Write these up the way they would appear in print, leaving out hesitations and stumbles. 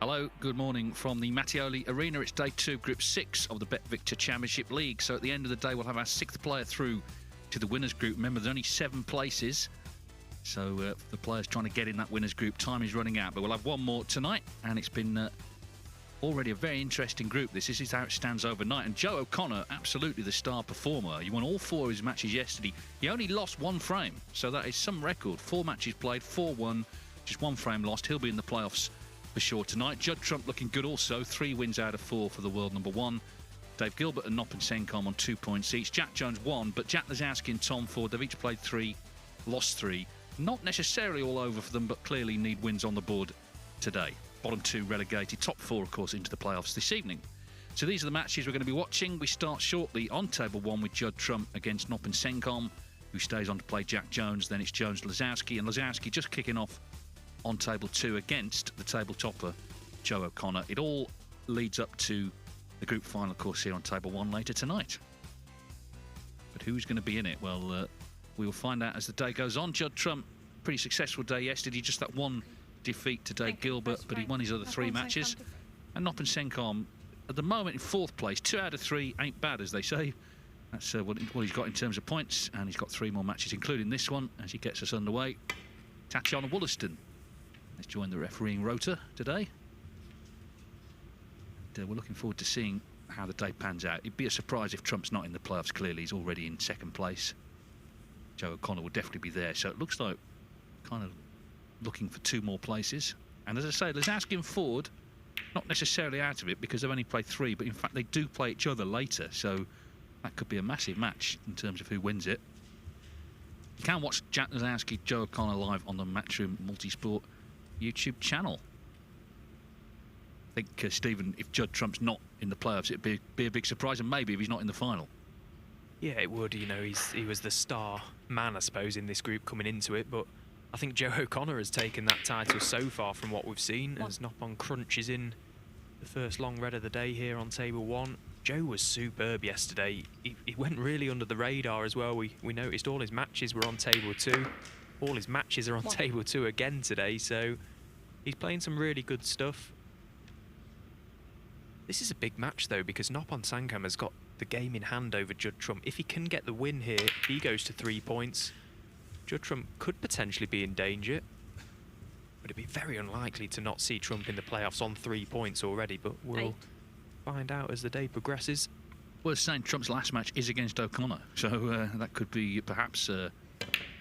Hello, good morning from the Mattioli Arena. It's day 2, Group 6 of the BetVictor Championship League. So at the end of the day, we'll have our 6th player through to the winners group. Remember, there's only 7 places. So for the players trying to get in that winners group, time is running out. But we'll have one more tonight, and it's been already a very interesting group. This is how it stands overnight. And Joe O'Connor, absolutely the star performer. He won all 4 of his matches yesterday. He only lost 1 frame, so that is some record. 4 matches played, 4 won, just 1 frame lost. He'll be in the playoffs for sure tonight. Judd Trump looking good also. 3 wins out of 4 for the world number 1. Dave Gilbert and Noppon Saengkham on 2 points each. Jack Jones 1, but Jack Lisowski and Tom Ford, they've each played 3, lost 3. Not necessarily all over for them, but clearly need wins on the board today. Bottom 2 relegated, top 4 of course into the playoffs this evening. So these are the matches we're going to be watching. We start shortly on table 1 with Judd Trump against Noppon Saengkham, who stays on to play Jack Jones. Then it's Jones Lisowski, and Lisowski just kicking off on table 2 against the table topper Joe O'Connor. It all leads up to the group final, of course, here on table 1 later tonight. But who's going to be in it? Well, we will find out as the day goes on. Judd Trump, pretty successful day yesterday, just that 1 defeat to Dave Gilbert, but he won his other 3 matches. And Noppon Saengkham, at the moment in 4th place, 2 out of 3 ain't bad, as they say. That's what he's got in terms of points, and he's got 3 more matches, including this one, as he gets us underway. Tatiana Wollaston has joined the refereeing rota today. And, we're looking forward to seeing how the day pans out. It'd be a surprise if Trump's not in the playoffs. Clearly, he's already in 2nd place. Joe O'Connor will definitely be there. So it looks like kind of looking for 2 more places. And as I say, Lisowski and Ford, not necessarily out of it because they've only played 3, but in fact they do play each other later. So that could be a massive match in terms of who wins it. You can watch Jack Lisowski, Joe O'Connor live on the Matchroom Multisport YouTube channel. I think, Stephen, if Judd Trump's not in the playoffs, it'd be a big surprise, and maybe if he's not in the final. Yeah, it would. You know, he was the star man, I suppose, in this group coming into it, but I think Joe O'Connor has taken that title so far from what we've seen, as Noppon crunches in the first long red of the day here on table 1. Joe was superb yesterday. He went really under the radar as well. We noticed all his matches were on table 2. All his matches are on table 2 again today, so he's playing some really good stuff. This is a big match, though, because Noppon Saengkham has got the game in hand over Judd Trump. If he can get the win here, he goes to 3 points. Judd Trump could potentially be in danger, but it'd be very unlikely to not see Trump in the playoffs on 3 points already, but we'll find out as the day progresses. Well, saying Trump's last match is against O'Connor, so that could be perhaps a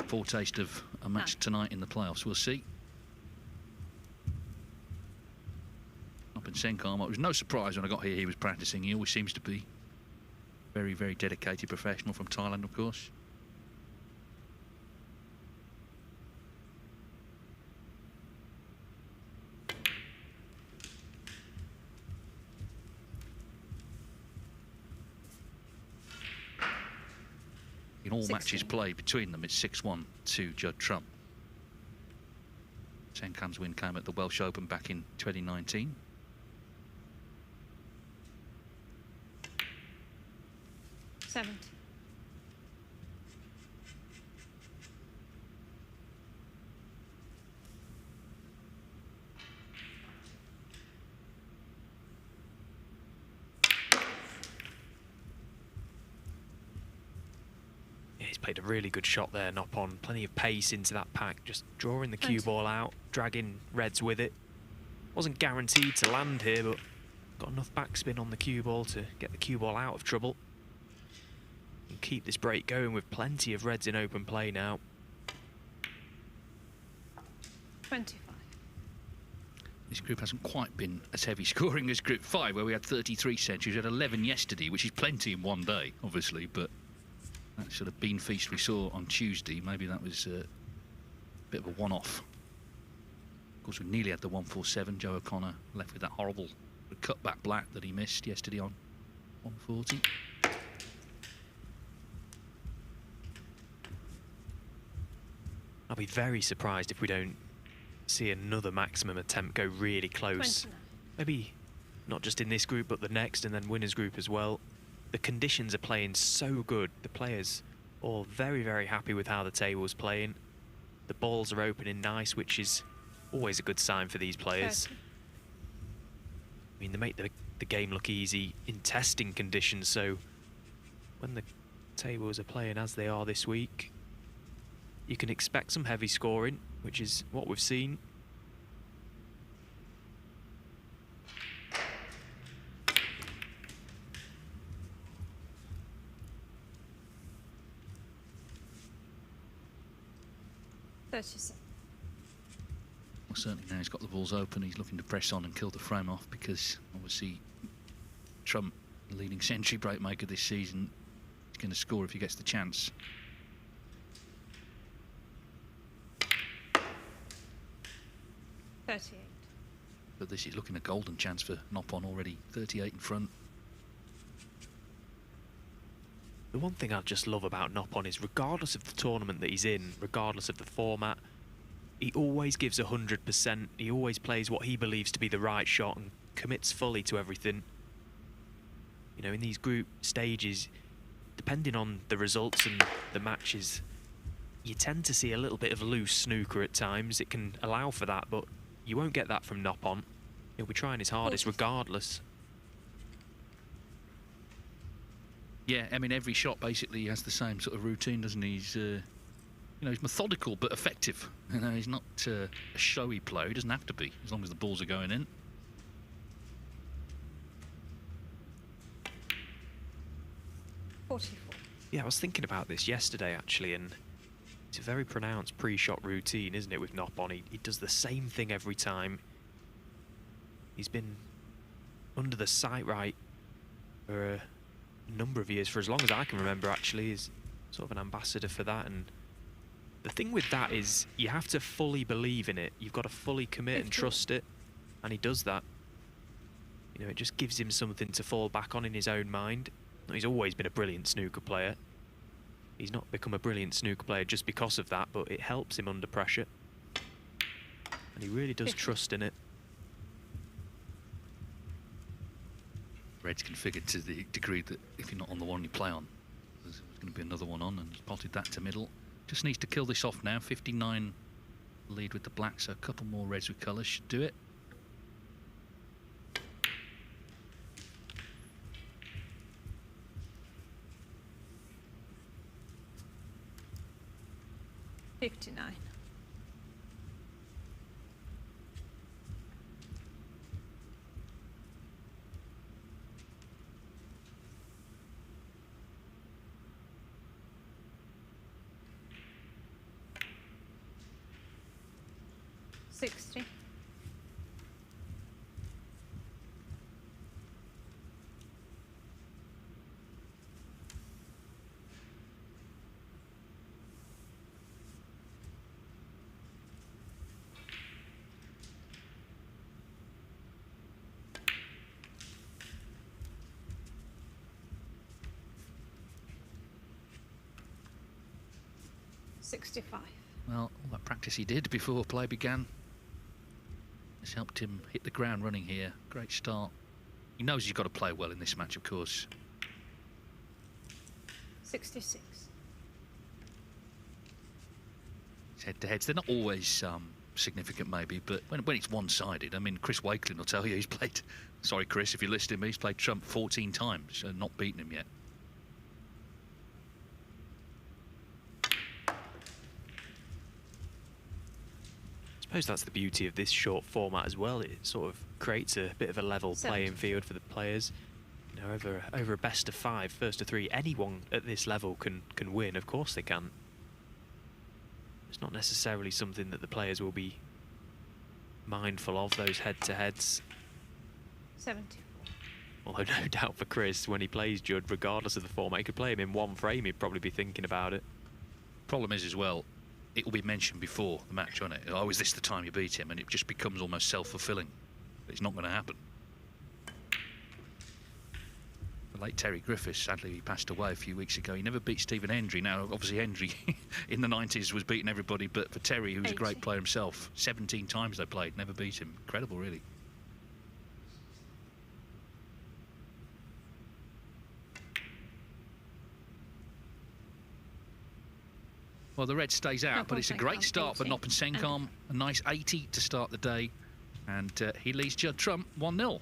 foretaste of a match tonight in the playoffs. We'll see. Noppon Saengkham, it was no surprise when I got here he was practicing. He always seems to be very, very dedicated professional from Thailand, of course. In all matches played between them, it's 6-1 to Judd Trump. Saengkham's win came at the Welsh Open back in 2019. He's played a really good shot there, Noppon. Plenty of pace into that pack, just drawing the cue ball out, dragging reds with it. Wasn't guaranteed to land here, but got enough backspin on the cue ball to get the cue ball out of trouble. And keep this break going with plenty of reds in open play now. 25. This group hasn't quite been as heavy scoring as Group 5, where we had 33 centuries. We had 11 yesterday, which is plenty in one day, obviously, but that sort of bean feast we saw on Tuesday, maybe that was a bit of a one-off. Of course, we nearly had the 147. Joe O'Connor left with that horrible cut-back black that he missed yesterday on 140. I'll be very surprised if we don't see another maximum attempt go really close. 29. Maybe not just in this group, but the next, and then winners group as well. The conditions are playing so good. The players all very, very happy with how the table's playing. The balls are opening nice, which is always a good sign for these players. 30. I mean, they make the game look easy in testing conditions, so when the tables are playing as they are this week, you can expect some heavy scoring, which is what we've seen. Well, certainly now he's got the balls open, he's looking to press on and kill the frame off, because obviously Trump, the leading century break maker this season, is going to score if he gets the chance. But this is looking a golden chance for Noppon already, 38 in front. The one thing I just love about Noppon is, regardless of the tournament that he's in, regardless of the format, he always gives 100%. He always plays what he believes to be the right shot and commits fully to everything. You know, in these group stages, depending on the results and the matches, you tend to see a little bit of loose snooker at times. It can allow for that, but you won't get that from Noppon. He'll be trying his hardest regardless. Yeah, I mean, every shot basically has the same sort of routine, doesn't he? He's, you know, he's methodical but effective. You know, he's not a showy player. He doesn't have to be, as long as the balls are going in. Yeah, I was thinking about this yesterday, actually, and it's a very pronounced pre-shot routine, isn't it, with Noppon? He does the same thing every time. He's been under the sight right for a number of years, for as long as I can remember, actually. He's sort of an ambassador for that, and the thing with that is you have to fully believe in it. You've got to fully commit and trust it, and he does that. You know, it just gives him something to fall back on in his own mind. He's always been a brilliant snooker player. He's not become a brilliant snooker player just because of that, but it helps him under pressure. And he really does trust in it. Red's configured to the degree that if you're not on the one you play on, there's going to be another one on, and he's potted that to middle. Just needs to kill this off now. 59 lead with the black, so a couple more reds with colours should do it. Well, all that practice he did before play began has helped him hit the ground running here. Great start. He knows he's got to play well in this match, of course. 66. Head-to-heads, they're not always significant, maybe, but when it's one-sided, I mean, Chris Wakelin will tell you he's played, sorry Chris if you're listening to me, he's played Trump 14 times and not beaten him yet. I suppose that's the beauty of this short format as well. It sort of creates a bit of a level playing field for the players. You know, over a best of 5, first of 3, anyone at this level can win. Of course they can. It's not necessarily something that the players will be mindful of, those head-to-heads. 74. Although no doubt for Chris, when he plays Judd, regardless of the format, he could play him in one frame, he'd probably be thinking about it. Problem is as well, it will be mentioned before the match, won't it? Oh, is this the time you beat him? And it just becomes almost self-fulfilling. It's not going to happen. The late Terry Griffiths, sadly, he passed away a few weeks ago. He never beat Stephen Hendry. Now, obviously, Hendry in the 90s was beating everybody, but for Terry, who's a great player himself, 17 times they played, never beat him. Incredible, really. Well, the red stays out, but it's a great start for Noppon Saengkham. A nice 80 to start the day. And he leads Judd Trump 1-0.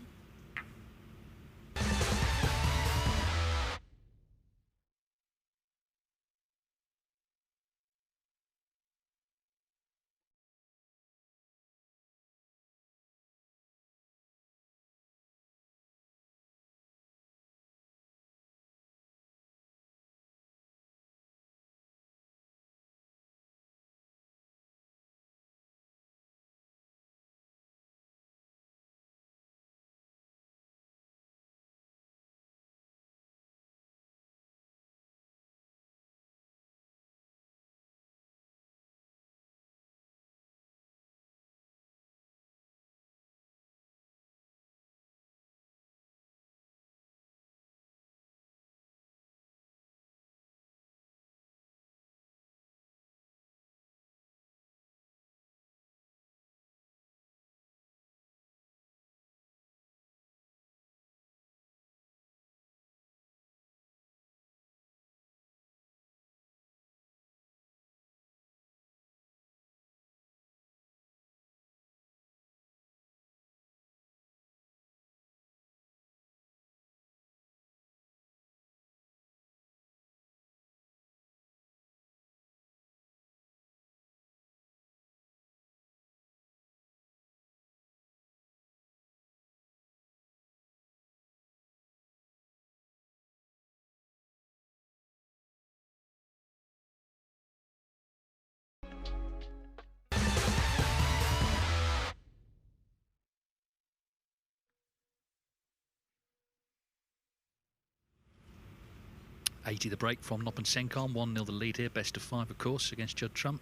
80 the break from Noppon Saengkham. 1-0 the lead here. Best of 5, of course, against Judd Trump.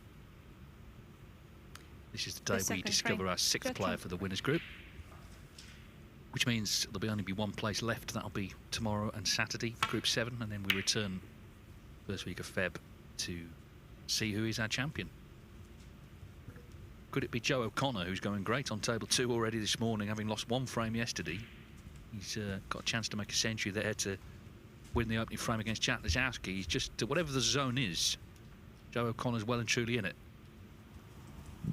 This is the day we second discover frame. our 6th Judd player Trump. for the winners group, which means there'll only be one place left. That'll be tomorrow and Saturday for Group 7, and then we return first week of Feb to see who is our champion. Could it be Joe O'Connor, who's going great on table 2 already this morning, having lost 1 frame yesterday? He's got a chance to make a century there to win the opening frame against Judd Lisowski. He's just, whatever the zone is, Joe O'Connor's well and truly in it.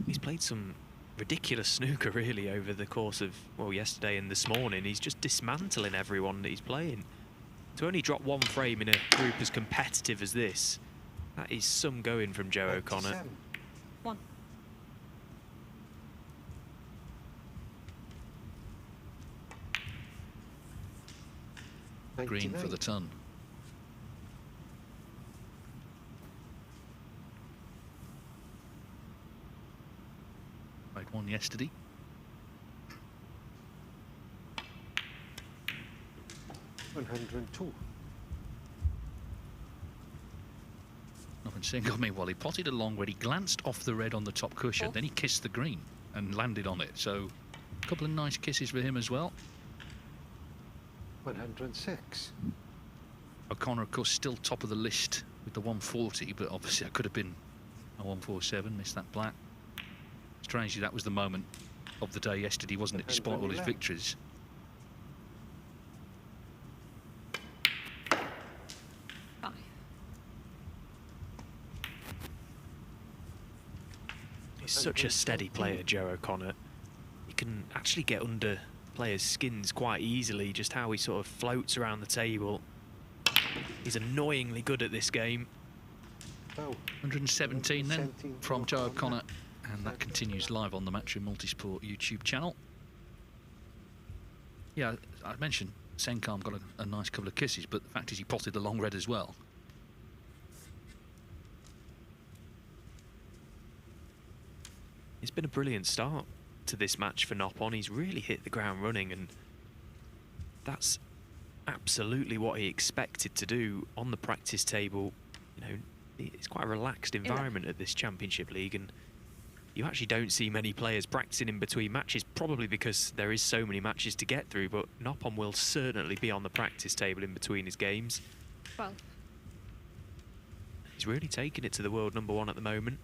He's played some ridiculous snooker, really, over the course of, well, yesterday and this morning. He's just dismantling everyone that he's playing. To only drop 1 frame in a group as competitive as this, that is some going from Joe O'Connor. 1. Green for the ton. Played 1 yesterday. $102. Noppon Saengkham, meanwhile, he potted along where he glanced off the red on the top cushion, then he kissed the green and landed on it. So a couple of nice kisses for him as well. 106. O'Connor, of course, still top of the list with the 140, but obviously that could have been a 147, missed that black. Strangely, that was the moment of the day yesterday, wasn't it, despite all his victories? He's such a steady player, Joe O'Connor. He can actually get under players' skins quite easily, just how he sort of floats around the table. He's annoyingly good at this game. 117 then from Joe O'Connor, and that continues live on the Matchroom Multisport YouTube channel. Yeah, I mentioned Saengkham got a nice couple of kisses, but the fact is he potted the long red as well. It's been a brilliant start to this match for Noppon. He's really hit the ground running, and that's absolutely what he expected to do on the practice table. You know, it's quite a relaxed environment at this Championship League, and you actually don't see many players practicing in between matches, probably because there is so many matches to get through, but Noppon will certainly be on the practice table in between his games. 12. He's really taking it to the world #1 at the moment.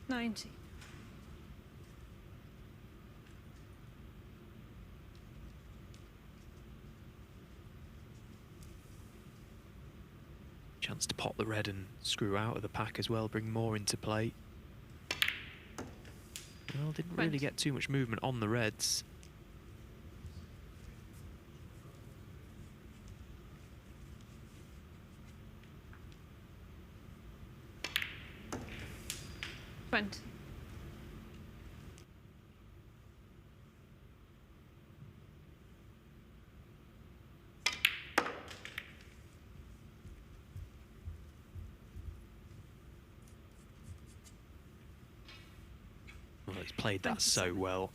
$90. Chance to pop the red and screw out of the pack as well, bring more into play. Well, didn't really get too much movement on the reds. $20. Well, he's played that so well.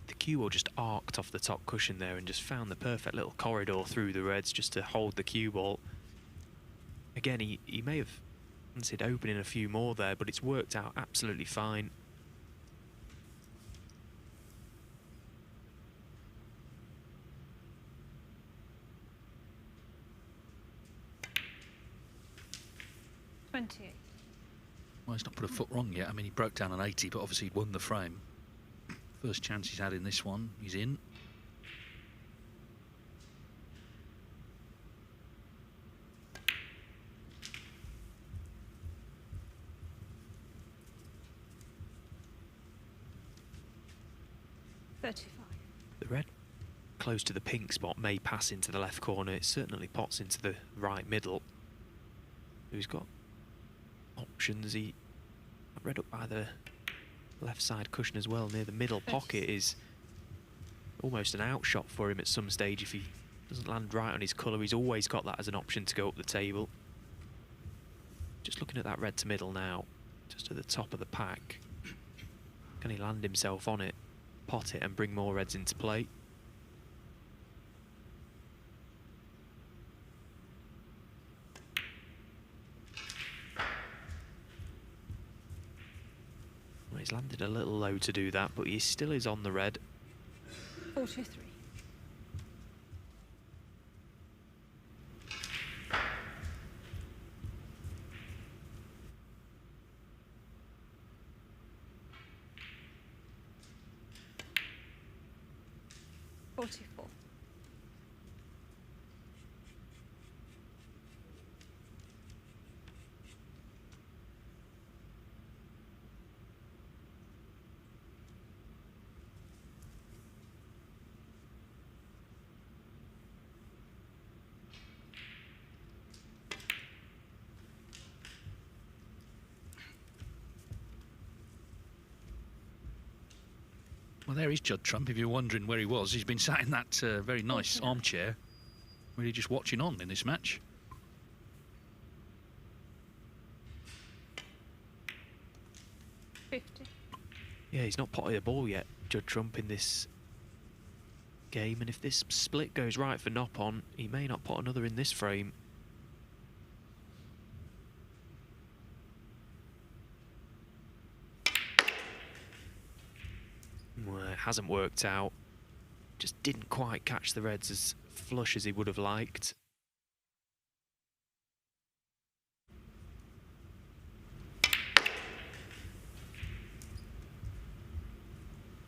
The cue ball just arced off the top cushion there and just found the perfect little corridor through the reds just to hold the cue ball. Again, he may have fancied opening a few more there, but it's worked out absolutely fine. $28. Well, he's not put a foot wrong yet. I mean, he broke down an 80, but obviously he'd won the frame. First chance he's had in this one, he's in. $35. The red close to the pink spot may pass into the left corner. It certainly pots into the right middle. Who's got options? He read up by the left side cushion as well, near the middle pocket is almost an outshot for him at some stage if he doesn't land right on his colour. He's always got that as an option to go up the table. Just looking at that red to middle now, just at the top of the pack. Can he land himself on it, pot it and bring more reds into play? Well, he's landed a little low to do that, but he still is on the red. 43. Well, there is Judd Trump, if you're wondering where he was. He's been sat in that very nice armchair, really just watching on in this match. Yeah, he's not potted a ball yet, Judd Trump, in this game. And if this split goes right for Noppon, he may not pot another in this frame. Well, it hasn't worked out. Just didn't quite catch the reds as flush as he would have liked.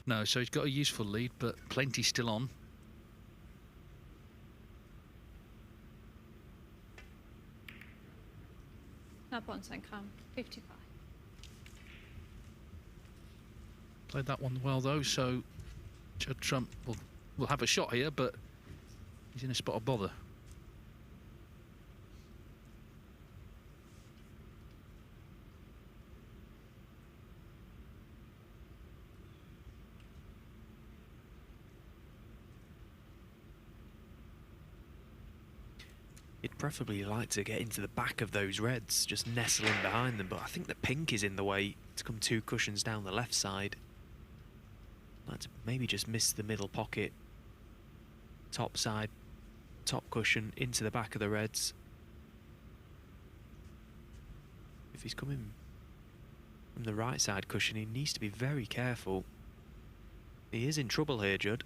No, so he's got a useful lead, but plenty still on. Noppon Saengkham, 55. Played that one well though, so Judd Trump will have a shot here, but he's in a spot of bother. He'd preferably like to get into the back of those reds, just nestle in behind them, but I think the pink is in the way to come 2 cushions down the left side. Like to maybe just miss the middle pocket, top side, top cushion, into the back of the reds. If he's coming from the right side cushion, he needs to be very careful. He is in trouble here, Judd.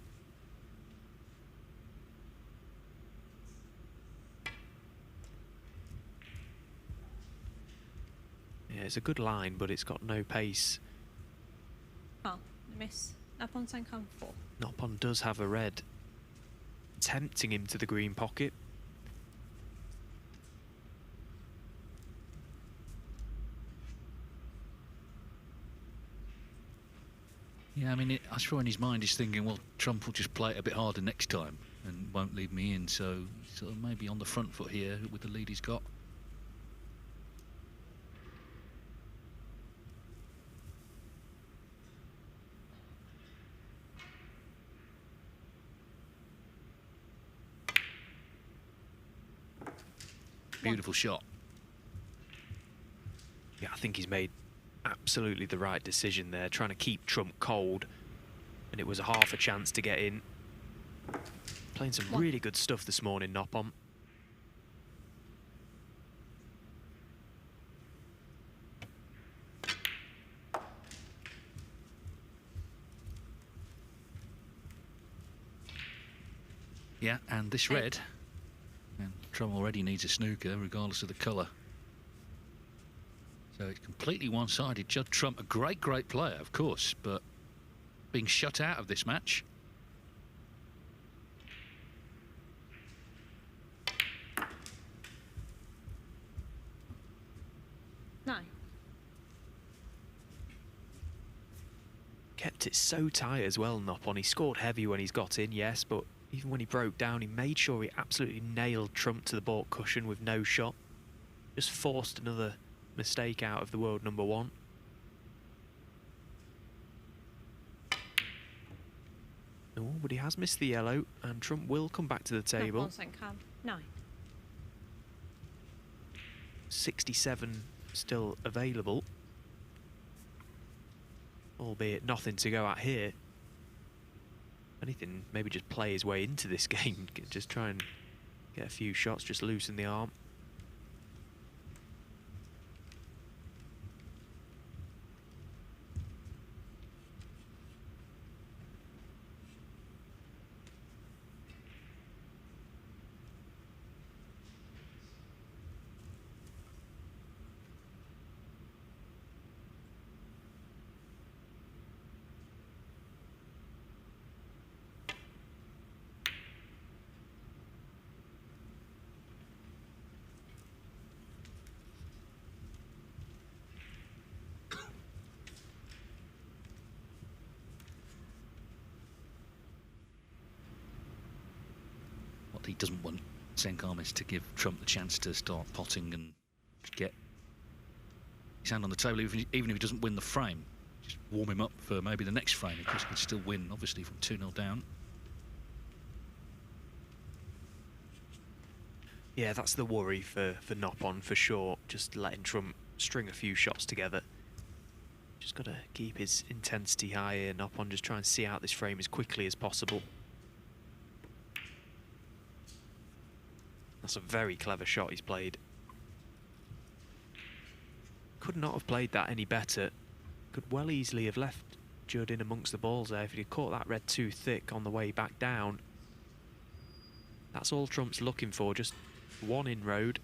Yeah, it's a good line, but it's got no pace. Oh, miss. Noppon Saengkham, 4. Noppon does have a red, tempting him to the green pocket. Yeah, I mean, I'm sure in his mind he's thinking, well, Trump will just play it a bit harder next time and won't leave me in, so sort of maybe on the front foot here with the lead he's got. Beautiful shot. Yeah, I think he's made absolutely the right decision there, trying to keep Trump cold, and it was a half a chance to get in. Playing some really good stuff this morning, Noppon. Yeah, and this red, and Trump already needs a snooker regardless of the colour. So it's completely one-sided. Judd Trump, a great player, of course, but being shut out of this match. Nine. Kept it so tight as well, Noppon. He scored heavy when he's got in, yes, but even when he broke down, he made sure he absolutely nailed Trump to the baulk cushion with no shot. Just forced another mistake out of the world number 1. Oh, but he has missed the yellow, and Trump will come back to the table. Noppon Saengkham, 9. 67 still available. Albeit nothing to go at here. Anything, maybe just play his way into this game. Just try and get a few shots, just loosen the arm. What he doesn't want Saengkham is to give Trump the chance to start potting and get his hand on the table, even if he doesn't win the frame. Just warm him up for maybe the next frame, because he can still win, obviously, from 2-0 down. Yeah, that's the worry for Noppon, for sure. Just letting Trump string a few shots together. Just got to keep his intensity high here. Noppon just try and see out this frame as quickly as possible. That's a very clever shot he's played. Could not have played that any better. Could well easily have left Judd in amongst the balls there if he'd caught that red too thick on the way back down. That's all Trump's looking for, just one inroad.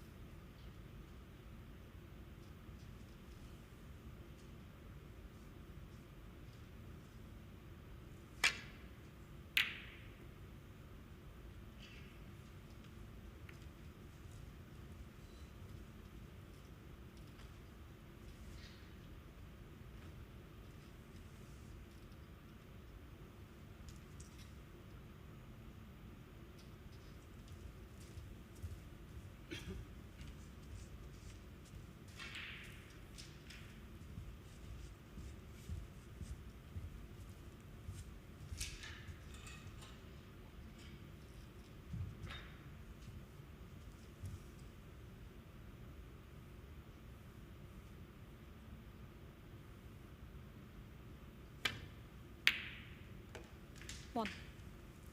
One.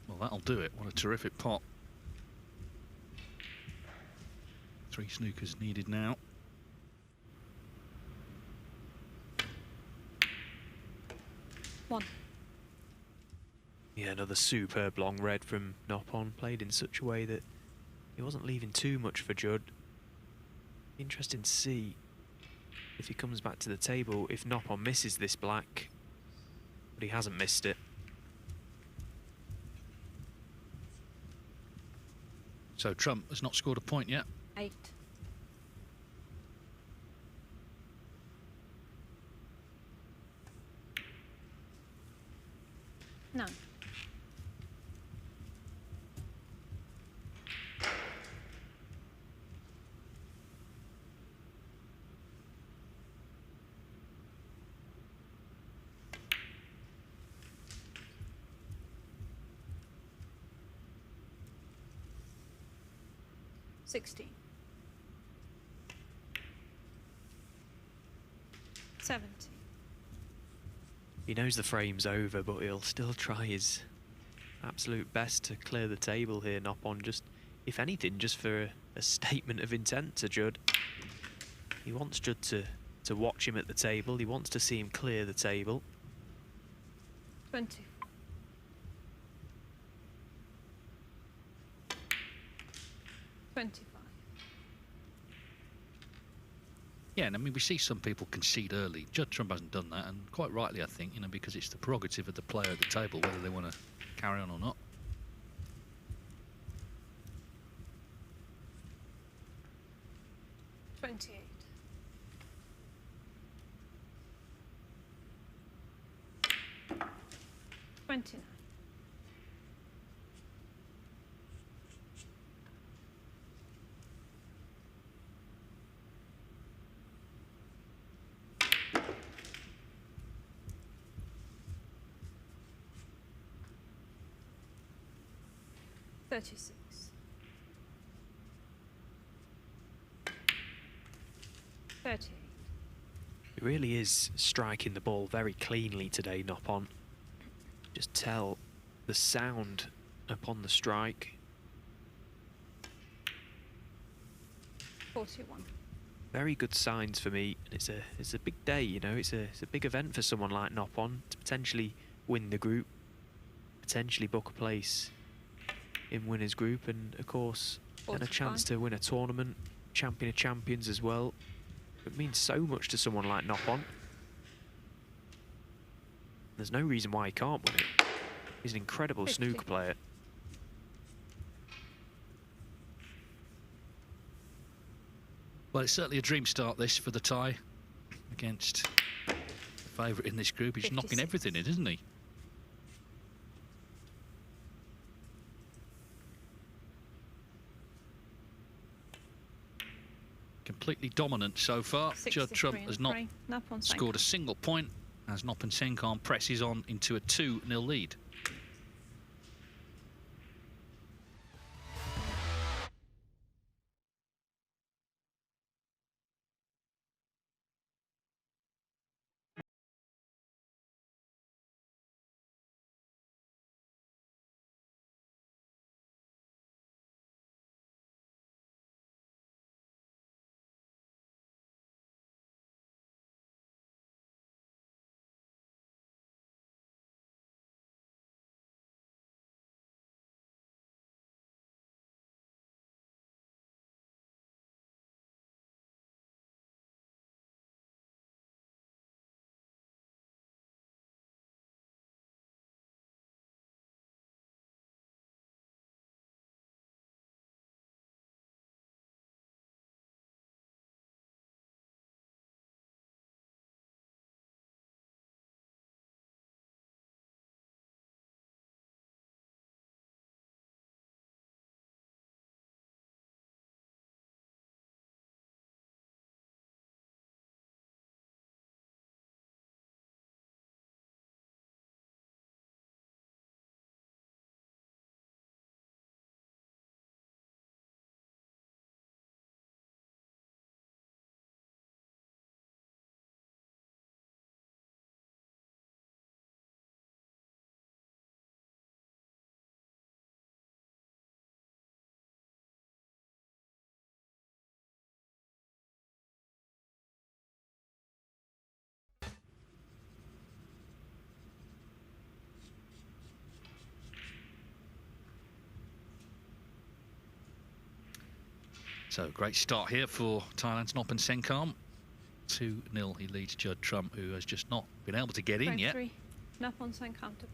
Well, that'll do it. What a terrific pot. 3 snookers needed now. One. Yeah, another superb long red from Noppon, played in such a way that he wasn't leaving too much for Judd. Interesting to see if he comes back to the table, if Noppon misses this black, but he hasn't missed it. So Trump has not scored a point yet. 8. No. $16. 70. He knows the frame's over, but he'll still try his absolute best to clear the table here, Noppon. Just, if anything, just for a statement of intent to Judd. He wants Judd to watch him at the table. He wants to see him clear the table. 20. $25. Yeah, and I mean, we see some people concede early. Judd Trump hasn't done that, and quite rightly, I think, you know, because it's the prerogative of the player at the table whether they want to carry on or not. $28. 29. 36. 38. He really is striking the ball very cleanly today, Noppon. Just tell the sound upon the strike. 41. Very good signs for me. It's a big day, you know. It's a big event for someone like Noppon to potentially win the group, potentially book a place in winners group, and of course, and a chance to win a tournament, champion of champions as well. It means so much to someone like Noppon. There's no reason why he can't win it. He's an incredible 50. snooker player. Well, it's certainly a dream start, this, for the tie against the favourite in this group. He's 56. knocking everything in, isn't he? Completely dominant so far. Judd Trump has not scored a single point as Noppon Saengkham presses on into a 2-0 lead. So, great start here for Thailand's Noppon Saengkham. 2-0, he leads Judd Trump, who has just not been able to get in yet. 3. Noppon Saengkham to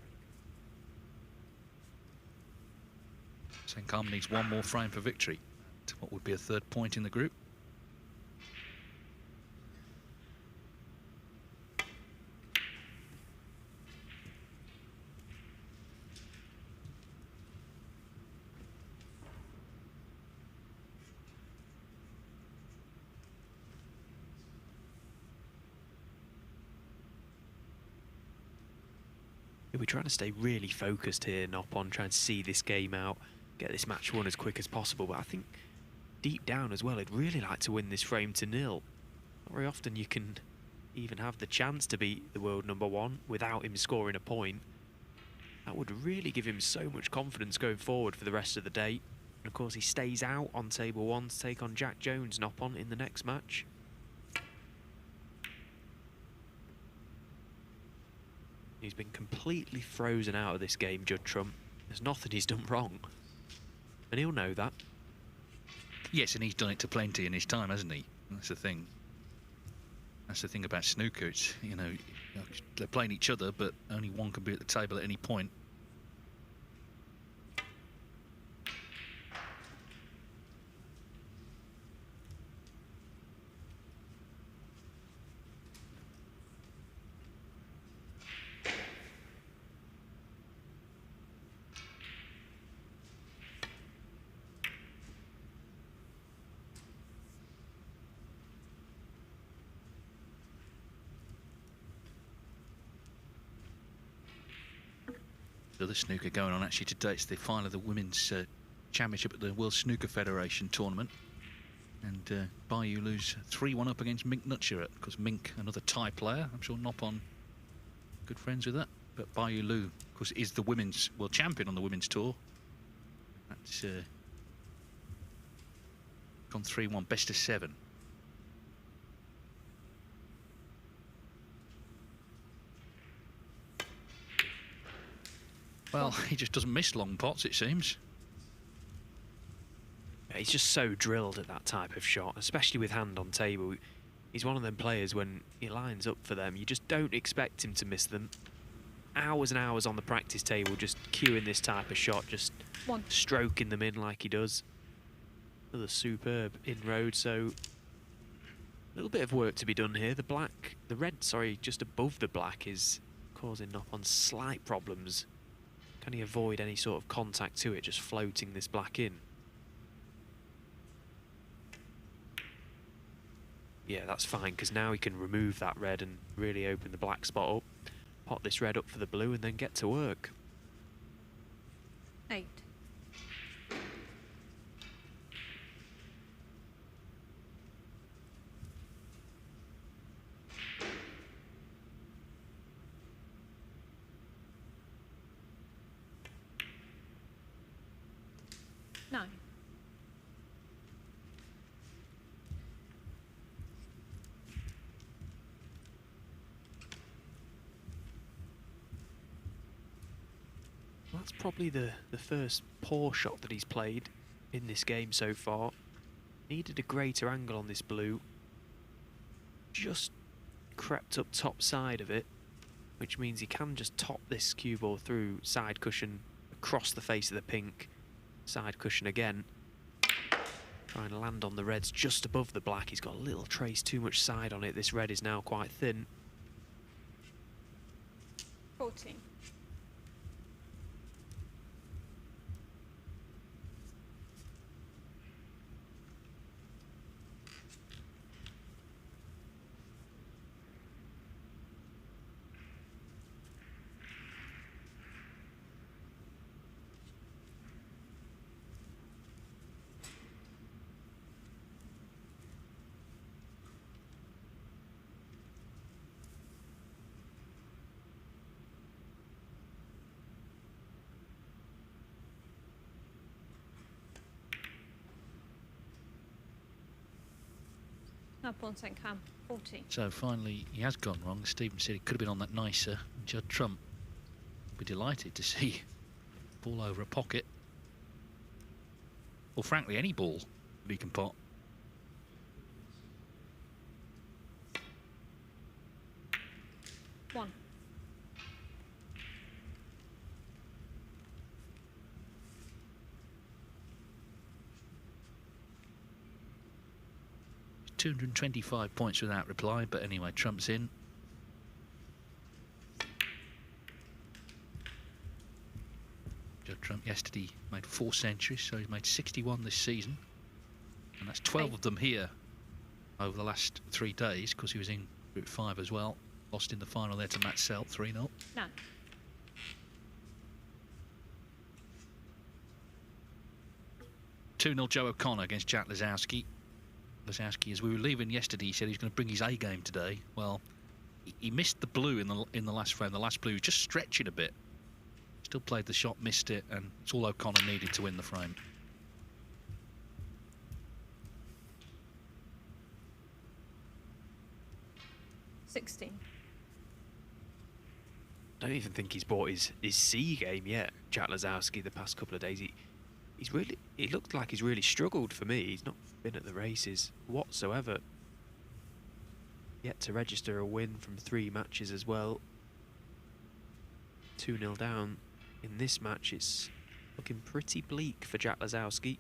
break. Saengkham needs one more frame for victory to what would be a third point in the group. We're trying to stay really focused here, Noppon, trying to see this game out, get this match won as quick as possible. But I think deep down as well, I'd really like to win this frame to 0. Not very often you can even have the chance to beat the world #1 without him scoring a point. That would really give him so much confidence going forward for the rest of the day. And of course, he stays out on table 1 to take on Jack Jones, Noppon, in the next match. He's been completely frozen out of this game, Judd Trump. There's nothing he's done wrong. And he'll know that. Yes, and he's done it to plenty in his time, hasn't he? That's the thing. That's the thing about snooker. It's, you know, they're playing each other, but only one can be at the table at any point. The other snooker going on actually today, it's the final of the women's Championship at the World Snooker Federation tournament. And Bayou lose 3-1 up against Mink Nutsheret, because Mink, another Thai player, I'm sure Noppon good friends with that. But Bayou Lu, of course, is the women's world champion on the women's tour. That's gone 3-1, best of 7. Well, he just doesn't miss long pots, it seems. Yeah, he's just so drilled at that type of shot, especially with hand on table. He's one of them players, when he lines up for them, you just don't expect him to miss them. Hours and hours on the practice table just cueing this type of shot, just stroking them in like he does. Another superb inroad, so a little bit of work to be done here. The red, sorry, just above the black is causing Noppon slight problems. Can he avoid any sort of contact to it, just floating this black in? Yeah, that's fine, because now he can remove that red and really open the black spot up. Pot this red up for the blue and then get to work. 8. Nine. That's probably the first poor shot that he's played in this game so far. Needed a greater angle on this blue. Just crept up top side of it, which means he can just top this cue ball through side cushion across the face of the pink. Side cushion again. Trying to land on the reds just above the black. He's got a little trace too much side on it. This red is now quite thin. 14. Noppon Saengkham, 40. So finally, he has gone wrong. Stephen said he could have been on that nicer. Judd Trump will be delighted to see ball over a pocket. Or frankly, any ball that he can pot. One. $225 points without reply, but anyway, Trump's in. Judd Trump yesterday made 4 centuries, so he's made 61 this season, and that's 12 of them here over the last 3 days, because he was in Group 5 as well. Lost in the final there to Matt Selt, 3-0. None. Two 2-0 Joe O'Connor against Jack Lisowski. Lisowski, as we were leaving yesterday, he said he's going to bring his A game today. Well, he missed the blue in the last frame. The last blue was just stretching a bit. Still played the shot, missed it, and it's all O'Connor needed to win the frame. I don't even think he's bought his C game yet, Jack Lisowski, the past couple of days. He looked like he's really struggled for me. He's not been at the races whatsoever. Yet to register a win from 3 matches as well. 2-0 down in this match. It's looking pretty bleak for Jack Lisowski.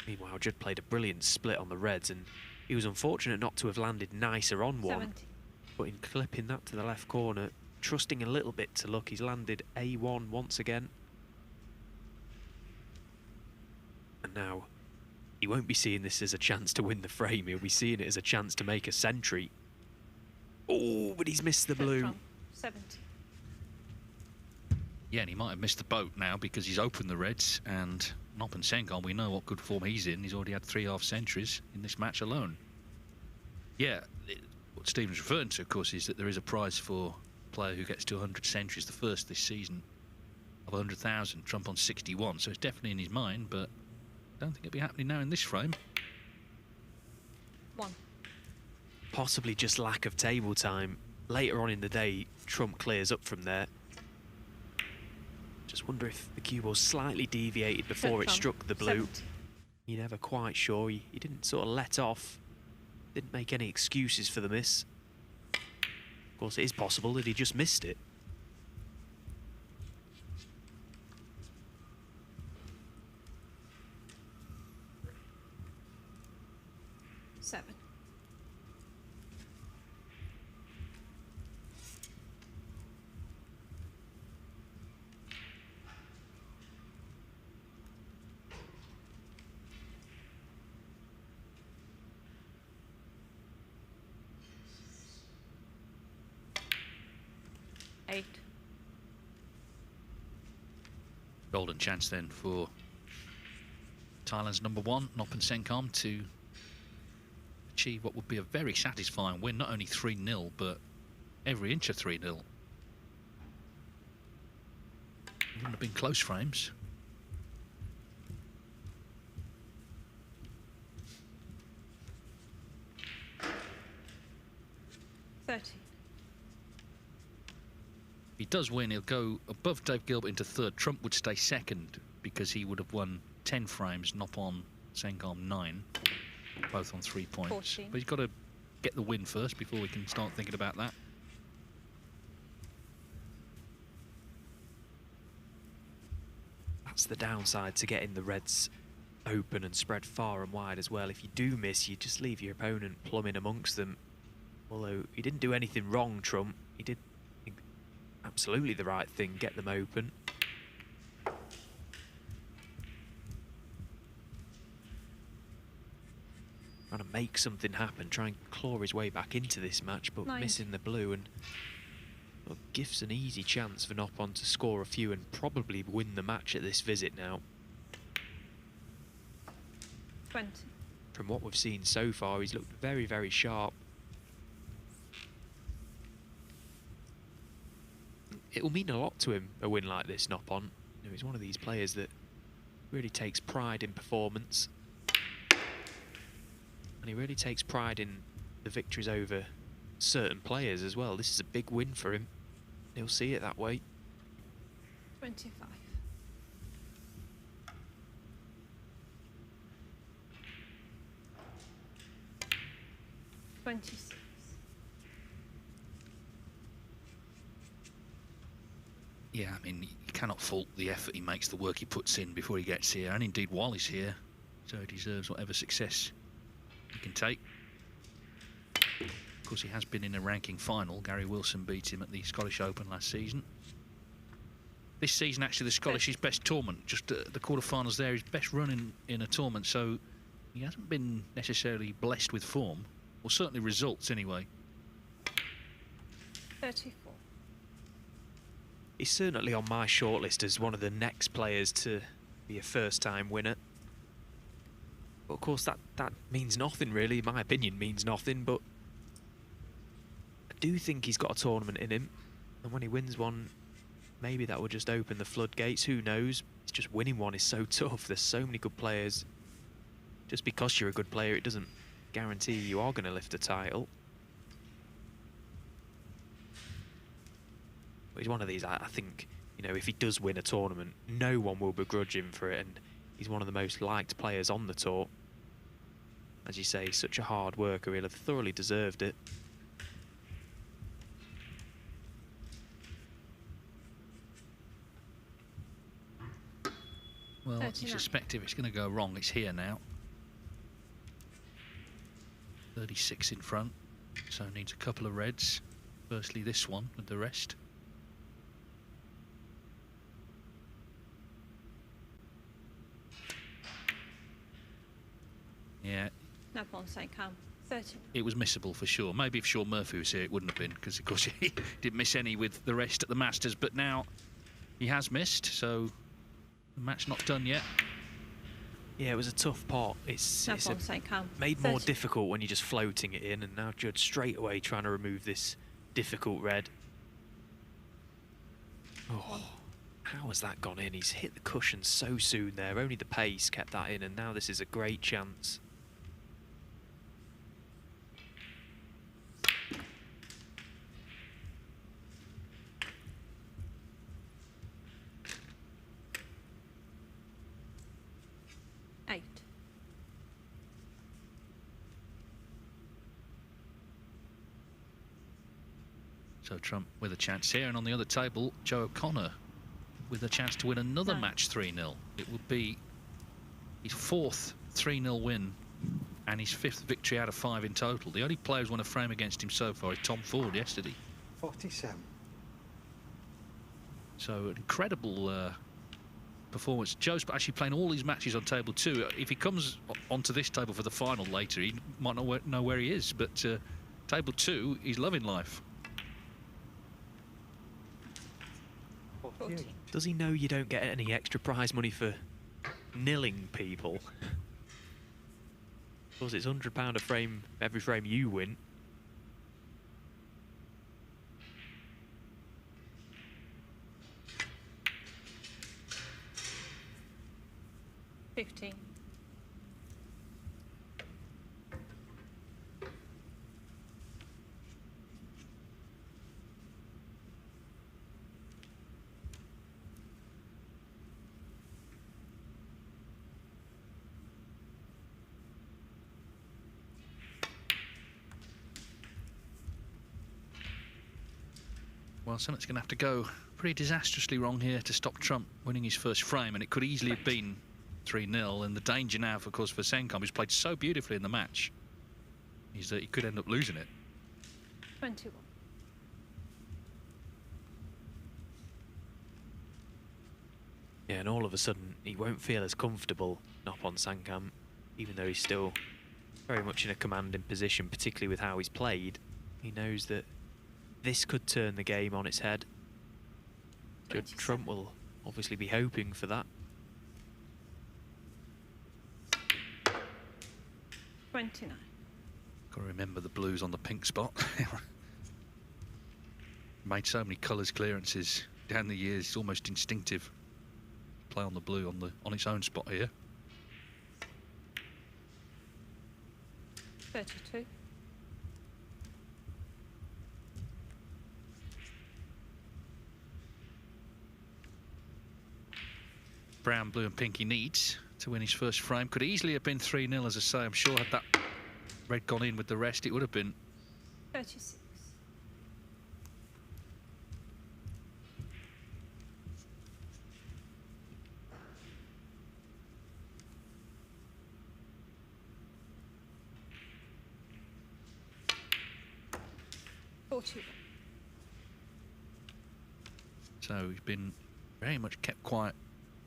Meanwhile, Judd played a brilliant split on the reds, and he was unfortunate not to have landed nicer on one. 70. But in clipping that to the left corner, trusting a little bit to luck, he's landed A1 once again. And now, he won't be seeing this as a chance to win the frame, he'll be seeing it as a chance to make a century. Oh, but he's missed the blue. 70. Yeah, and he might have missed the boat now because he's opened the reds, and Noppon Saengkham, we know what good form he's in. He's already had 3 half centuries in this match alone. Yeah, what Stephen's referring to, of course, is that there is a prize for a player who gets to 100 centuries, the first this season, of 100,000. Trump on 61, so it's definitely in his mind, but I don't think it'll be happening now in this frame. 1. Possibly just lack of table time. Later on in the day, Trump clears up from there. Just wonder if the cue ball slightly deviated before it struck the blue. 70. You're never quite sure. He didn't sort of let off. Didn't make any excuses for the miss. Of course, it is possible that he just missed it. Seven. Eight. Golden chance then for Thailand's number 1, Noppon Saengkham, to achieve what would be a very satisfying win, not only 3-0, but every inch of 3-0. Wouldn't have been close frames. $30. If he does win, he'll go above Dave Gilbert into 3rd. Trump would stay 2nd because he would have won 10 frames, Noppon Saengkham 9, both on 3 points. 14. But he's got to get the win first before we can start thinking about that. That's the downside to getting the reds open and spread far and wide as well. If you do miss, you just leave your opponent plumbing amongst them. Although he didn't do anything wrong, Trump. He did absolutely the right thing, get them open. Trying to make something happen, try and claw his way back into this match, but 9. missing the blue, and well, gives an easy chance for Noppon to score a few and probably win the match at this visit now. 20. From what we've seen so far, he's looked very, very sharp. It will mean a lot to him, a win like this, Noppon. You know, he's one of these players that really takes pride in performance. And he really takes pride in the victories over certain players as well. This is a big win for him. He'll see it that way. 25. $26. Yeah, I mean, you cannot fault the effort he makes, the work he puts in before he gets here, and indeed while he's here, so he deserves whatever success he can take. Of course, he has been in a ranking final. Gary Wilson beat him at the Scottish Open last season. This season, actually, the Scottish his best tournament. Just the quarterfinals there, his best run in a tournament, so he hasn't been necessarily blessed with form, or certainly results anyway. 34. He's certainly on my shortlist as one of the next players to be a first-time winner. But of course, that means nothing, really. My opinion means nothing, but I do think he's got a tournament in him. And when he wins one, maybe that will just open the floodgates. Who knows? It's just winning one is so tough. There's so many good players. Just because you're a good player, it doesn't guarantee you are going to lift a title. He's one of these, I think, you know, if he does win a tournament, no one will begrudge him for it, and he's one of the most liked players on the tour. As you say, such a hard worker, he'll have thoroughly deserved it. Well, 39. you suspect if it's going to go wrong, it's here now. 36 in front, so needs a couple of reds. Firstly, this one with the rest. Yeah, Noppon Saengkham. 30. it was missable for sure. Maybe if Sean Murphy was here, it wouldn't have been, because of course he didn't miss any with the rest at the Masters. But now He has missed, so the match not done yet. Yeah, it was a tough pot. It's Noppon Saengkham. made more 30. difficult when you're just floating it in, and now Judd straight away trying to remove this difficult red. Oh, how has that gone in? He's hit the cushion so soon there. Only the pace kept that in, and now this is a great chance. Eight. So Trump with a chance here, and on the other table, Joe O'Connor with a chance to win another No. match 3-0. It would be his 4th 3-0 win and his 5th victory out of 5 in total. The only player who's won a frame against him so far is Tom Ford yesterday. 47. So an incredible performance. Joe's actually playing all these matches on table 2. If he comes onto this table for the final later, he might not know where he is, but table 2, he's loving life. 48. Does he know you don't get any extra prize money for nilling people? Of course, it's £100 a frame, every frame you win. $15. Well, something's going to have to go pretty disastrously wrong here to stop Trump winning his first frame, and it could easily have been 3-0. And the danger now, of course, for Saengkham, who's played so beautifully in the match, is that he could end up losing it. 21. Yeah, and all of a sudden, he won't feel as comfortable, Noppon Saengkham, even though he's still very much in a commanding position, particularly with how he's played. He knows that this could turn the game on its head. Judd 27. Trump will obviously be hoping for that. 29. Got to remember the blues on the pink spot. Made so many colours clearances down the years, it's almost instinctive. Play on the blue on its own spot here. 32. Brown, blue and pink he needs to win his first frame. Could easily have been 3-0, as I say. I'm sure had that red gone in with the rest, it would have been. 36. $41. So he's been very much kept quiet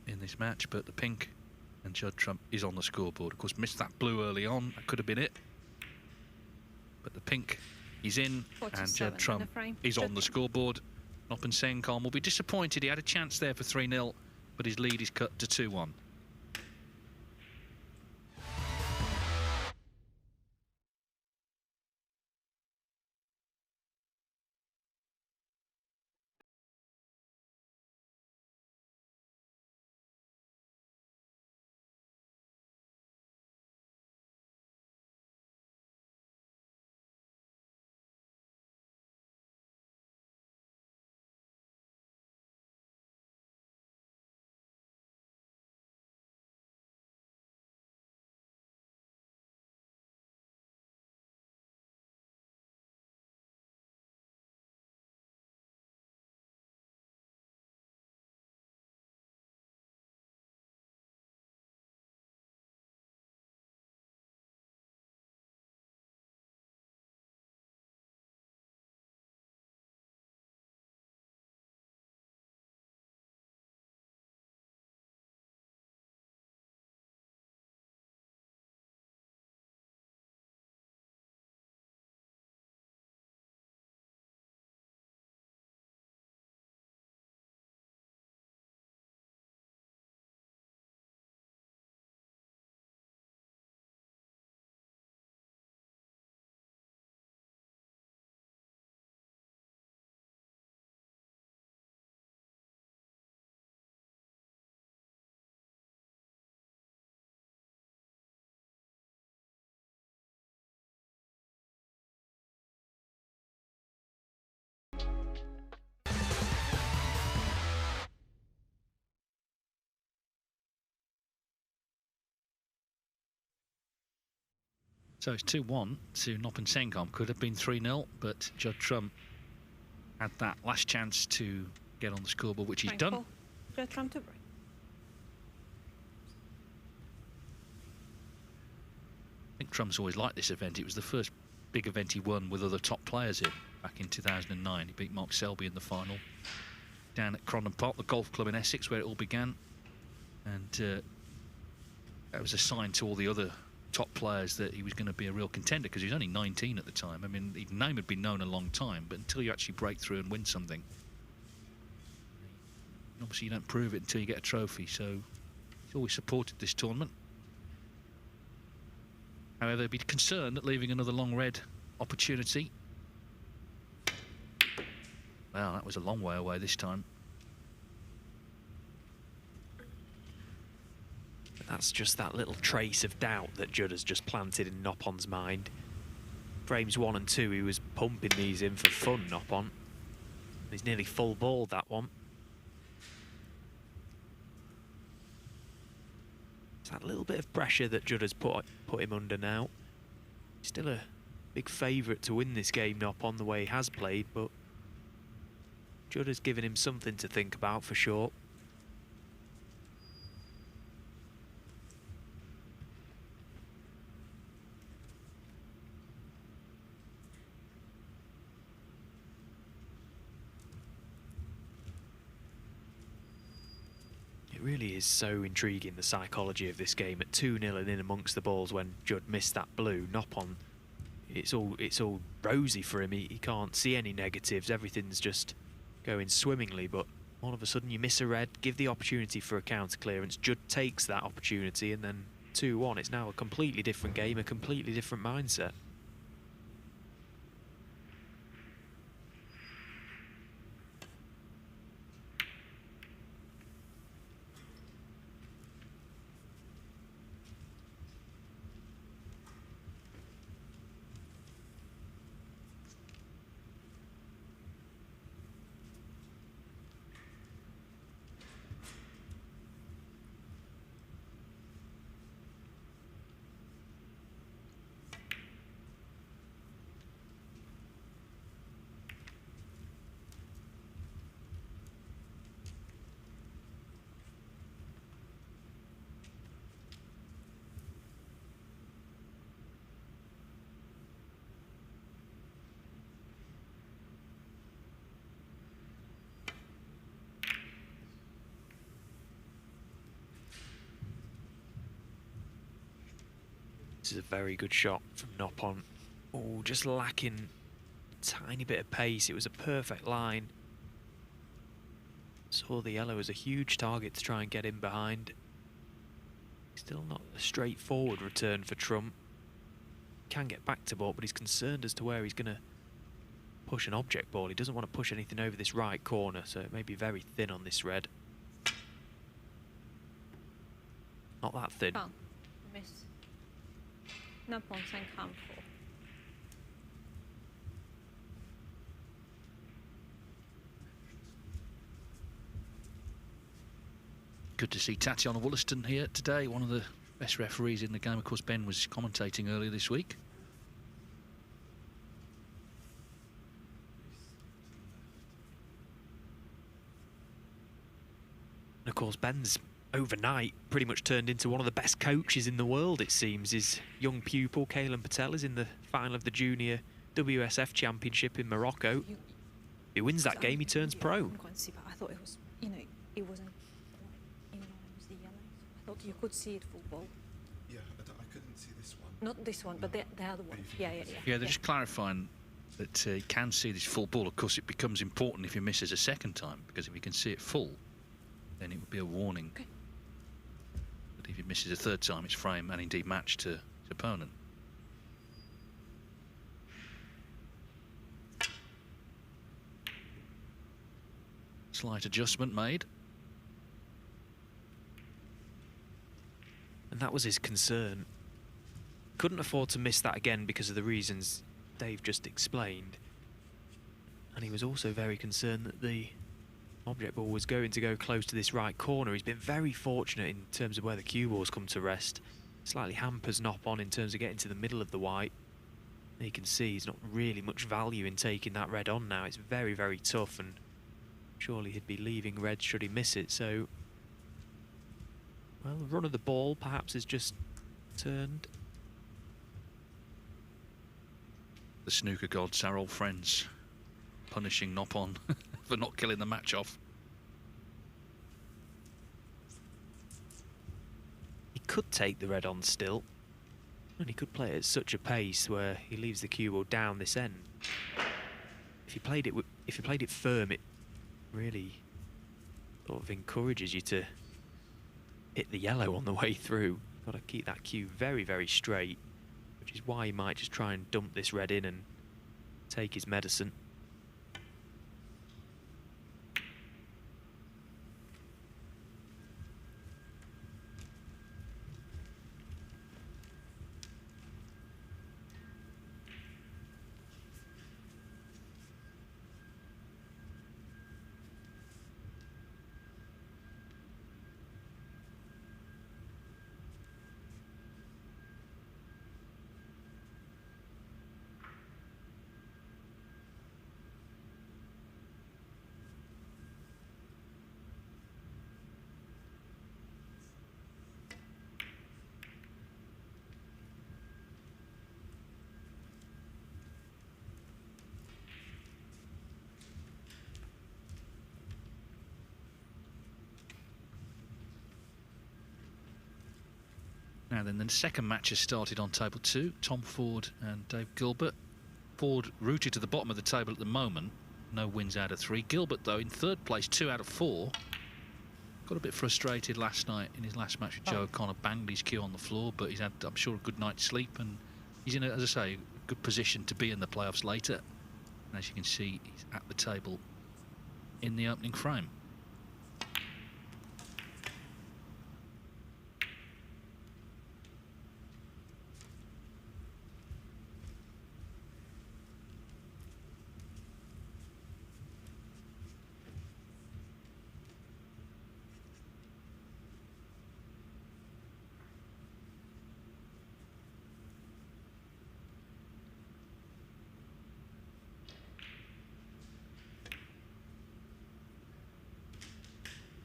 in this match, but the pink and Judd Trump is on the scoreboard. Of course, missed that blue early on. That could have been it. But the pink is in, and 47 Judd and a Trump frame. is on Judd the Trump. scoreboard. Noppon Saengkham will be disappointed. He had a chance there for 3-0, but his lead is cut to 2-1. So it's 2-1 to Noppon Saengkham. Could have been 3-0, but Judd Trump had that last chance to get on the scoreboard, which he's done. Judd Trump to break. I think Trump's always liked this event. It was the first big event he won with other top players in back in 2009. He beat Mark Selby in the final down at Crondon Park, the golf club in Essex, where it all began. And that was a sign to all the other top players that he was going to be a real contender, because he was only 19 at the time. I mean, his name had been known a long time, but until you actually break through and win something, obviously you don't prove it until you get a trophy. So he's always supported this tournament. However, be concerned at leaving another long red opportunity. Well, that was a long way away this time. That's just that little trace of doubt that Judd has just planted in Noppon's mind. Frames 1 and 2, he was pumping these in for fun, Noppon. He's nearly full ball, that one. It's that little bit of pressure that Judd has put him under now. He's still a big favourite to win this game, Noppon, the way he has played, but Judd has given him something to think about for sure. Really is so intriguing, the psychology of this game at 2-0 and in amongst the balls when Judd missed that blue. Noppon, it's all rosy for him. He can't see any negatives. Everything's just going swimmingly, but all of a sudden you miss a red, give the opportunity for a counter clearance. Judd takes that opportunity, and then 2-1. It's now a completely different game, a completely different mindset. This is a very good shot from Noppon. Oh, just lacking a tiny bit of pace. It was a perfect line. Saw the yellow as a huge target to try and get in behind. Still not a straightforward return for Trump. Can get back to ball, but he's concerned as to where he's going to push an object ball. He doesn't want to push anything over this right corner, so it may be very thin on this red. Not that thin. Oh, miss. Noppon Saengkham 4. Good to see Tatiana Wollaston here today, one of the best referees in the game. Of course, Ben was commentating earlier this week. And of course, Ben's overnight pretty much turned into one of the best coaches in the world, it seems. His young pupil, Kaylan Patel, is in the final of the Junior WSF Championship in Morocco. If he wins that game, he turns pro. I'm going to see, but I thought it was, you know, it wasn't in line with the yellow. I thought you could see it full ball. Yeah, I couldn't see this one. Not this one, but the other one. Yeah. Yeah, they're just clarifying that he can see this full ball. Of course, it becomes important if he misses a second time, because if he can see it full, then it would be a warning. Okay. But if he misses a third time, it's frame and indeed match to his opponent. Slight adjustment made. And that was his concern. Couldn't afford to miss that again because of the reasons Dave just explained. And he was also very concerned that the object ball was going to go close to this right corner. He's been very fortunate in terms of where the cue balls come to rest. slightly hampers Noppon in terms of getting to the middle of the white. You can see he's not really much value in taking that red on now. It's very, very tough, and surely he'd be leaving red should he miss it. So, well, the run of the ball perhaps is just turned. The snooker gods, our old friends, punishing Noppon for not killing the match off. He could take the red on still, and he could play at such a pace where he leaves the cue ball down this end. If he played it firm, it really sort of encourages you to hit the yellow on the way through. Got to keep that cue very, very straight, which is why he might just try and dump this red in and take his medicine. Now then, the second match has started on table 2. Tom Ford and Dave Gilbert. Ford rooted to the bottom of the table at the moment. No wins out of 3. Gilbert, though, in third place, 2 out of 4. Got a bit frustrated last night in his last match with Joe O'Connor. Banged his cue on the floor, but he's had, I'm sure, a good night's sleep. And he's in, as I say, a good position to be in the playoffs later. And as you can see, he's at the table in the opening frame.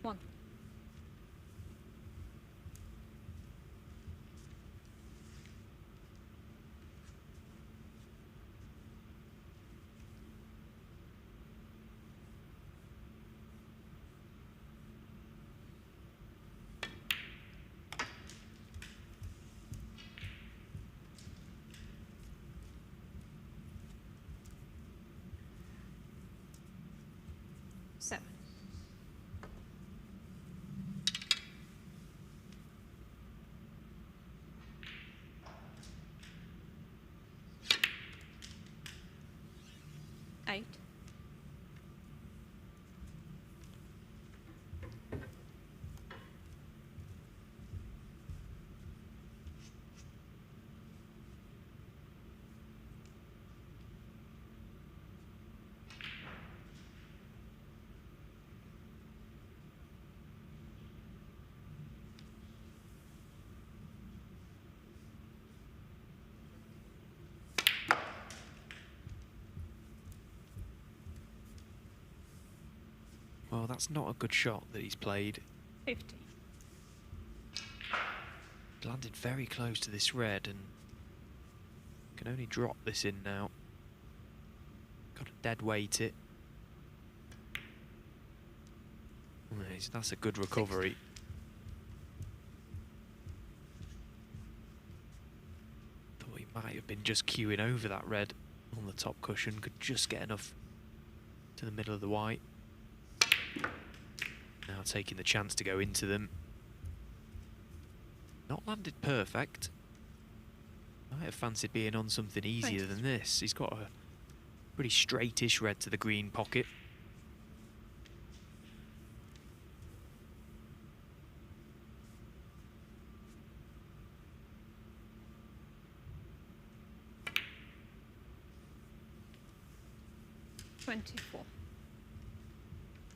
One. Seven. Eight. Well, that's not a good shot that he's played. 50. Landed very close to this red and can only drop this in now. Got to dead weight it. Nice, that's a good recovery. Thought he might have been just queuing over that red on the top cushion. Could just get enough to the middle of the white. Now taking the chance to go into them. Not landed perfect. Might have fancied being on something easier than this. He's got a pretty straightish red to the green pocket.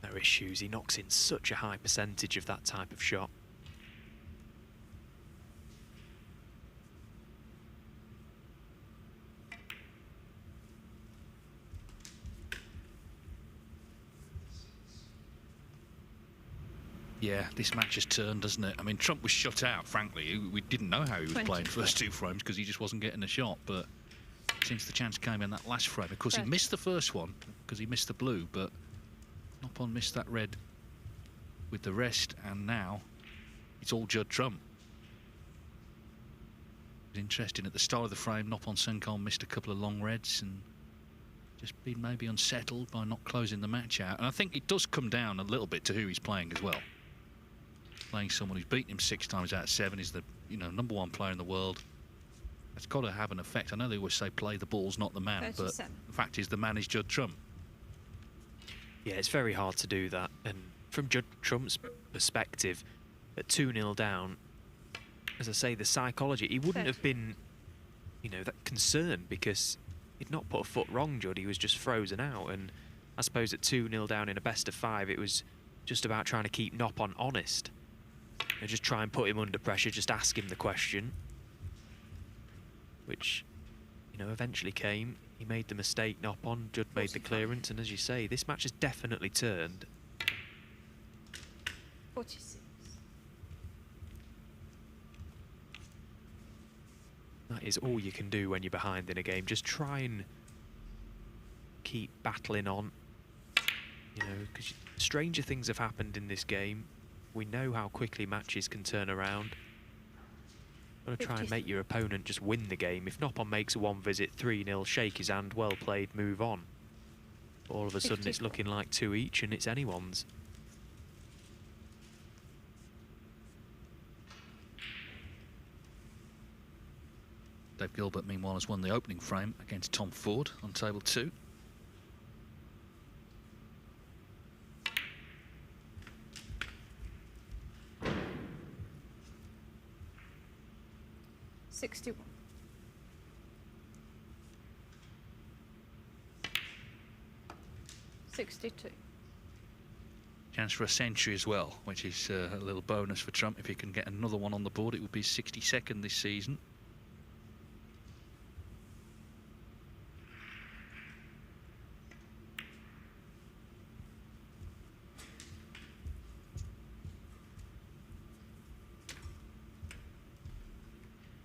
No issues. He knocks in such a high percentage of that type of shot. Yeah, this match has turned, doesn't it? I mean, Trump was shut out, frankly. We didn't know how he was 20. playing first 2 frames because he just wasn't getting a shot. But since the chance came in that last frame, of course, he 30. missed the first one because he missed the blue, but Noppon missed that red with the rest, and now it's all Judd Trump. It was interesting, at the start of the frame, Noppon Saengkham missed a couple of long reds and just been maybe unsettled by not closing the match out. And I think it does come down a little bit to who he's playing as well. Playing someone who's beaten him 6 times out of 7, is the #1 player in the world. That's got to have an effect. I know they always say play the balls, not the man, 37. but the fact is the man is Judd Trump. Yeah, it's very hard to do that. And from Judd Trump's perspective, at 2-0 down, as I say, the psychology, he wouldn't have been, that concerned because he'd not put a foot wrong, Judd. He was just frozen out. And I suppose at 2-0 down in a best of 5, it was just about trying to keep Noppon honest. Just try and put him under pressure, just ask him the question. Which, eventually came. He made the mistake, Noppon. Judd made the clearance. And as you say, this match has definitely turned. 46. That is all you can do when you're behind in a game. Just try and keep battling on. Because stranger things have happened in this game. We know how quickly matches can turn around. Got to try and make your opponent just win the game. If Noppon makes a 1 visit, 3-0, shake his hand, well played, move on. All of a sudden it's looking like 2 each and it's anyone's. Dave Gilbert, meanwhile, has won the opening frame against Tom Ford on table 2. '61. '62. Chance for a century as well, which is a little bonus for Trump. If he can get another one on the board, it would be 62nd this season.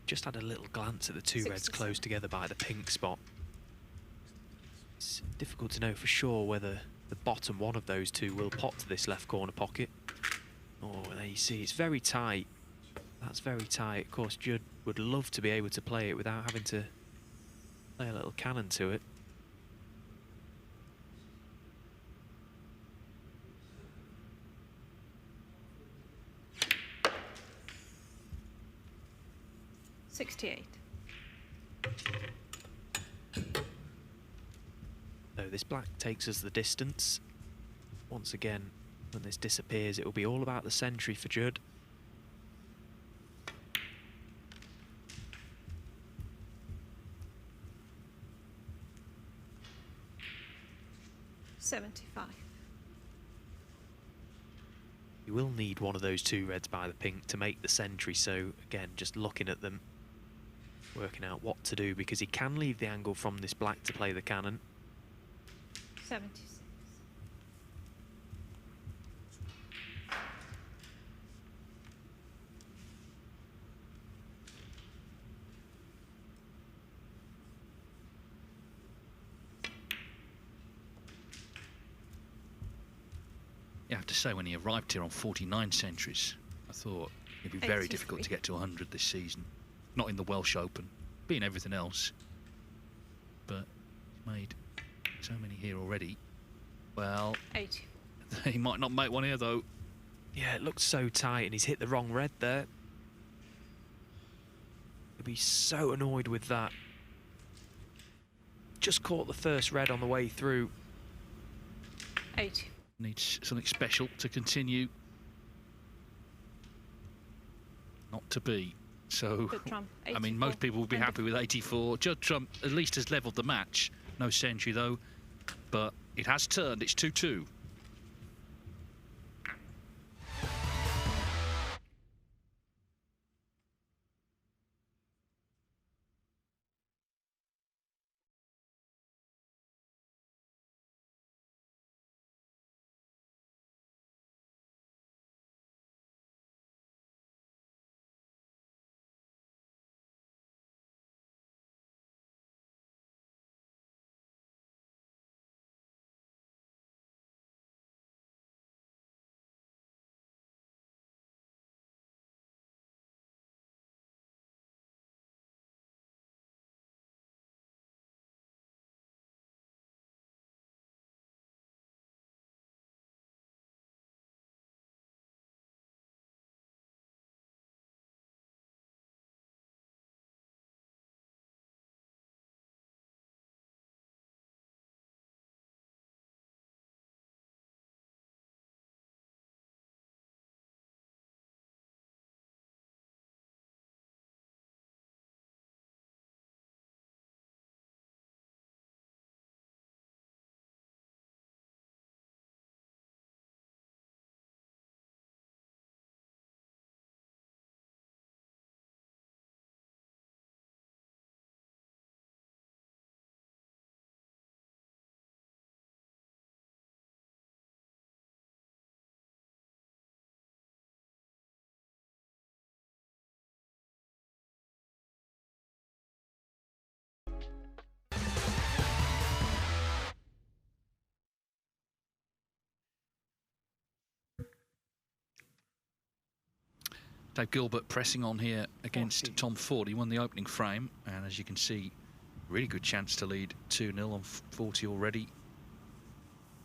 Just had a little glance at the 2 reds close together by the pink spot. It's difficult to know for sure whether the bottom one of those 2 will pot to this left corner pocket. Oh, there you see, it's very tight. That's very tight. Of course, Judd would love to be able to play it without having to play a little cannon to it. '68. So this black takes us the distance. Once again, when this disappears, it will be all about the century for Judd. '75. You will need one of those 2 reds by the pink to make the century, so again, just looking at them, working out what to do, because he can leave the angle from this black to play the cannon. 76. You have to say, when he arrived here on 49 centuries, I thought it'd be very 83. difficult to get to 100 this season. Not in the Welsh Open, being everything else. But he's made so many here already. Well, 84. he might not make one here, though. Yeah, it looks so tight, and he's hit the wrong red there. He'll be so annoyed with that. Just caught the first red on the way through. 80. Needs something special to continue. Not to be. So, Judd Trump, I mean, 84. most people would be And happy with 84. Judd Trump at least has levelled the match. No century, though. But it has turned. It's 2-2. Dave Gilbert pressing on here against 40. Tom Ford. He won the opening frame, and as you can see, really good chance to lead 2-0 on 40 already.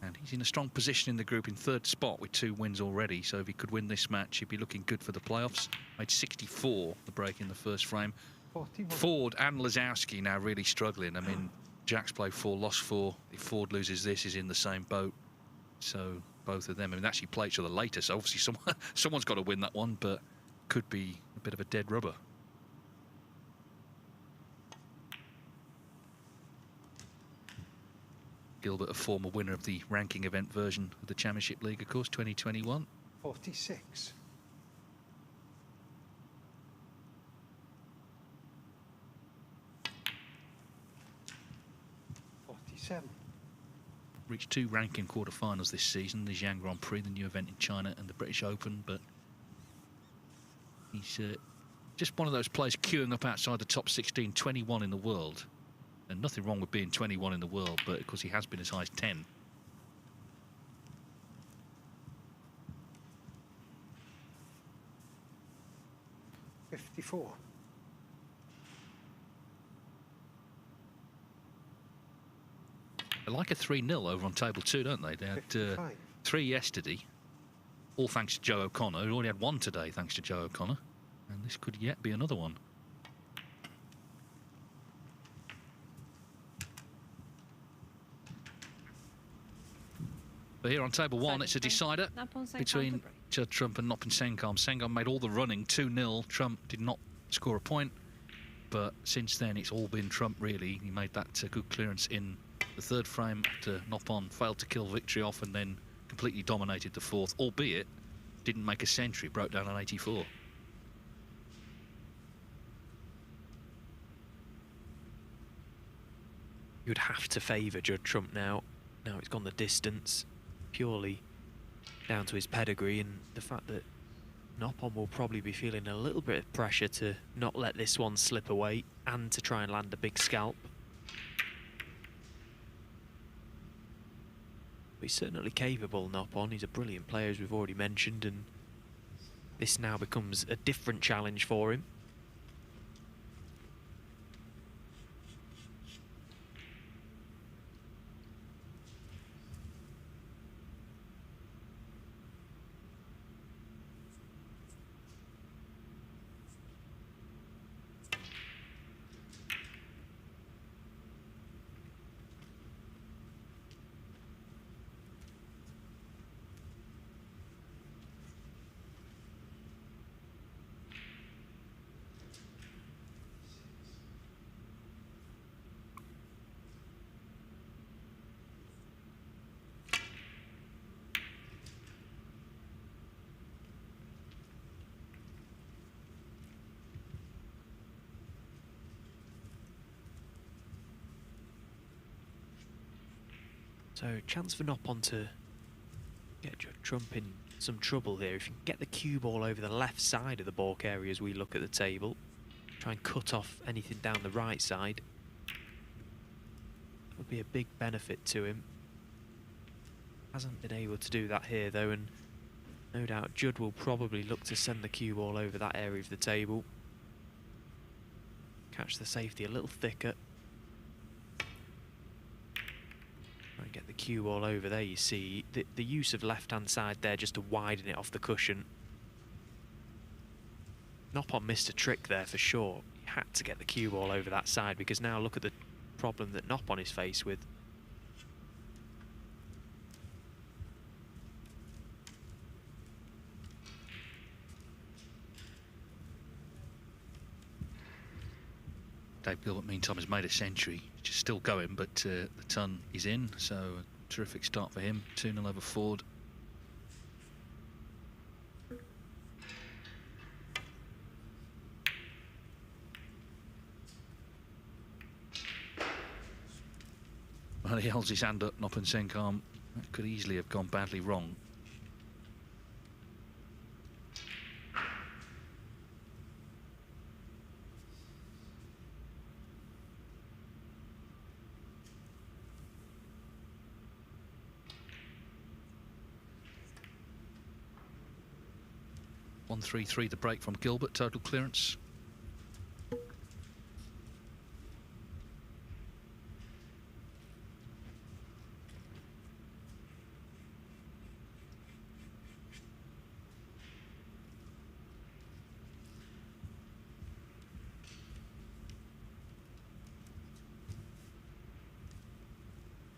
And he's in a strong position in the group in third spot with 2 wins already. So if he could win this match, he'd be looking good for the playoffs. Made 64 the break in the first frame. 41. Ford and Lisowski now really struggling. I mean, Jack's played 4, lost 4. If Ford loses this, he's in the same boat. So both of them, I mean, they actually play each other later. So obviously someone's got to win that one, but could be a bit of a dead rubber. Gilbert, a former winner of the ranking event version of the Championship League, of course, 2021. 46. 47. Reached 2 ranking quarterfinals this season, the Xi'an Grand Prix, the new event in China, and the British Open, but he's just one of those players queuing up outside the top 16, 21 in the world. And nothing wrong with being 21 in the world, but of course he has been as high as 10. $54. They like a 3-0 over on table 2, don't they? They had 55. 3 yesterday, all thanks to Joe O'Connor, who already had 1 today thanks to Joe O'Connor. And this could yet be another one. But here on table 1, it's a decider Noppon Saengkham between to break. Judd Trump and Noppon Saengkham. Saengkham made all the running, 2-0. Trump did not score a point, but since then it's all been Trump, really. He made that good clearance in the third frame after Noppon failed to kill victory off and then completely dominated the fourth, albeit didn't make a century, broke down on 84. You would have to favour Judd Trump now. Now it's gone the distance, purely down to his pedigree and the fact that Noppon will probably be feeling a little bit of pressure to not let this one slip away and to try and land a big scalp. But he's certainly capable, Noppon. He's a brilliant player, as we've already mentioned, and this now becomes a different challenge for him. So, chance for Noppon to get Judd Trump in some trouble here. If you can get the cue ball over the left side of the balk area as we look at the table, try and cut off anything down the right side, that would be a big benefit to him. Hasn't been able to do that here though, and no doubt Judd will probably look to send the cue ball over that area of the table. Catch the safety a little thicker. Try and get the cue ball over there. You see the use of left-hand side there just to widen it off the cushion. Noppon missed a trick there for sure. He had to get the cue ball over that side because now look at the problem that Noppon is faced with. Dave Gilbert, meantime, has made a century, which is still going, but the ton is in, so a terrific start for him. 2-0 over Ford. Well, he holds his hand up, Noppon Saengkham. That could easily have gone badly wrong. 1-3-3 the break from Gilbert, total clearance.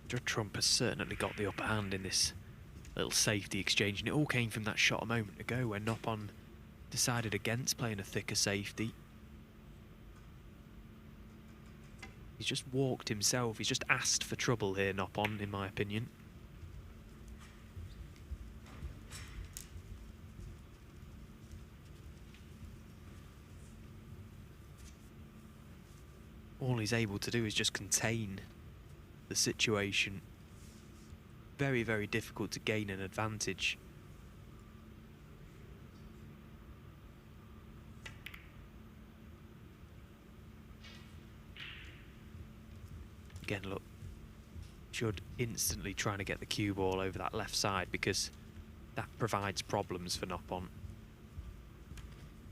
Judd Trump has certainly got the upper hand in this little safety exchange, and it all came from that shot a moment ago when Noppon decided against playing a thicker safety. He's just walked himself, he's just asked for trouble here, Noppon, in my opinion. All he's able to do is just contain the situation. Very, very difficult to gain an advantage. Again, look, Judd instantly trying to get the cue ball over that left side because that provides problems for Noppon.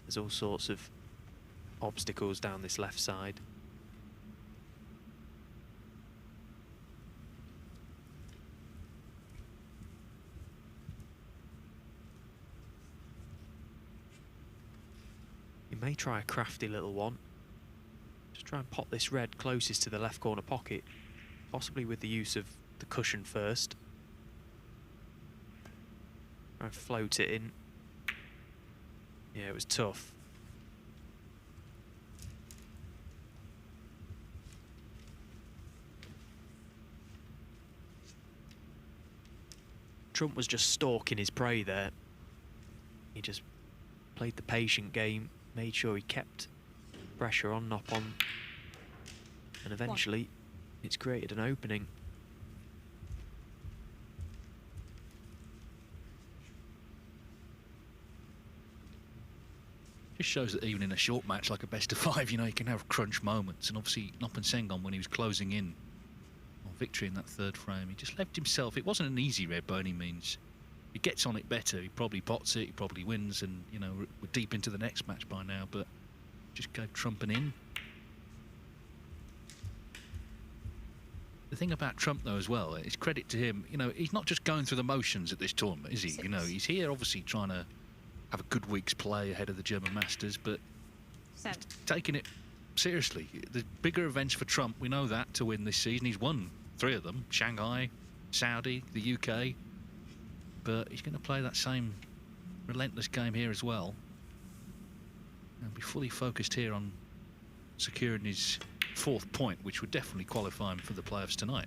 There's all sorts of obstacles down this left side. May try a crafty little one. Just try and pop this red closest to the left corner pocket, possibly with the use of the cushion first. Try and float it in. Yeah, it was tough. Trump was just stalking his prey there. He just played the patient game. Made sure he kept pressure on Noppon, and eventually it's created an opening. Just shows that even in a short match like a best of 5, you know, you can have crunch moments, and obviously Noppon Saengkham, when he was closing in on victory in that third frame, he just left himself. It wasn't an easy red by any means. He gets on it better, he probably pots it, he probably wins, and you know, we're deep into the next match by now, but just gave Trump an in. The thing about Trump though as well, it's credit to him, you know, he's not just going through the motions at this tournament, is he? You know, he's here obviously trying to have a good week's play ahead of the German Masters, but he's taking it seriously. The bigger events for Trump, we know that, to win this season. He's won 3 of them, Shanghai, Saudi, the UK. But he's going to play that same relentless game here as well, and be fully focused here on securing his 4th point, which would definitely qualify him for the playoffs tonight.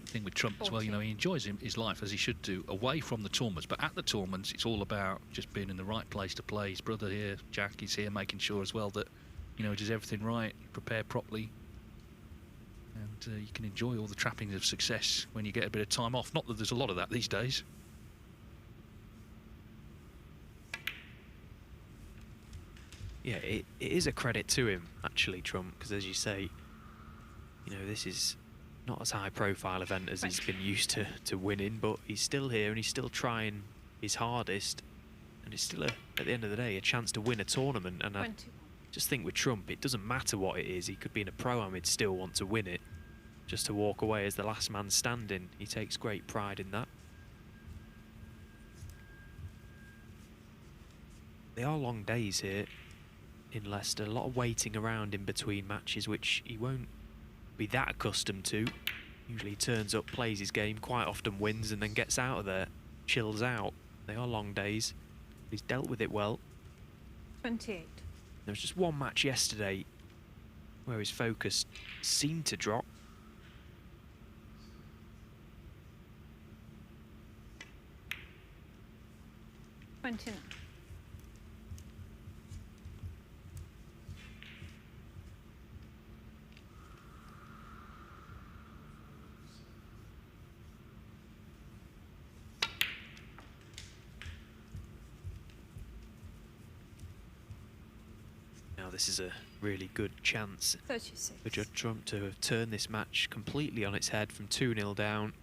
Thing with Trump as well, you know, he enjoys his life, as he should do, away from the tournaments, but at the tournaments it's all about just being in the right place to play. His brother here, Jack, is here making sure as well that, you know, he does everything right, prepare properly, and you can enjoy all the trappings of success when you get a bit of time off. Not that there's a lot of that these days. Yeah, it is a credit to him actually, Trump, because as you say, you know, this is not as high profile event as he's been used to winning, but he's still here and he's still trying his hardest, and it's still, at the end of the day, a chance to win a tournament. And I just think with Trump, it doesn't matter what it is. He could be in a pro-am, he'd still want to win it, just to walk away as the last man standing. He takes great pride in that. They are long days here in Leicester, a lot of waiting around in between matches, which he won't be that accustomed to. Usually he turns up, plays his game, quite often wins, and then gets out of there, chills out. They are long days. He's dealt with it well. 28. There was just one match yesterday where his focus seemed to drop. $29. Now this is a really good chance 36. for Judd Trump to have turned this match completely on its head from 2-0 down.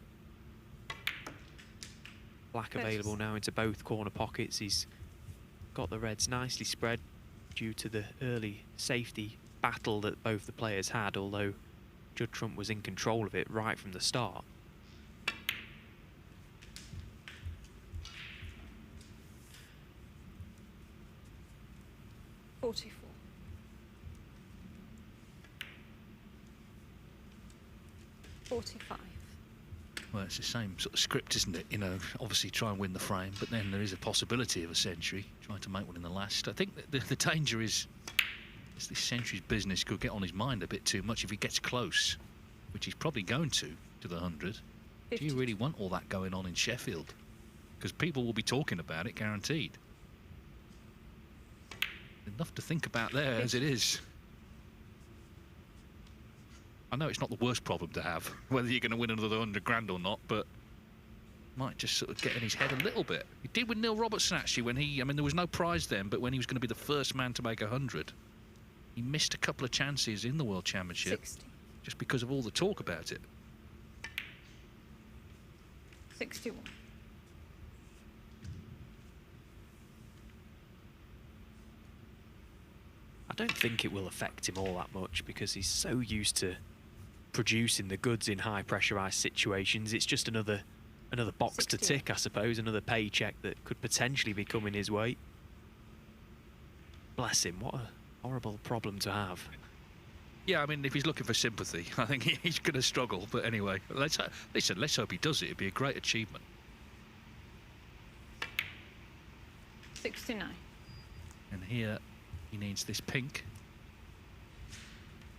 Black available now into both corner pockets. He's got the reds nicely spread due to the early safety battle that both the players had, although Judd Trump was in control of it right from the start. $44. 45. Well, it's the same sort of script, isn't it? You know, obviously try and win the frame, but then there is a possibility of a century, trying to make one in the last. I think that the danger is this century's business could get on his mind a bit too much if he gets close, which he's probably going to the 100. Do you really want all that going on in Sheffield? Because people will be talking about it, guaranteed. Enough to think about there as it is. I know it's not the worst problem to have, whether you're going to win another 100 grand or not, but might just sort of get in his head a little bit. He did with Neil Robertson, actually, when he... I mean, there was no prize then, but when he was going to be the first man to make 100, he missed a couple of chances in the World Championship 60. just because of all the talk about it. 61. I don't think it will affect him all that much because he's so used to producing the goods in high pressurized situations. It's just another box 68. to tick, I suppose, another paycheck that could potentially be coming his way. Bless him, what a horrible problem to have. Yeah, I mean, if he's looking for sympathy, I think he's going to struggle. But anyway, let's hope he does it. It'd be a great achievement. 69. And here he needs this pink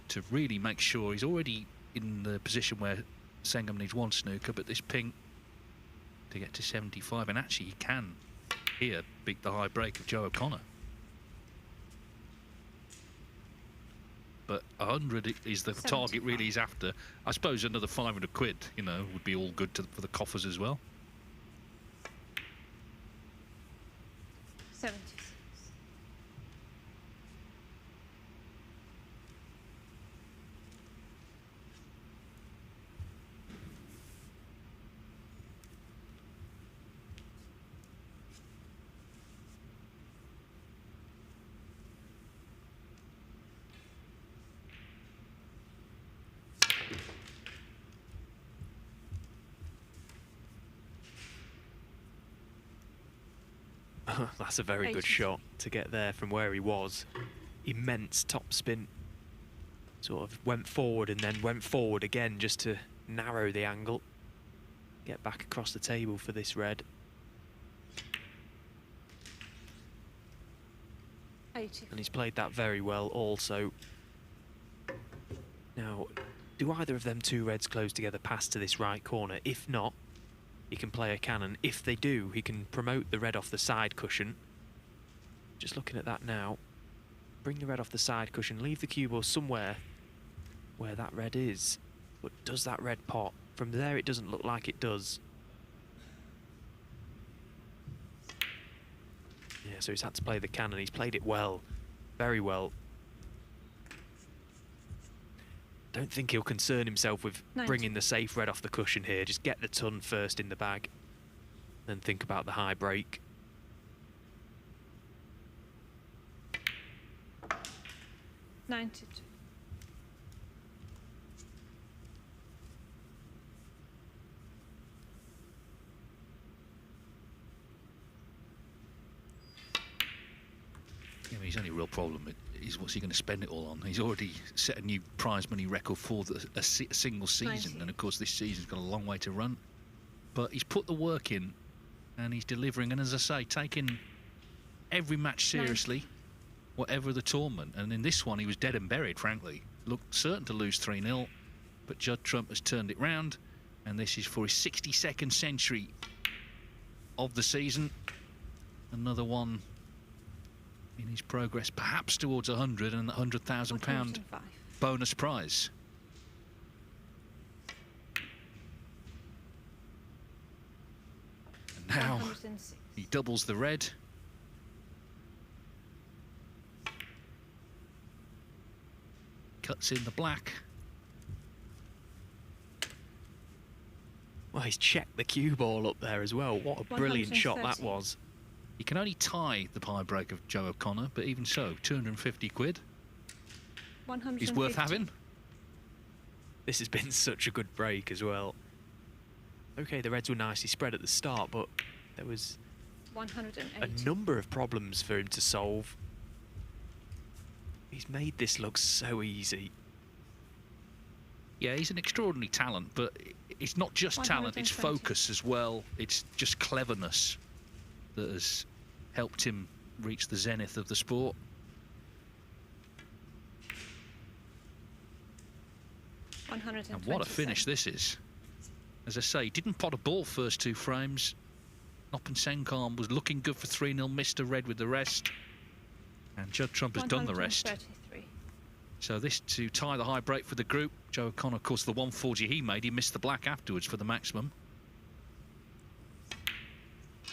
to really make sure he's already in the position where Saengkham needs one snooker, but this pink to get to 75, and actually he can here beat the high break of Joe O'Connor. But 100 is the 75. target really he's after. I suppose another 500 quid, you know, would be all good for the coffers as well. 76. That's a very good 80. shot to get there from where he was. Immense top spin. Sort of went forward and then went forward again just to narrow the angle. Get back across the table for this red. 80. And he's played that very well also. Now, do either of them two reds close together pass to this right corner? If not, he can play a cannon. If they do, he can promote the red off the side cushion. Just looking at that now. Bring the red off the side cushion, leave the cue ball somewhere where that red is. But does that red pot? From there it doesn't look like it does. Yeah, so he's had to play the cannon. He's played it well, very well. Don't think he'll concern himself with 90. bringing the safe red off the cushion here. Just get the ton first in the bag, then think about the high break. $92. Yeah, his only real problem is what's he going to spend it all on. He's already set a new prize money record for a single season, 90. and of course this season's got a long way to run. But he's put the work in, and he's delivering. And as I say, taking every match seriously, 90. whatever the tournament. And in this one, he was dead and buried, frankly. Looked certain to lose 3-0, but Judd Trump has turned it round, and this is for his 62nd century of the season. Another one in his progress, perhaps towards 100 and £100,000 $105. bonus prize. And now 106. he doubles the red. cuts in the black. Well, he's checked the cue ball up there as well. What a brilliant shot that 130. was. He can only tie the pie break of Joe O'Connor, but even so, 250 quid. 150. He's worth having. This has been such a good break as well. Okay, the Reds were nicely spread at the start, but there was 108. a number of problems for him to solve. He's made this look so easy. Yeah, he's an extraordinary talent, but it's not just talent, it's 120. focus as well. It's just cleverness that has helped him reach the zenith of the sport. And what a finish this is. As I say, didn't pot a ball first two frames. Noppon Saengkham was looking good for 3-0, missed a red with the rest. And Judd Trump has done the rest. 133. So this to tie the high break for the group. Joe O'Connor, of course, the 140 he made, he missed the black afterwards for the maximum.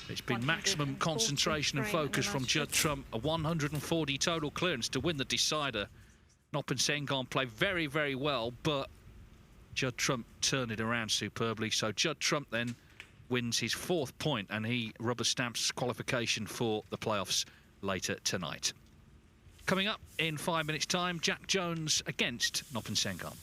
It's been maximum 140 concentration and frame focus and from last Judd shot. Trump. A 140 total clearance to win the decider. Noppon Saengkham played very, very well, but Judd Trump turned it around superbly. So Judd Trump then wins his 4th point, and he rubber stamps qualification for the playoffs later tonight. Coming up in 5 minutes' time, Jack Jones against Noppon Saengkham.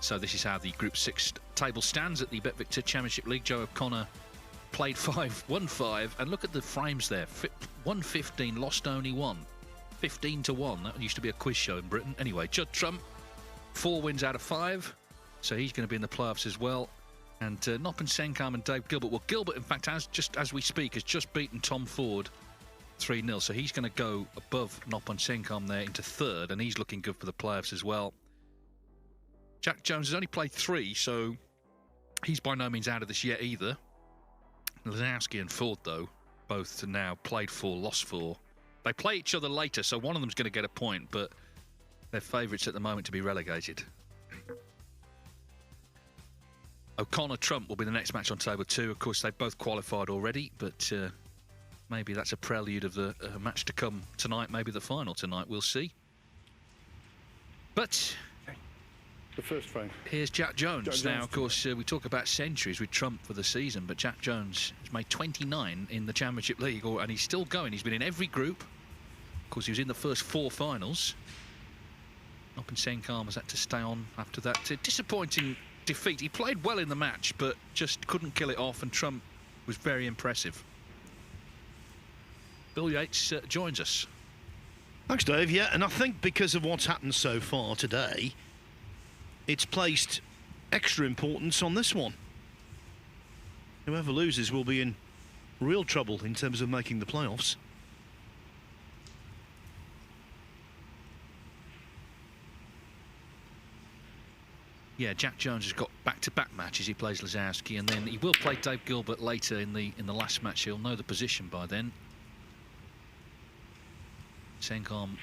So this is how the Group 6 table stands at the BetVictor Championship League. Joe O'Connor played 5, won 5, and look at the frames there. 115, lost only 1. 15 to 1. That used to be a quiz show in Britain. Anyway, Judd Trump, 4 wins out of 5, so he's going to be in the playoffs as well. And Noppon Saengkham and Dave Gilbert. Well, Gilbert, in fact, just as we speak, has just beaten Tom Ford 3-0, so he's going to go above Noppon Saengkham there into 3rd, and he's looking good for the playoffs as well. Jack Jones has only played 3, so he's by no means out of this yet either. Lisowski and Ford, though, both now played 4, lost 4. They play each other later, so one of them's going to get a point, but they're favourites at the moment to be relegated. O'Connor-Trump will be the next match on table 2. Of course, they've both qualified already, but maybe that's a prelude of the match to come tonight, maybe the final tonight. We'll see. But the first frame. Here's Jack Jones. Now, of course, we talk about centuries with Trump for the season, but Jack Jones has made 29 in the Championship League, and he's still going. He's been in every group. Of course, he was in the first 4 finals. Noppon Saengkham has had to stay on after that disappointing defeat. He played well in the match, but just couldn't kill it off, and Trump was very impressive. Bill Yates joins us. Thanks, Dave. Yeah, and I think because of what's happened so far today, it's placed extra importance on this one. Whoever loses will be in real trouble in terms of making the playoffs. Yeah, Jack Jones has got back-to-back matches. He plays Lisowski, and then he will play Dave Gilbert later in the last match. He'll know the position by then. Saengkham,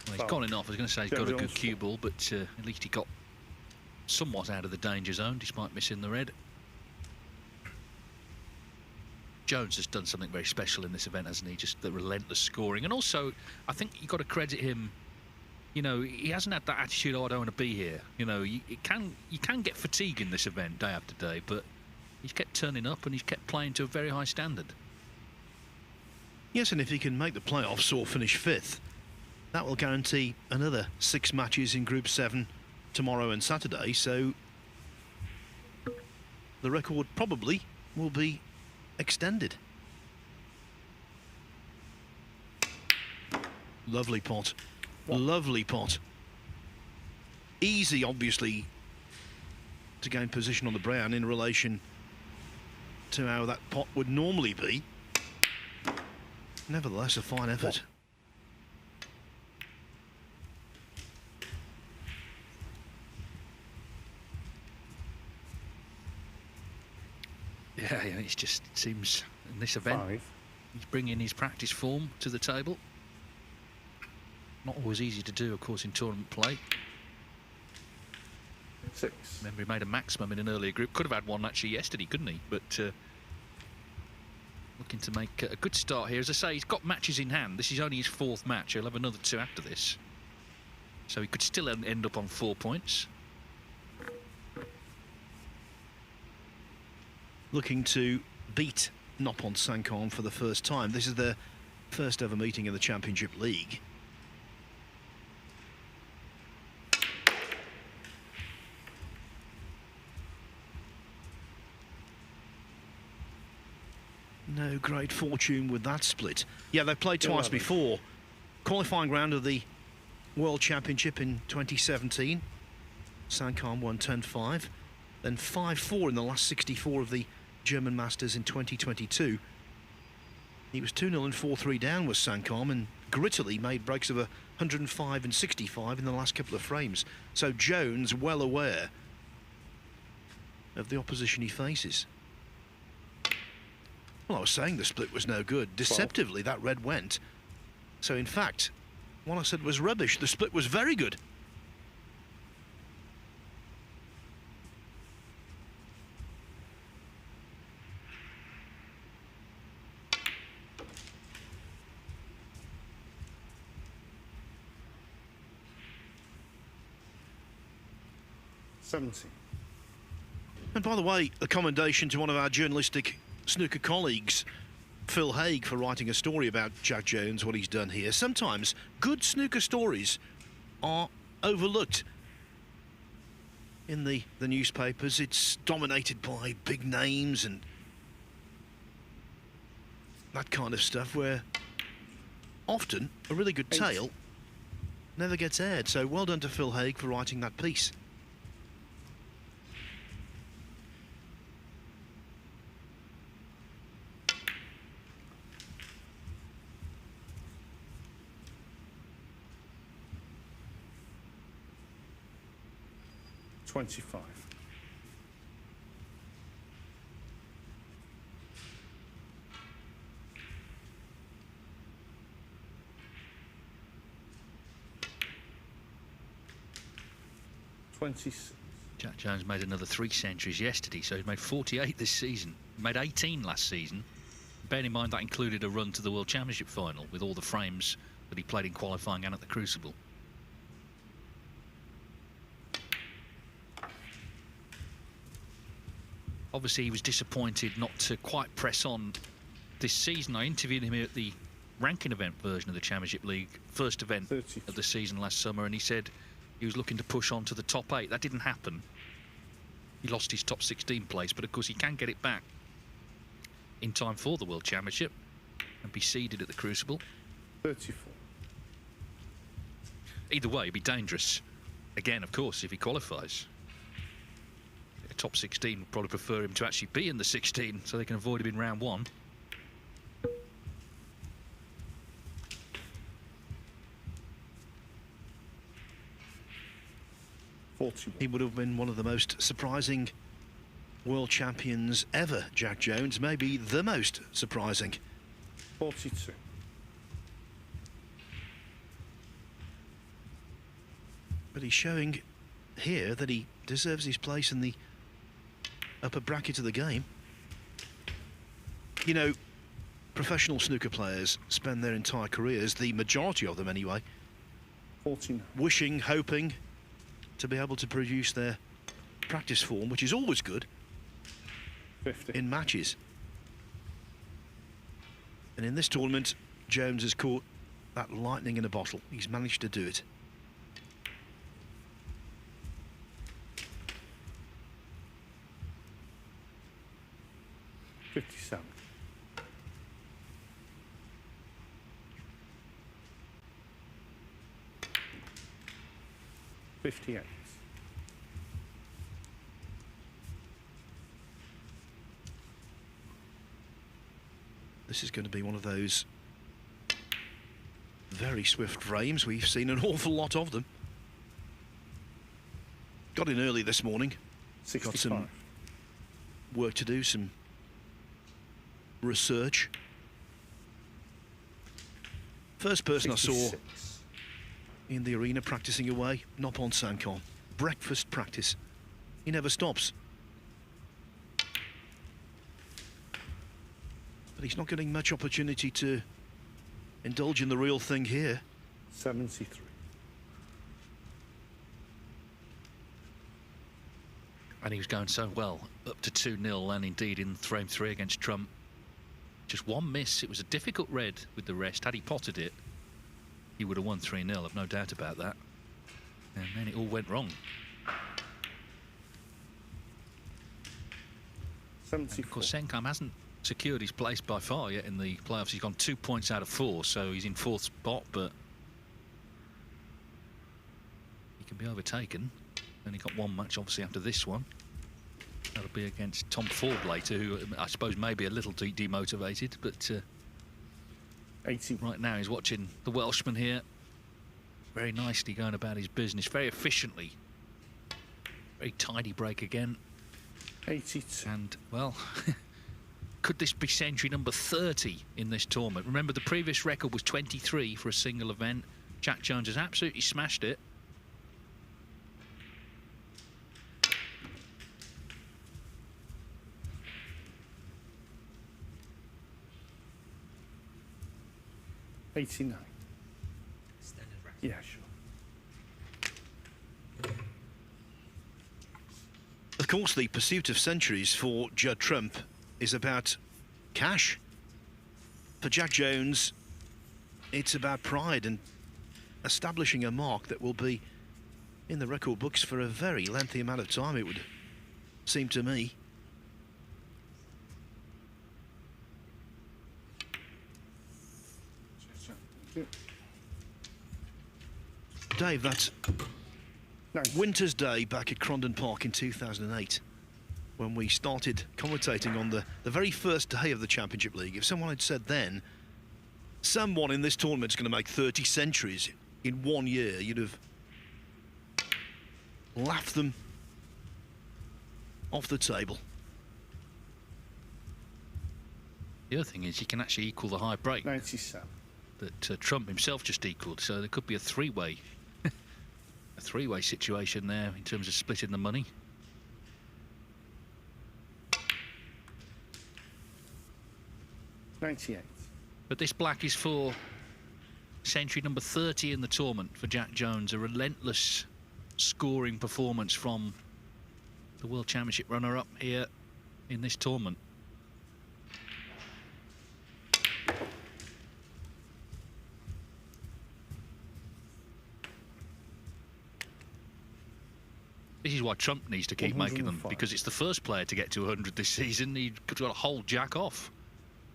well, he's gone enough. I was going to say he's got a good cue ball, but at least he got somewhat out of the danger zone despite missing the red. Jones has done something very special in this event, hasn't he? Just the relentless scoring, and also I think you've got to credit him. You know, he hasn't had that attitude, oh, I don't want to be here. You know, you can get fatigue in this event day after day, but he's kept turning up and he's kept playing to a very high standard. Yes, and if he can make the playoffs or finish 5th, that will guarantee another 6 matches in Group 7 tomorrow and Saturday, so the record probably will be extended. Lovely pot. Lovely pot. Easy, obviously, to gain position on the brown in relation to how that pot would normally be. Nevertheless, a fine effort. Yeah, it just seems in this event 5. he's bringing his practice form to the table. Not always easy to do, of course, in tournament play. 6. Remember, he made a maximum in an earlier group. Could have had one actually yesterday, couldn't he? But looking to make a good start here. As I say, he's got matches in hand. This is only his 4th match. He'll have another 2 after this. So he could still end up on 4 points. Looking to beat Noppon Saengkham for the first time. This is their first ever meeting in the Championship League. No great fortune with that split. Yeah, they've played twice before. Qualifying round of the World Championship in 2017. Saengkham won 10-5. Then 5-4 in the last 64 of the German Masters in 2022. He was 2-0 and 4-3 down with Saengkham, and grittily made breaks of 105 and 65 in the last couple of frames. So Jones well aware of the opposition he faces. Well, I was saying the split was no good. Deceptively, that red went. So, in fact, what I said was rubbish. The split was very good. $70. And by the way, a commendation to one of our journalistic snooker colleagues, Phil Haig, for writing a story about Jack Jones, what he's done here. Sometimes good snooker stories are overlooked in the newspapers. It's dominated by big names and that kind of stuff, where often a really good tale never gets aired. So well done to Phil Haig for writing that piece. $25. Jack Jones made another 3 centuries yesterday, so he's made 48 this season. He made 18 last season. Bearing in mind that included a run to the World Championship final with all the frames that he played in qualifying and at the Crucible. Obviously, he was disappointed not to quite press on this season. I interviewed him here at the ranking event version of the Championship League, first event of the season last summer, and he said he was looking to push on to the top 8. That didn't happen. He lost his top 16 place, but of course he can get it back in time for the World Championship and be seeded at the Crucible. 34. Either way, it'd be dangerous. Again, of course, if he qualifies. A top 16 would probably prefer him to actually be in the 16 so they can avoid him in round 1. He would have been one of the most surprising world champions ever, Jack Jones. Maybe the most surprising. 42. But he's showing here that he deserves his place in the upper bracket of the game. You know, professional snooker players spend their entire careers, the majority of them anyway, 49. wishing, hoping to be able to produce their practice form, which is always good 50. in matches. And in this tournament, Jones has caught that lightning in a bottle. He's managed to do it. $57. $58. This is going to be one of those very swift frames. We've seen an awful lot of them. Got in early this morning. 65. Got some work to do, some research. First person 66. I saw in the arena practicing away, Noppon Saengkham. Breakfast practice. He never stops. But he's not getting much opportunity to indulge in the real thing here. 73. And he was going so well, up to 2-0, and indeed in frame 3 against Trump. Just one miss. It was a difficult red with the rest. Had he potted it, he would have won 3-0, I've no doubt about that. And then it all went wrong. 74. And of course, Saengkham hasn't secured his place by far yet in the playoffs. He's gone 2 points out of 4, so he's in 4th spot, but he can be overtaken. Only got one match, obviously, after this one. That'll be against Tom Ford later, who I suppose may be a little demotivated, but 80. right now he's watching the Welshman here. Very nicely going about his business, very efficiently. Very tidy break again. 82. And, well, could this be century number 30 in this tournament? Remember, the previous record was 23 for a single event. Jack Jones has absolutely smashed it. $89. Yeah, sure. Of course, the pursuit of centuries for Judd Trump is about cash. For Jack Jones, it's about pride and establishing a mark that will be in the record books for a very lengthy amount of time, it would seem to me. Dave, that's Winter's Day back at Crondon Park in 2008, when we started commentating on the very first day of the Championship League. If someone had said then, someone in this tournament is going to make 30 centuries in 1 year, you'd have laughed them off the table. The other thing is you can actually equal the high break 97. that Trump himself just equalled, so there could be a three-way situation there in terms of splitting the money. '98. But this black is for century number 30 in the tournament for Jack Jones, a relentless scoring performance from the World Championship runner-up here in this tournament. This is why Trump needs to keep making them, 105. because it's the first player to get to 100 this season. He's got to hold Jack off,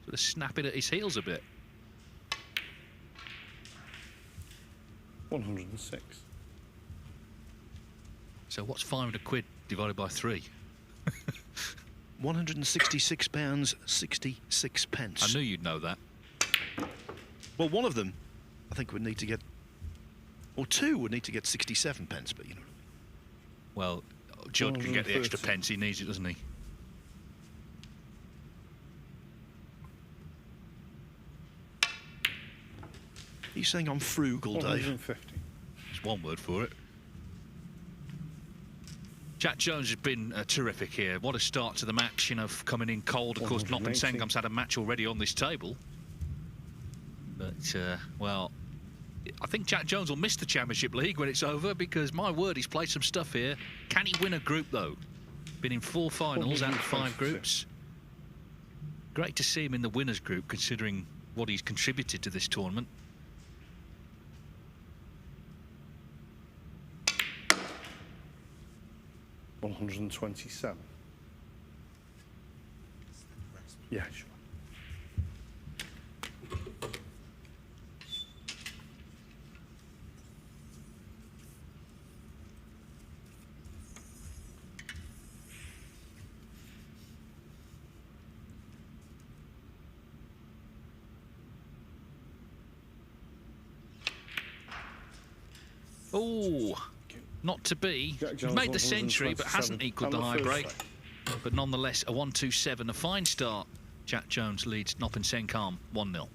sort of snapping at his heels a bit. 106. So what's 500 quid divided by 3? £166, 66 pence. I knew you'd know that. Well, one of them, I think, would need to get, or two would need to get 67 pence, but you know. Well, Judd can get the extra 130. pence he needs it, doesn't he? He's saying I'm frugal, Dave. 150. There's one word for it. Jack Jones has been terrific here. What a start to the match, you know, coming in cold. Of course, Noppon 180. Saengkham's had a match already on this table. But, well, I think Jack Jones will miss the Championship League when it's over, because, my word, he's played some stuff here. Can he win a group, though? Been in 4 finals out of 5 groups. Great to see him in the winners group, considering what he's contributed to this tournament. $127. Yeah, sure. Oh, not to be. Jack He's Jones, made the century, but hasn't 127. equalled the And the high first break. strike. But nonetheless, a 1-2-7, a fine start. Jack Jones leads Noppon Saengkham 1-0.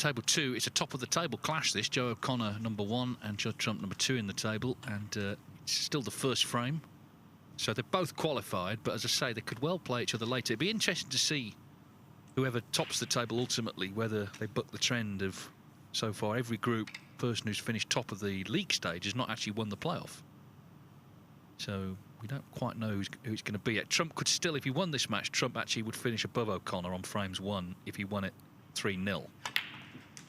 table 2. It's a top of the table clash, this. Joe O'Connor number 1 and Judd Trump number 2 in the table, and it's still the first frame. So they're both qualified, but as I say, they could well play each other later. It'd be interesting to see whoever tops the table ultimately, whether they buck the trend of, so far, every group person who's finished top of the league stage has not actually won the playoff. So we don't quite know who it's going to be yet. Trump could still, if he won this match, Trump actually would finish above O'Connor on frames 1 if he won it 3-0.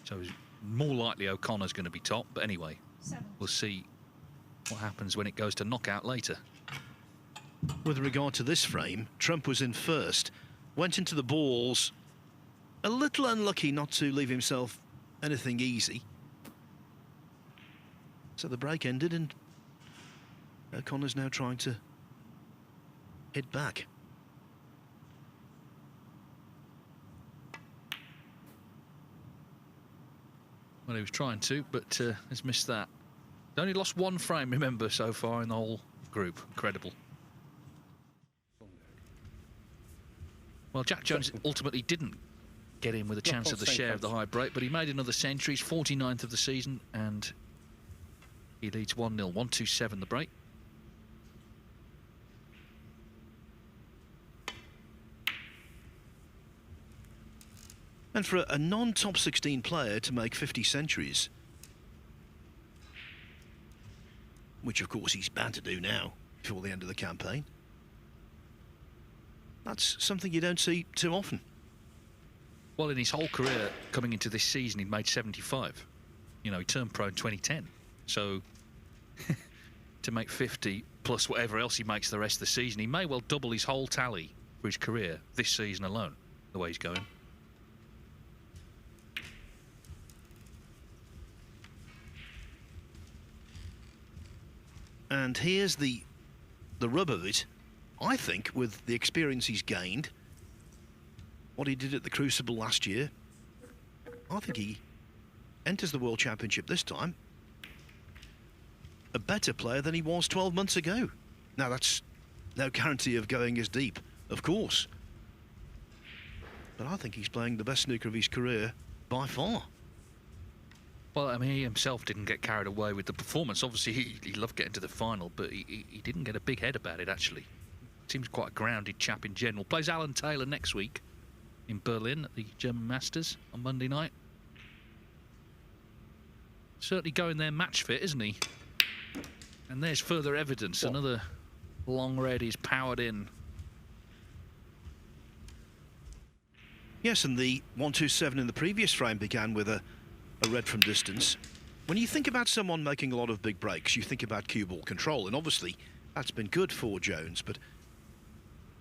So it's more likely O'Connor's going to be top. But anyway, we'll see what happens when it goes to knockout later. With regard to this frame, Trump was in first, went into the balls, a little unlucky not to leave himself anything easy. So the break ended, and O'Connor's now trying to hit back. Well, he was trying to, but has missed that. They only lost 1 frame, remember, so far in the whole group. Incredible. Well, Jack Jones ultimately didn't get in with a chance of the share of the high break, but he made another century. He's 49th of the season, and he leads 1-0, 1-2-7 the break. And for a non-top 16 player to make 50 centuries, which of course he's bound to do now before the end of the campaign, that's something you don't see too often. Well, in his whole career coming into this season, he'd made 75. You know, he turned pro in 2010. So to make 50 plus whatever else he makes the rest of the season, he may well double his whole tally for his career this season alone, the way he's going. And here's the rub of it. I think with the experience he's gained, what he did at the Crucible last year, I think he enters the World Championship this time a better player than he was 12 months ago. Now, that's no guarantee of going as deep, of course. But I think he's playing the best snooker of his career by far. Well, I mean, he himself didn't get carried away with the performance. Obviously, he loved getting to the final, but he didn't get a big head about it, actually. Seems quite a grounded chap in general. Plays Alan Taylor next week in Berlin at the German Masters on Monday night. Certainly going there match fit, isn't he? And there's further evidence. Another long red is powered in. Yes, and the 1-2-7 in the previous frame began with a red from distance. When you think about someone making a lot of big breaks, you think about cue ball control, and obviously that's been good for Jones, but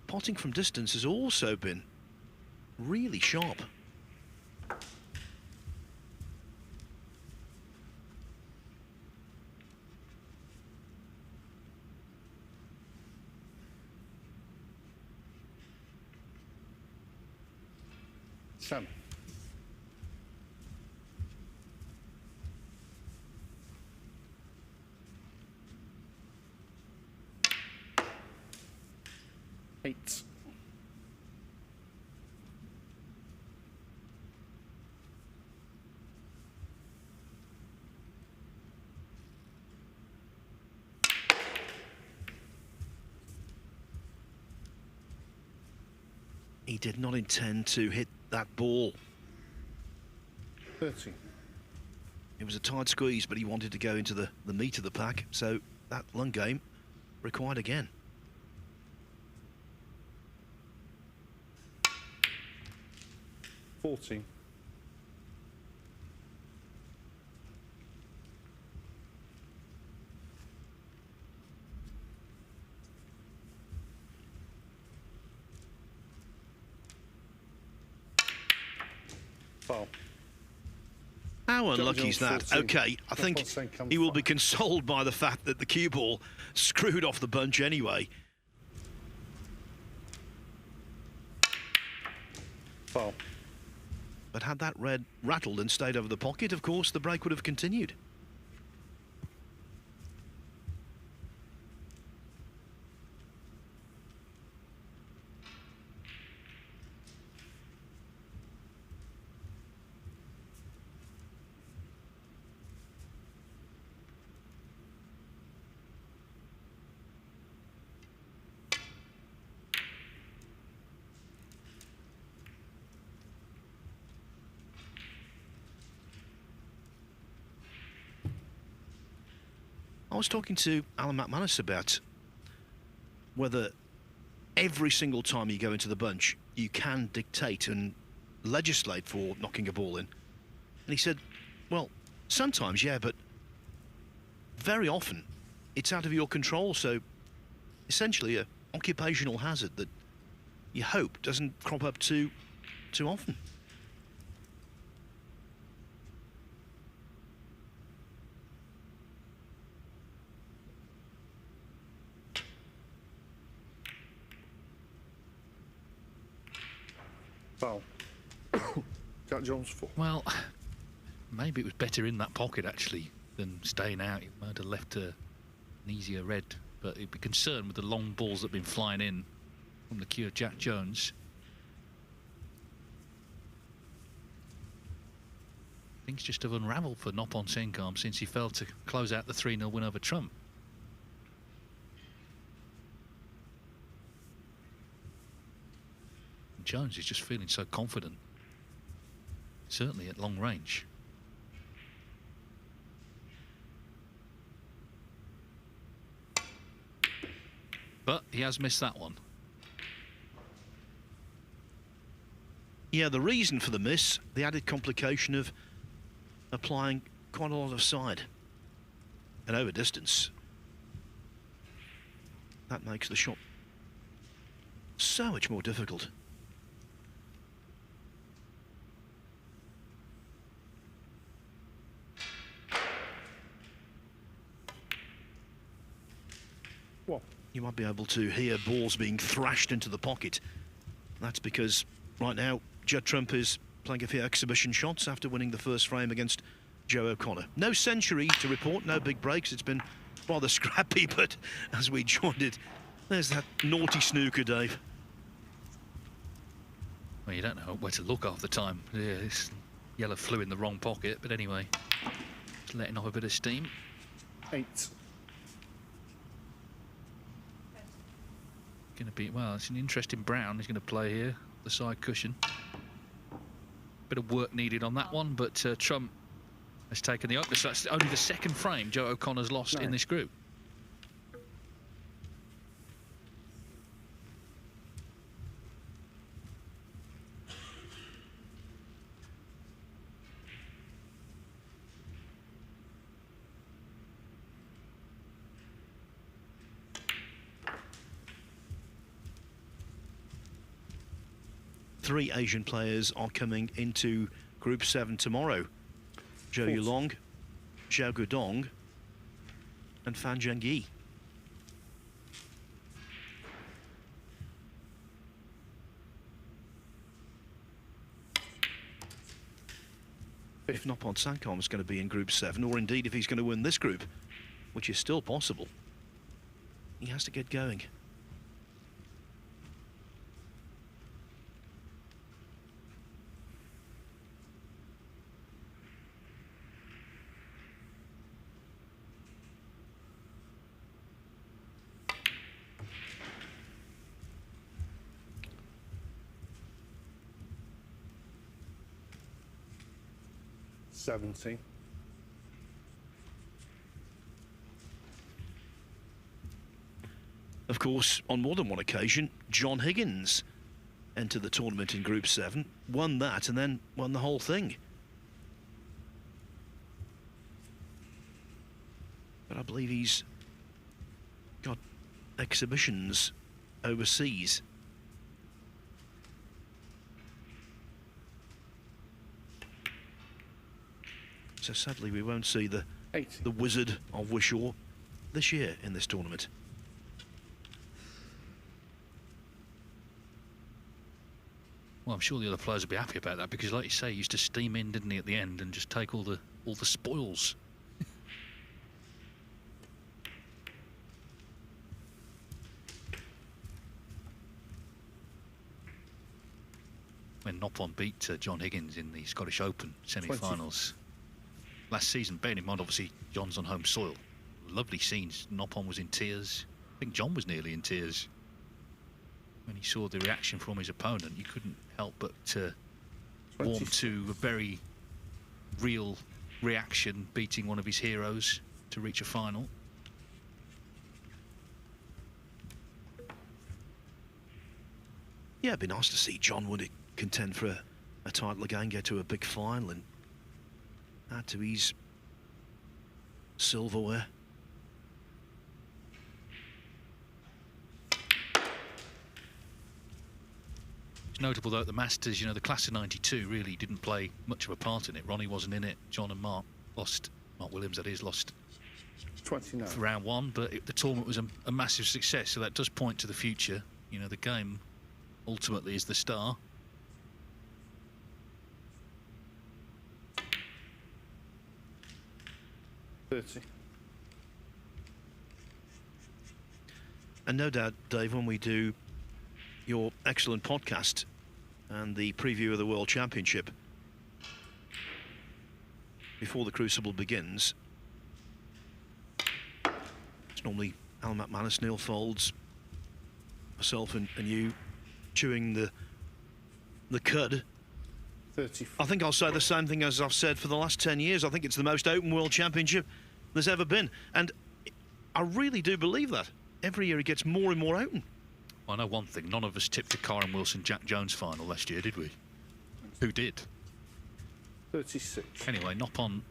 potting from distance has also been really sharp. Sam. Eight. He did not intend to hit that ball. 13. It was a tight squeeze, but he wanted to go into the meat of the pack, so that lung game required again. $14. Foul. How unlucky is that? 14. Okay, I think Noppon Saengkham he will be foul. consoled by the fact that the cue ball screwed off the bunch anyway. Foul. But had that red rattled and stayed over the pocket, of course, the break would have continued. I was talking to Alan McManus about whether every single time you go into the bunch, you can dictate and legislate for knocking a ball in. And he said, well, sometimes, yeah, but very often it's out of your control. So essentially an occupational hazard that you hope doesn't crop up too often. Foul. Jack Jones 4. Well, maybe it was better in that pocket, actually, than staying out. It might have left an easier red. But he'd be concerned with the long balls that have been flying in from the cue of Jack Jones. Things just have unravelled for Noppon Saengkham since he failed to close out the 3-0 win over Trump. And Jones is just feeling so confident, certainly at long range. But he has missed that one. Yeah, the reason for the miss, the added complication of applying quite a lot of side and over distance. That makes the shot so much more difficult. What? You might be able to hear balls being thrashed into the pocket. That's because right now Judd Trump is playing a few exhibition shots after winning the first frame against Joe O'Connor. No century to report, no big breaks. It's been rather scrappy, but as we joined it, there's that naughty snooker, Dave. Well, you don't know where to look half the time. Yeah, this yellow flew in the wrong pocket, but anyway, just letting off a bit of steam. 8. Going to be, well, it's an interesting brown he's going to play here, the side cushion. Bit of work needed on that one, but Trump has taken the opener, so that's only the second frame Joe O'Connor's lost in this group. Three Asian players are coming into Group 7 tomorrow. Zhou Yulong, Zhao Gudong and Fan Zhengyi. If Noppon Saengkham is going to be in Group 7, or indeed if he's going to win this group, which is still possible, he has to get going. Seventeen. Of course, on more than one occasion, John Higgins entered the tournament in Group 7, won that, and then won the whole thing. But I believe he's got exhibitions overseas. So sadly, we won't see the Wizard of Wishaw this year in this tournament. Well, I'm sure the other players will be happy about that because, like you say, he used to steam in, didn't he, at the end and just take all the spoils. When Noppon beat John Higgins in the Scottish Open semi-finals last season, bearing in mind, obviously, John's on home soil. Lovely scenes. Noppon was in tears. I think John was nearly in tears when he saw the reaction from his opponent. You couldn't help but warm to a very real reaction, beating one of his heroes to reach a final. Yeah, it'd be nice to see John Wood contend for a title again, get to a big final and add to his silverware. It's notable though at the Masters, you know, the class of '92 really didn't play much of a part in it. Ronnie wasn't in it. John and Mark lost. Mark Williams, that is, lost 29. for round one, but the tournament was a massive success, so that does point to the future. You know, the game ultimately is the star. And no doubt, Dave, when we do your excellent podcast and the preview of the World Championship before the Crucible begins, it's normally Alan McManus, Neil Folds, myself and you chewing the cud. 34. I think I'll say the same thing as I've said for the last 10 years. I think it's the most open World Championship there's ever been. And I really do believe that. Every year it gets more and more open. I know one thing, none of us tipped the Karen Wilson-Jack Jones final last year, did we? Who did? 36. Anyway, Noppon,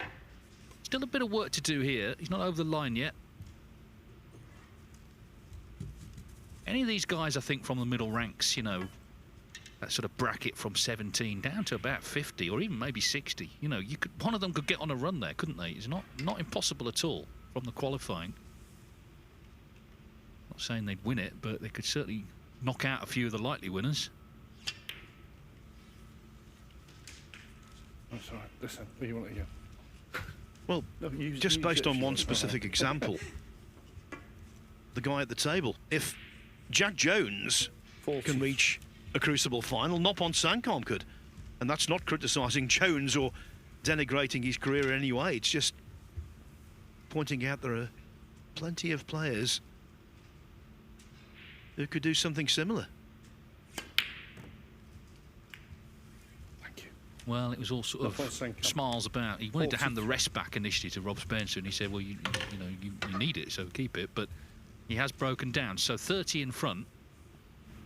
still a bit of work to do here. He's not over the line yet. Any of these guys, I think, from the middle ranks, you know, that sort of bracket from 17 down to about 50 or even maybe 60, you know, you could, one of them could get on a run there, couldn't they? It's not impossible at all from the qualifying. Not saying they'd win it, but they could certainly knock out a few of the likely winners. That's all right. Listen, what do you want to hear? Well, No, just use based it on if you one want. specific example, the guy at the table, if Jack Jones 40. can reach a Crucible final, Noppon Saengkham could. And that's not criticising Jones or denigrating his career in any way. It's just pointing out there are plenty of players who could do something similar. Thank you. Well, it was all sort of Noppon Saengkham. smiles about. He wanted to hand the 43. rest back initially to Rob Spencer, and he said, well, you know, you need it, so keep it. But he has broken down. So 30 in front.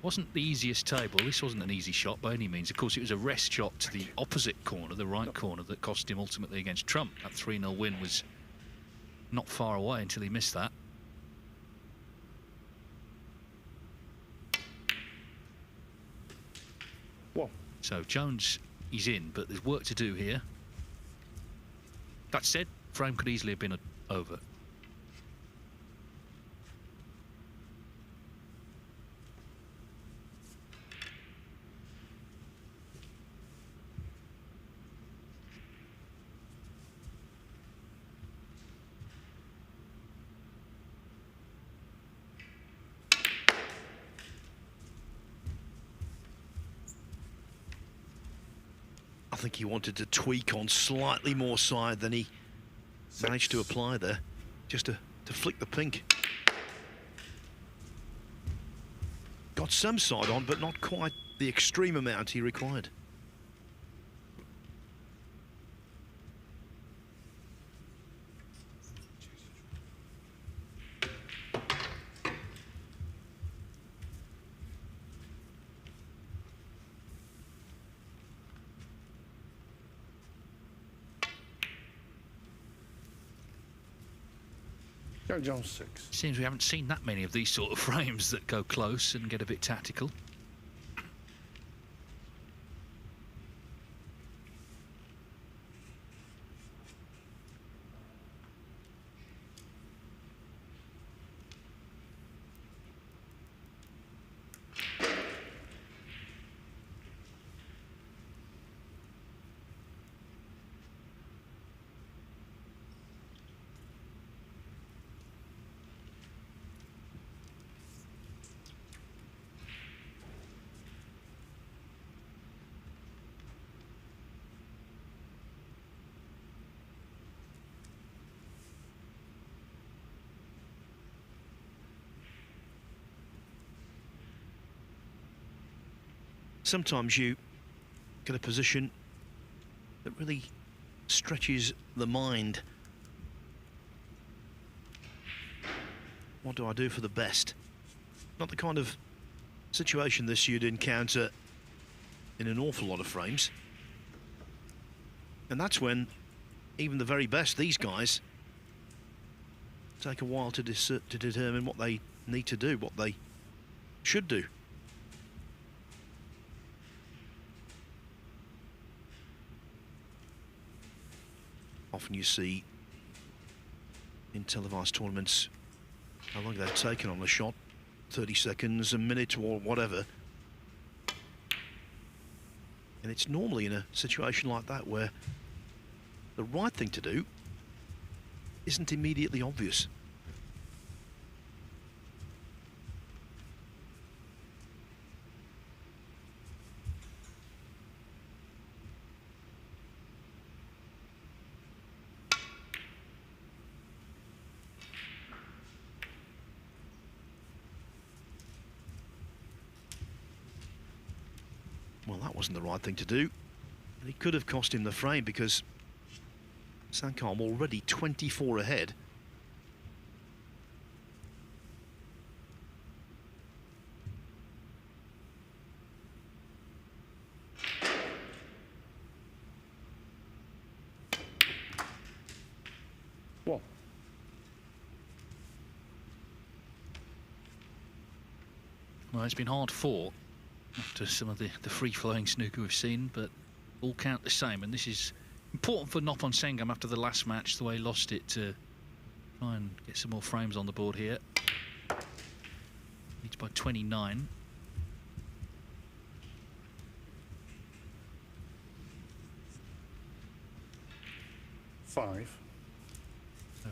Wasn't the easiest table. This wasn't an easy shot by any means. Of course, it was a rest shot to the opposite corner, the right corner, that cost him ultimately against Trump. That 3-0 win was not far away until he missed that. One. So Jones, he's in, but there's work to do here. That said, frame could easily have been over. I think he wanted to tweak on slightly more side than he managed to apply there, just to flick the pink. Got some side on, but not quite the extreme amount he required. Jack Jones 6. Seems we haven't seen that many of these sort of frames that go close and get a bit tactical. Sometimes you get a position that really stretches the mind. What do I do for the best? Not the kind of situation this you'd encounter in an awful lot of frames. And that's when even the very best, these guys, take a while to determine what they need to do, what they should do. Often you see in televised tournaments how long they've taken on a shot, 30 seconds, a minute or whatever. And it's normally in a situation like that where the right thing to do isn't immediately obvious. Well, that wasn't the right thing to do. And it could have cost him the frame because Saengkham already 24 ahead. Well, it's been hard fought after some of the free-flowing snooker we've seen, but all count the same. And this is important for Noppon Saengkham after the last match, the way he lost it, to try and get some more frames on the board here. Leads by 29. five.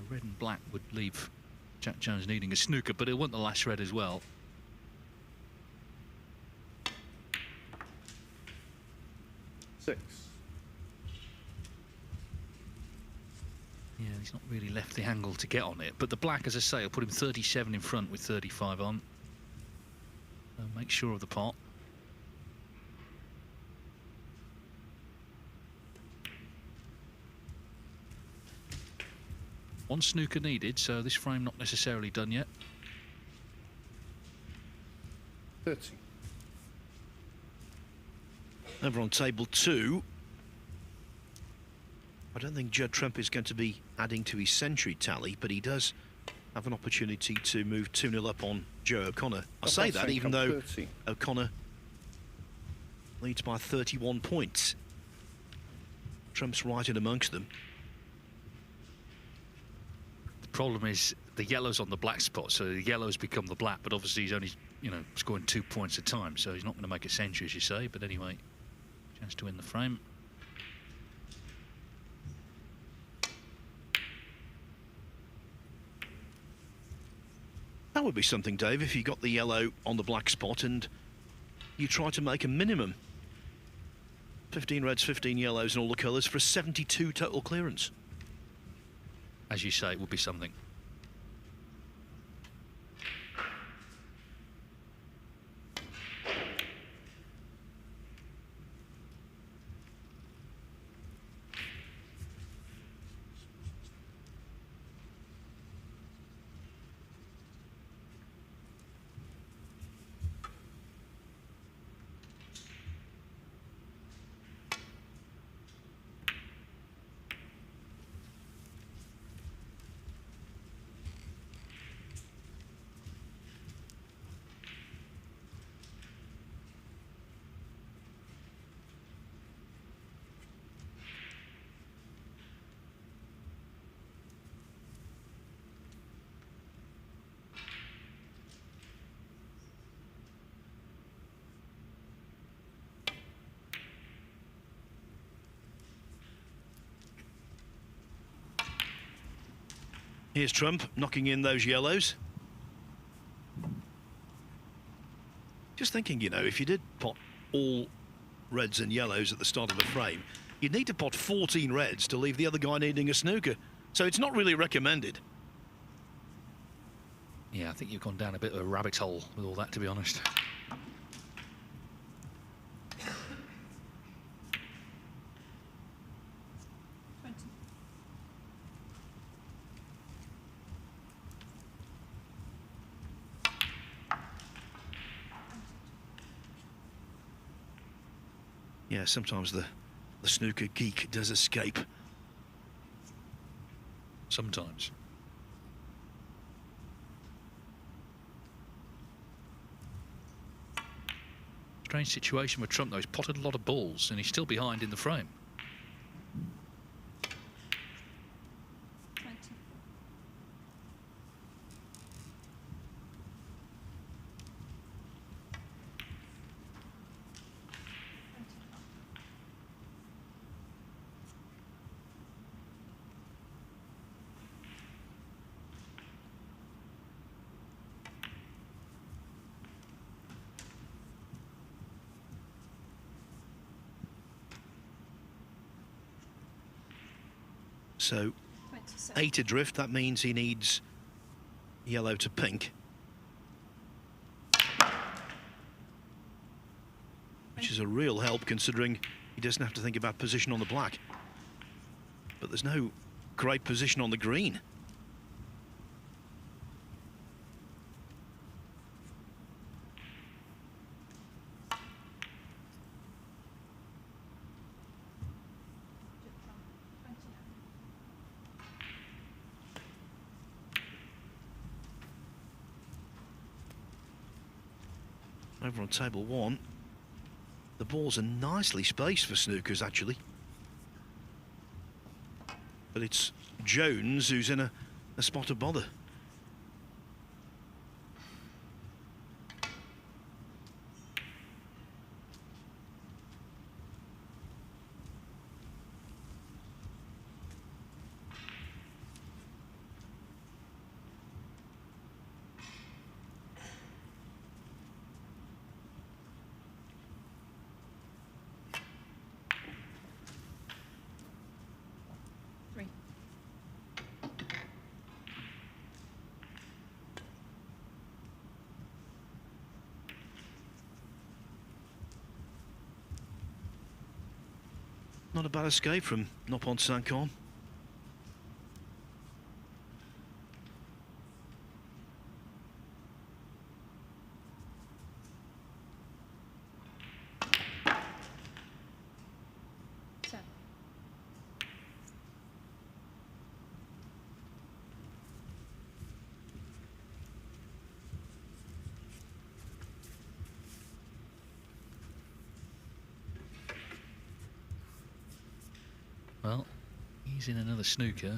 Red and black would leave Jack Jones needing a snooker, but he'll want the last red as well. Six. Yeah, he's not really left the angle to get on it, but the black, as I say, will put him 37 in front with 35 on. So make sure of the pot. One snooker needed, so this frame not necessarily done yet. 30. Over on table 2. I don't think Judd Trump is going to be adding to his century tally, but he does have an opportunity to move 2-0 up on Joe O'Connor. I say that even though 30. O'Connor leads by 31 points. Trump's right in amongst them. The problem is the yellow's on the black spot, so the yellow's become the black, but obviously he's only, scoring 2 points a time, so he's not going to make a century, as you say. But anyway, chance to win the frame. That would be something, Dave, if you got the yellow on the black spot and you try to make a minimum 15 reds, 15 yellows and all the colours for a 72 total clearance. As you say, it would be something. Here's Trump knocking in those yellows. Just thinking, if you did pot all reds and yellows at the start of the frame, you'd need to pot 14 reds to leave the other guy needing a snooker. So it's not really recommended. Yeah, I think you've gone down a bit of a rabbit hole with all that, to be honest. Yeah, sometimes the snooker geek does escape. Sometimes. Strange situation with Trump, though. He's potted a lot of balls and he's still behind in the frame. 20. So 27. 8 adrift, that means he needs yellow to pink. Which is a real help considering he doesn't have to think about position on the black. But there's no great position on the green. Judd Trump, 29. Over on table 1, the balls are nicely spaced for snookers, actually. But it's Jones who's in a spot of bother. Three. Not a bad escape from Noppon Saengkham. Seven. Well, he's in another snooker.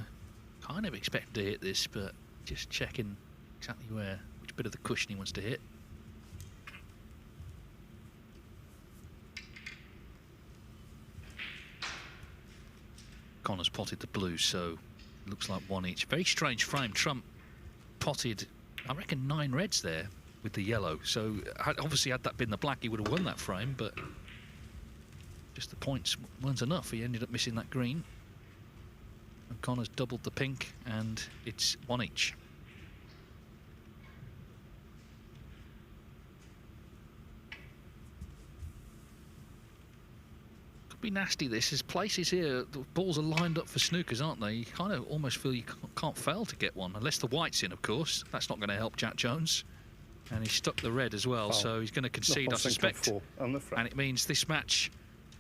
Kind of expect to hit this, but just checking exactly which bit of the cushion he wants to hit. Connor's potted the blue, so looks like one each. Very strange frame. Trump potted, I reckon, 9 reds there with the yellow. So obviously, had that been the black, he would have won that frame, but just the points weren't enough. He ended up missing that green. And Connor's doubled the pink, and it's 1 each. Could be nasty, this. There's places here, the balls are lined up for snookers, aren't they? You kind of almost feel you can't fail to get one, unless the white's in, of course. That's not going to help Jack Jones. And he's stuck the red as well, so he's going to concede, I suspect. On the front. And it means this match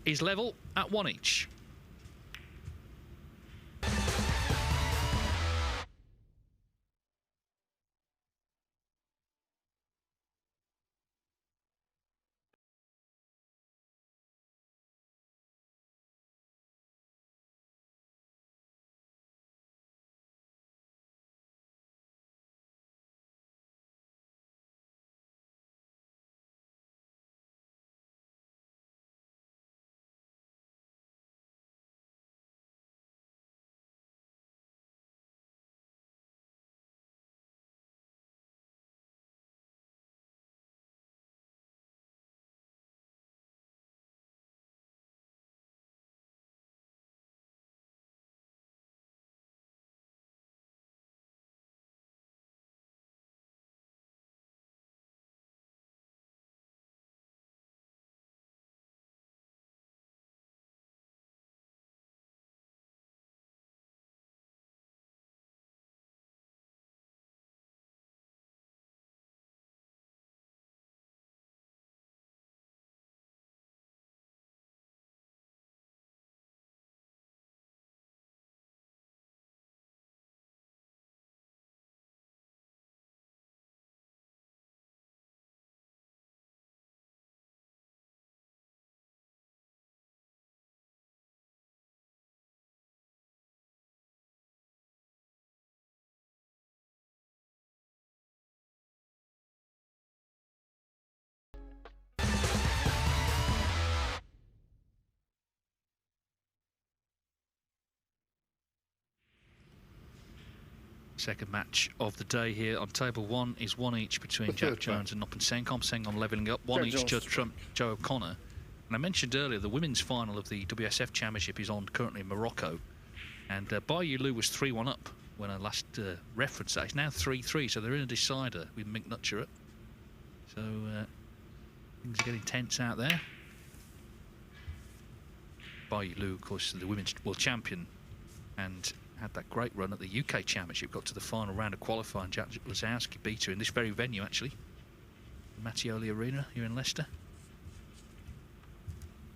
is level at 1 each. Second match of the day here on table one is one each between The Jack third Jones and Noppon Saengkham. Saengkham levelling up, one Jack each, Jones Judd to Trump, Joe O'Connor. And I mentioned earlier the women's final of the WSF Championship is on currently in Morocco. And Bayu Lu was 3-1 up when I last referenced that. It's now 3-3, so they're in a decider with Mick Nutcher. So things are getting tense out there. Bayu Lu, of course, the women's world champion, and had that great run at the UK Championship, got to the final round of qualifying. Jack Lisowski beat her in this very venue, actually. Mattioli Arena here in Leicester.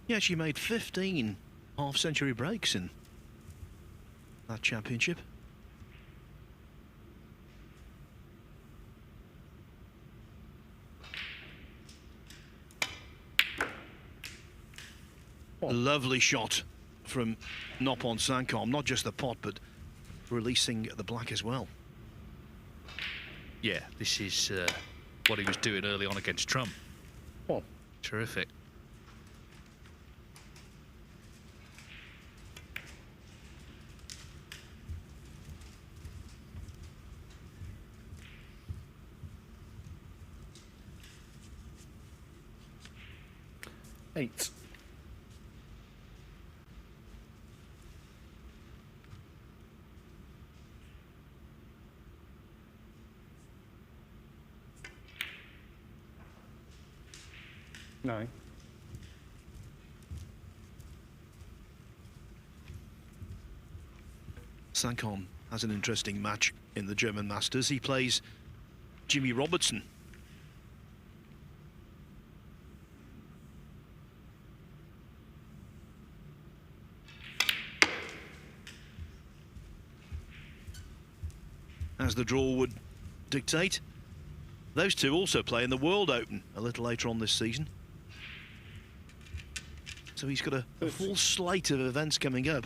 Yeah, she made 15 half-century breaks in that championship. A lovely shot from Noppon Saengkham, not just the pot, but releasing the black as well. Yeah, this is what he was doing early on against Trump. One. Terrific. Eight. Nine. Saengkham has an interesting match in the German Masters. He plays Jimmy Robertson. As the draw would dictate. Those two also play in the World Open a little later on this season. So he's got a full slate of events coming up.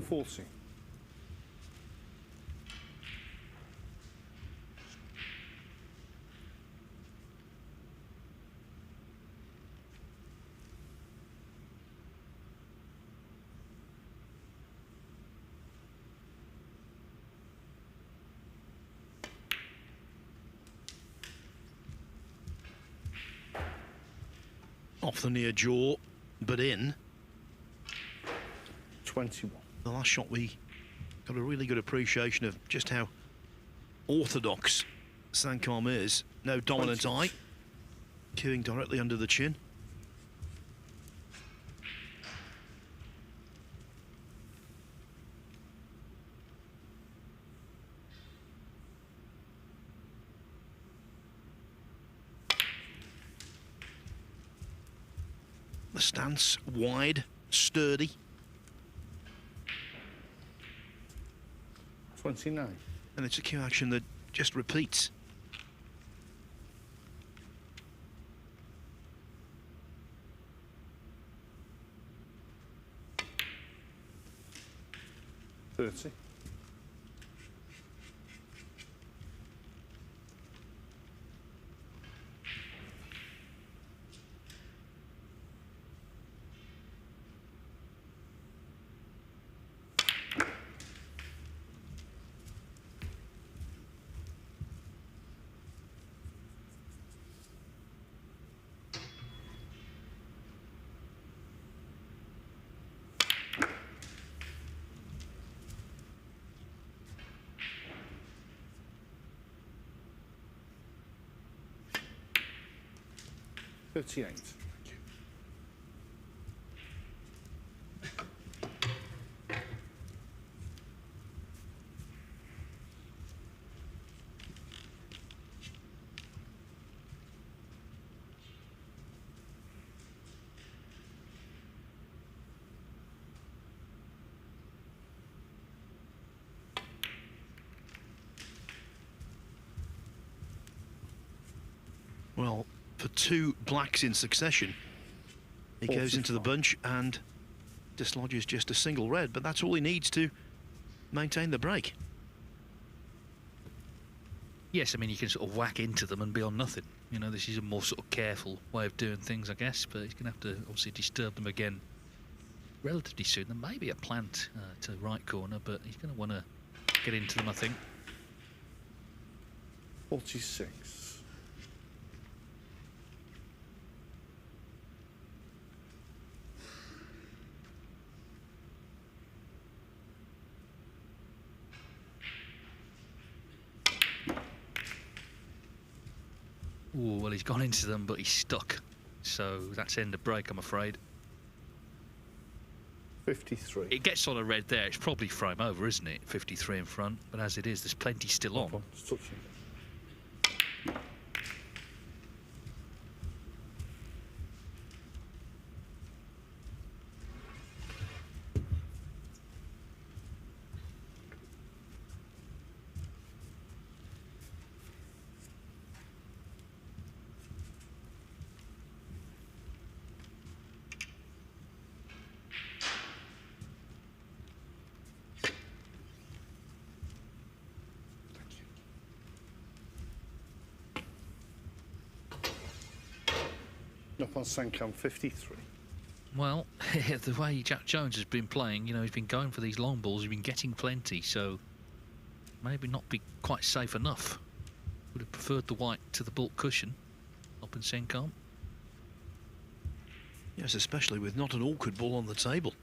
Forty. Off the near jaw, but in. 21. The last shot, we got a really good appreciation of just how orthodox Saengkham is. No dominant eye. Cueing directly under the chin. The stance wide, sturdy. 29. And it's a cue action that just repeats. $30. $38. Well, for two blacks in succession, he goes into the bunch and dislodges just a single red, but that's all he needs to maintain the break. Yes, I mean, you can sort of whack into them and be on nothing. You know, this is a more sort of careful way of doing things, I guess, but he's going to have to obviously disturb them again relatively soon. There may be a plant to the right corner, but he's going to want to get into them, I think. 46. Ooh, well, he's gone into them, but he's stuck. So that's end of break, I'm afraid. 53. It gets on a red there. It's probably frame over, isn't it? 53 in front. But as it is, there's plenty still on. It's touching. Noppon Saengkham 53. Well, the way Jack Jones has been playing, you know, he's been going for these long balls. He's been getting plenty, so maybe not be quite safe enough. Would have preferred the white to the baulk cushion. Noppon Saengkham. Yes, especially with not an awkward ball on the table.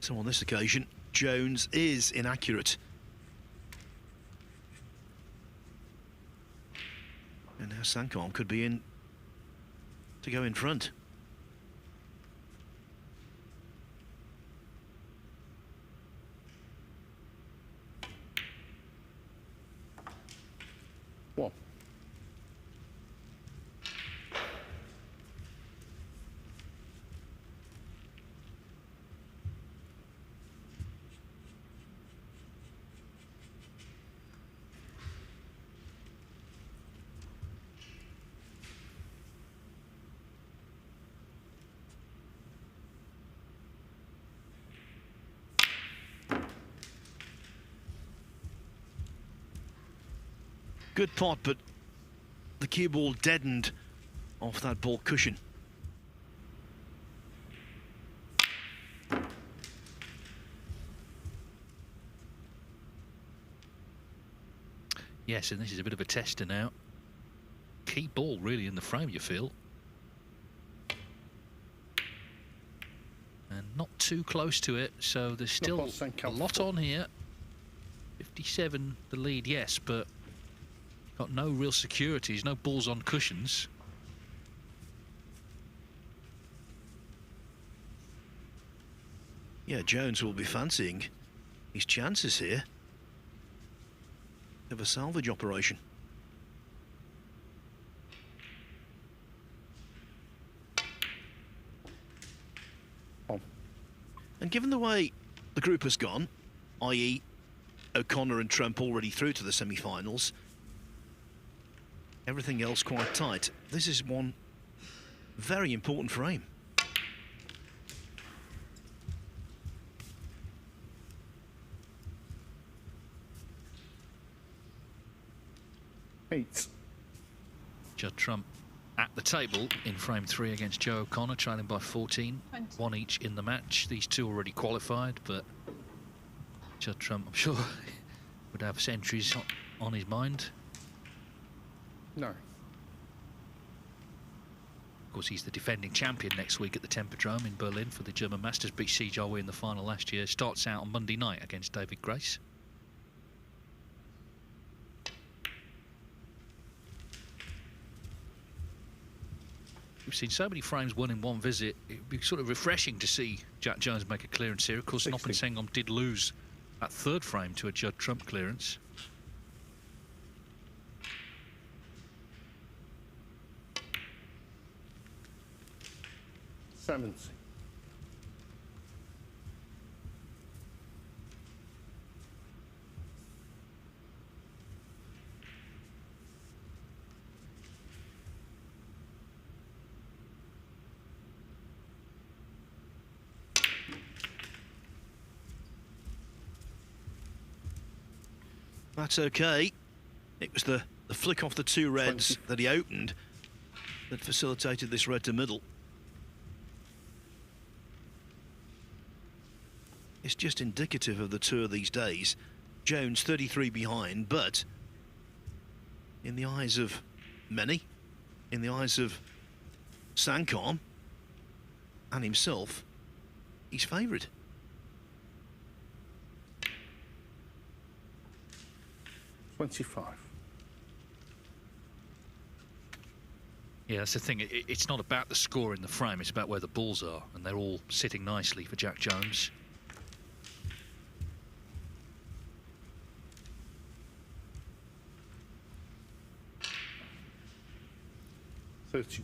So on this occasion, Jones is inaccurate. And now Saengkham could be in to go in front. One. Good pot, but the cue ball deadened off that baulk cushion. Yes, and this is a bit of a tester now. Key ball really in the frame, you feel. And not too close to it, so there's still a lot on here. 57 the lead, yes, but got no real securities, no balls on cushions. Yeah, Jones will be fancying his chances here of a salvage operation. And given the way the group has gone, i.e. O'Connor and Trump already through to the semi-finals, everything else quite tight, this is one very important frame. Eight. Judd Trump at the table in frame 3 against Joe O'Connor, trailing by 14. 20. One each in the match. These two already qualified, but Judd Trump, I'm sure, would have centuries on his mind. No. Of course, he's the defending champion next week at the Tempodrome in Berlin for the German Masters. Beat Si Jiahui in the final last year. Starts out on Monday night against David Grace. We've seen so many frames won in one visit. It would be sort of refreshing to see Jack Jones make a clearance here. Of course, Noppon Saengkham did lose that third frame to a Judd Trump clearance. 70. That's okay. It was the flick off the two reds 20. that he opened that facilitated this red to middle. It's just indicative of the two of these days. Jones 33 behind, but in the eyes of many, in the eyes of Saengkham and himself, he's favoured. Yeah, that's the thing. It's not about the score in the frame, it's about where the balls are, and they're all sitting nicely for Jack Jones. $30.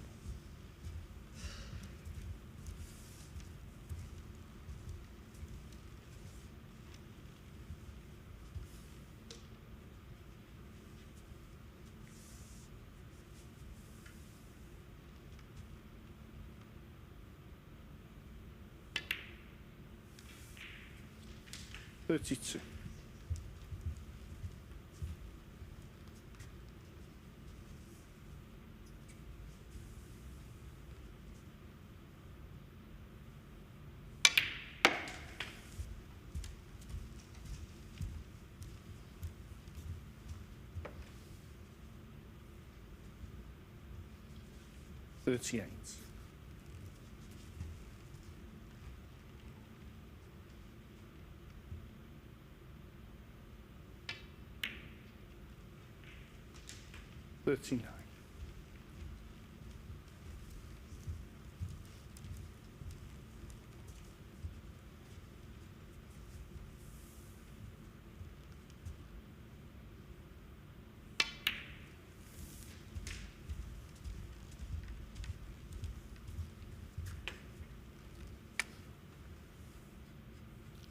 $32. $38. $39.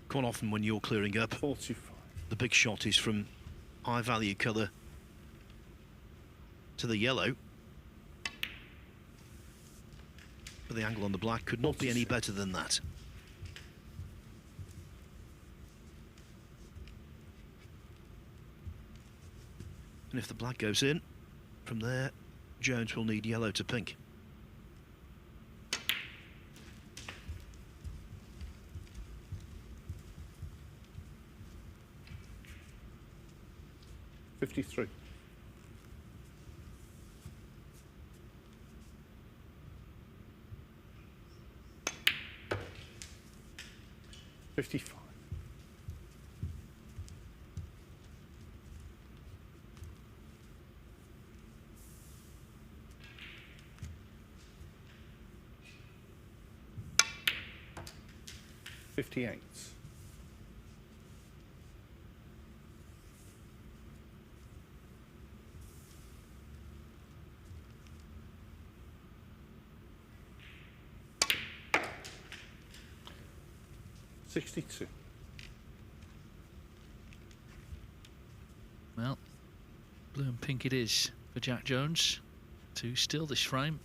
Quite often when you're clearing up, 45. the big shot is from high value colour to the yellow. But the angle on the black could not be any better than that. And if the black goes in, from there, Jones will need yellow to pink. $53. $55. $58. $62. Well, blue and pink it is for Jack Jones to steal this frame.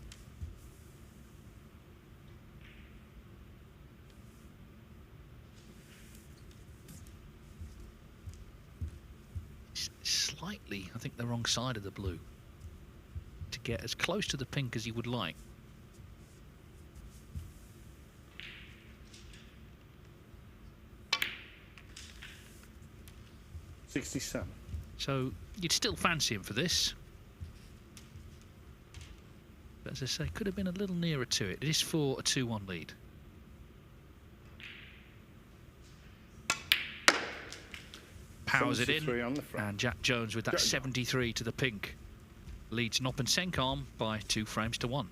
Slightly, I think, the wrong side of the blue to get as close to the pink as he would like. $67. So you'd still fancy him for this. But as I say, could have been a little nearer to it. It is for a 2-1 lead. Powers it in, on the front. and Jack Jones with that 73 to the pink leads Noppon Saengkham by 2 frames to 1.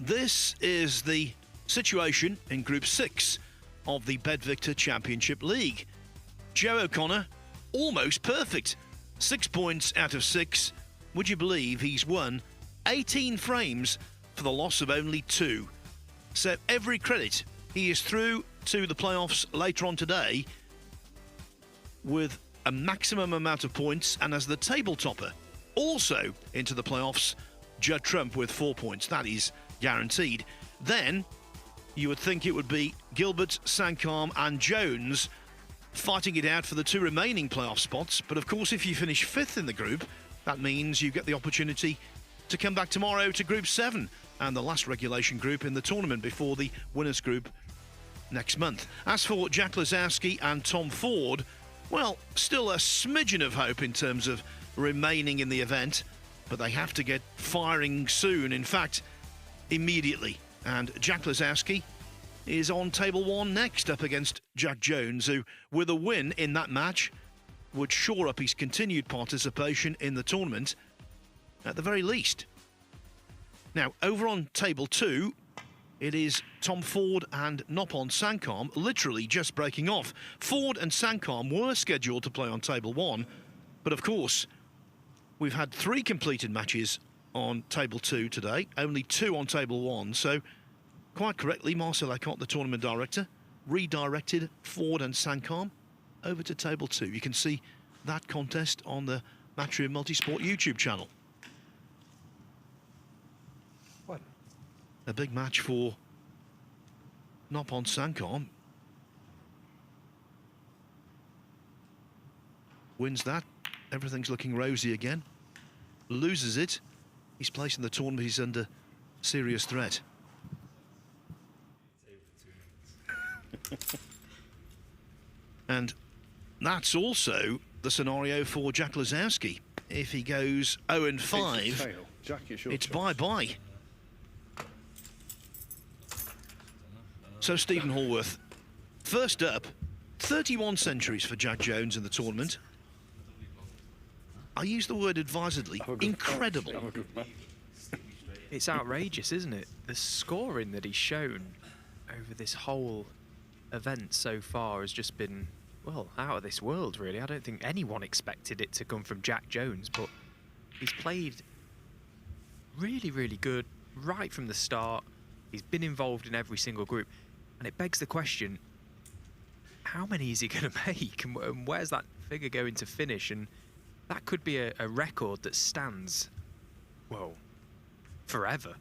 this is the situation in Group 6 of the BetVictor Championship League. Joe O'Connor, almost perfect. 6 points out of 6. Would you believe he's won 18 frames for the loss of only 2? So every credit. He is through to the playoffs later on today with a maximum amount of points, and as the table topper, also into the playoffs, Judd Trump with 4 points. That is guaranteed. Then you would think it would be Gilbert, Saengkham and Jones fighting it out for the 2 remaining playoff spots. But of course, if you finish 5th in the group, that means you get the opportunity to come back tomorrow to Group 7 and the last regulation group in the tournament before the winners group next month. As for Jack Lisowski and Tom Ford, well, still a smidgen of hope in terms of remaining in the event, but they have to get firing soon, in fact, immediately. And Jack Lisowski is on table 1 next, up against Jack Jones, who, with a win in that match, would shore up his continued participation in the tournament at the very least. Now, over on table 2, it is Tom Ford and Noppon Saengkham literally just breaking off. Ford and Saengkham were scheduled to play on table 1, but of course, we've had 3 completed matches on table 2 today, only 2 on table 1, so quite correctly, Marcel Lecomte, the tournament director, redirected Ford and Saengkham over to table 2. You can see that contest on the Matchroom Multisport YouTube channel. What? A big match for Noppon Saengkham. Wins that, everything's looking rosy again. Loses it, his place in the tournament, he's under serious threat. And that's also the scenario for Jack Lisowski. If he goes 0-5, Jack, it's bye-bye. So Stephen Hallworth, first up, 31 centuries for Jack Jones in the tournament. I use the word advisedly. Incredible. It's outrageous, isn't it? The scoring that he's shown over this whole event so far has just been, well, out of this world, really. I don't think anyone expected it to come from Jack Jones, but he's played really, really good right from the start. He's been involved in every single group, and it begs the question, how many is he going to make, and where's that figure going to finish? And that could be a record that stands, well, forever.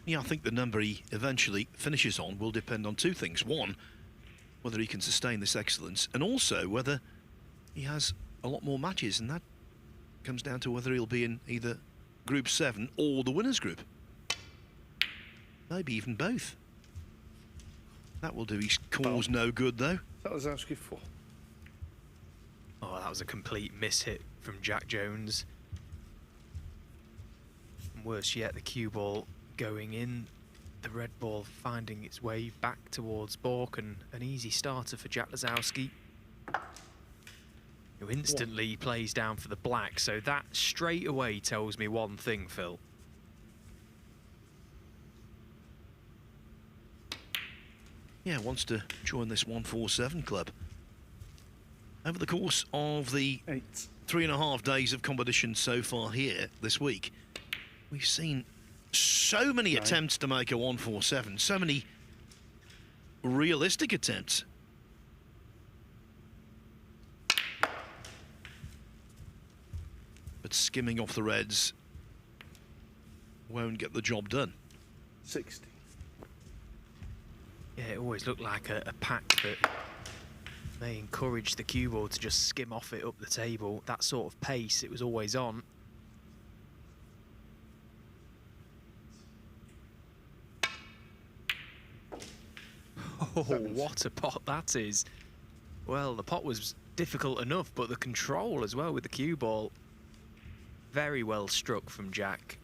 Yeah, I think the number he eventually finishes on will depend on 2 things. One, whether he can sustain this excellence, and also whether he has a lot more matches, and that comes down to whether he'll be in either Group 7 or the winners group. Maybe even both. That will do his cause no good, though. That was asking for. Oh, that was a complete miss-hit from Jack Jones. And worse yet, the cue ball going in, the red ball finding its way back towards Bork, and an easy starter for Jack Lisowski, who instantly plays down for the black. So that straight away tells me one thing, Phil. Yeah, wants to join this 147 club. Over the course of the 3.5 days of competition so far here this week, we've seen so many attempts to make a 147, so many realistic attempts. But skimming off the reds won't get the job done. 60. Yeah, it always looked like a pack that may encourage the cue ball to just skim off it up the table. That sort of pace, it was always on. Oh, what a pot that is. Well, the pot was difficult enough, but the control as well with the cue ball, very well struck from Jack.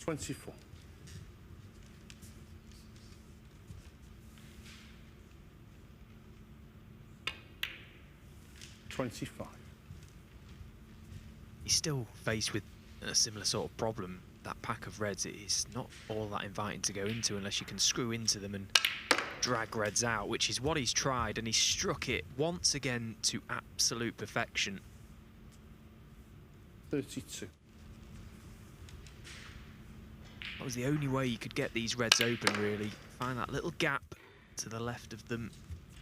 24. 25. He's still faced with a similar sort of problem. That pack of reds, it is not all that inviting to go into unless you can screw into them and drag reds out, which is what he's tried, and he struck it once again to absolute perfection. 32. That was the only way you could get these reds open, really. Find that little gap to the left of them,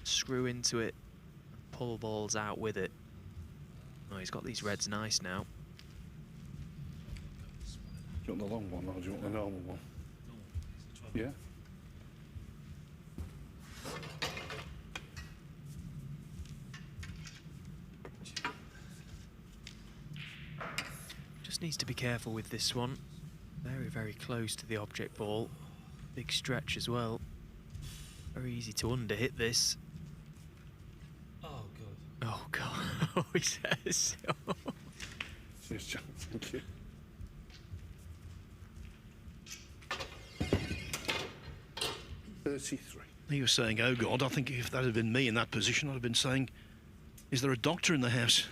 screw into it, and pull balls out with it. Oh, he's got these reds nice now. Do you want the long one or do you want the normal one? Yeah. Just needs to be careful with this one. Very, very close to the object ball. Big stretch as well. Very easy to underhit this. Oh, God. Oh, God. Oh, he says. Cheers, John. Thank you. He was saying, oh God, I think if that had been me in that position, I'd have been saying, is there a doctor in the house?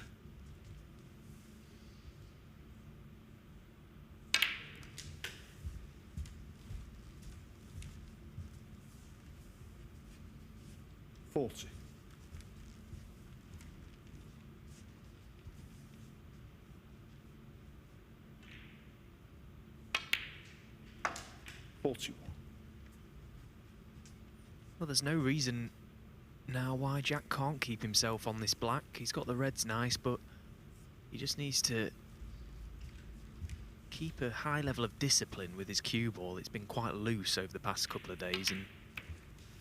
$40. $41. Well, there's no reason now why Jack can't keep himself on this black. He's got the reds nice, but he just needs to keep a high level of discipline with his cue ball. It's been quite loose over the past couple of days, and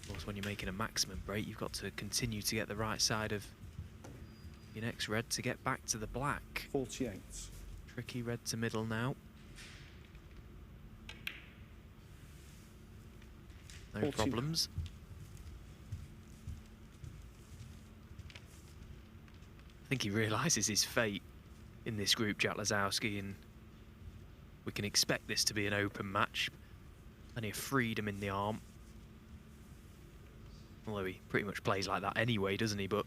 of course when you're making a maximum break, you've got to continue to get the right side of your next red to get back to the black. 48. Tricky red to middle now. No 40. problems. I think he realises his fate in this group, Jack Lisowski, and we can expect this to be an open match. Plenty of freedom in the arm. Although he pretty much plays like that anyway, doesn't he? But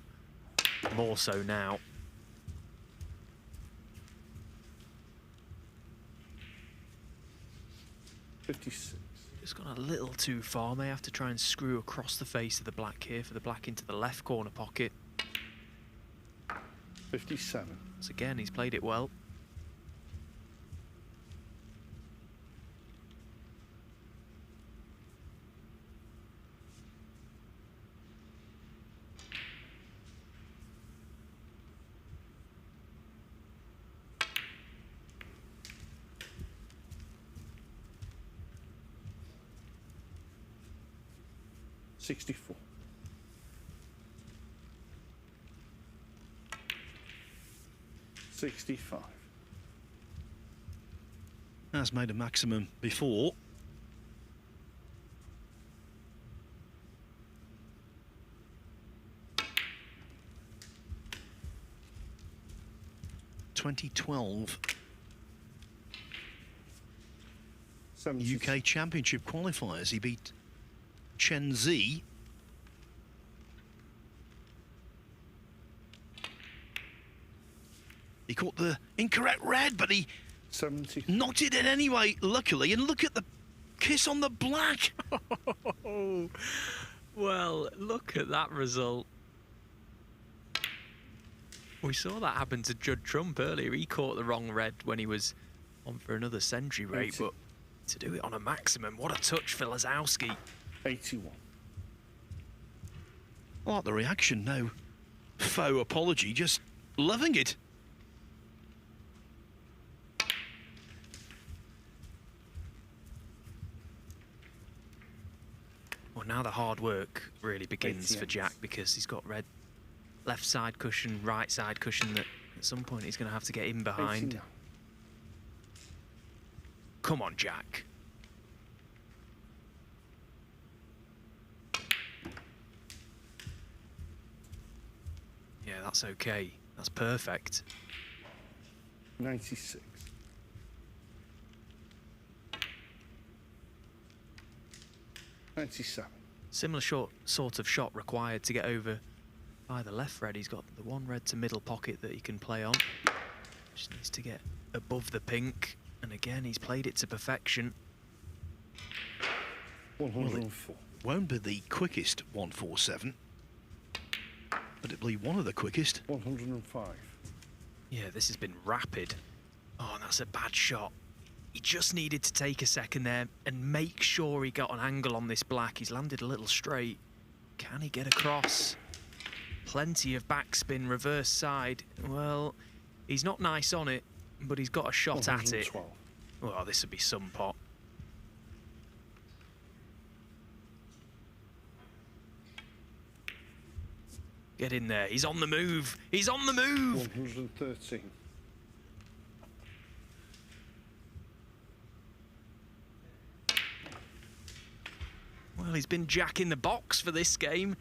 more so now. $56. Just gone a little too far. May have to try and screw across the face of the black here for the black into the left corner pocket. 57. Once again, he's played it well. $64. 65. Has made a maximum before. (2012) UK Championship qualifiers. He beat Chen Zi. He caught the incorrect red, but he 70. knocked it in anyway, luckily. And look at the kiss on the black. Oh, well, look at that result. We saw that happen to Judd Trump earlier. He caught the wrong red when he was on for another century rate, 80. but to do it on a maximum, what a touch for Lisowski. 81. I like the reaction. No faux apology, just loving it. Well, now the hard work really begins 88. for Jack, because he's got red left side cushion, right side cushion that at some point he's going to have to get in behind. 89. Come on, Jack. Yeah, that's okay. That's perfect. 96. 97. Similar sort of shot required to get over by the left red. He's got the one red to middle pocket that he can play on. Just needs to get above the pink. And again, he's played it to perfection. 104. Won't be the quickest 147, but it'll be one of the quickest. 105. Yeah, this has been rapid. Oh, and that's a bad shot. He just needed to take a second there and make sure he got an angle on this black. He's landed a little straight. Can he get across? Plenty of backspin, reverse side. Well, he's not nice on it, but he's got a shot at it. 112. Well, this would be some pot. Get in there. He's on the move. He's on the move. 113. Well, he's been jacking the box for this game.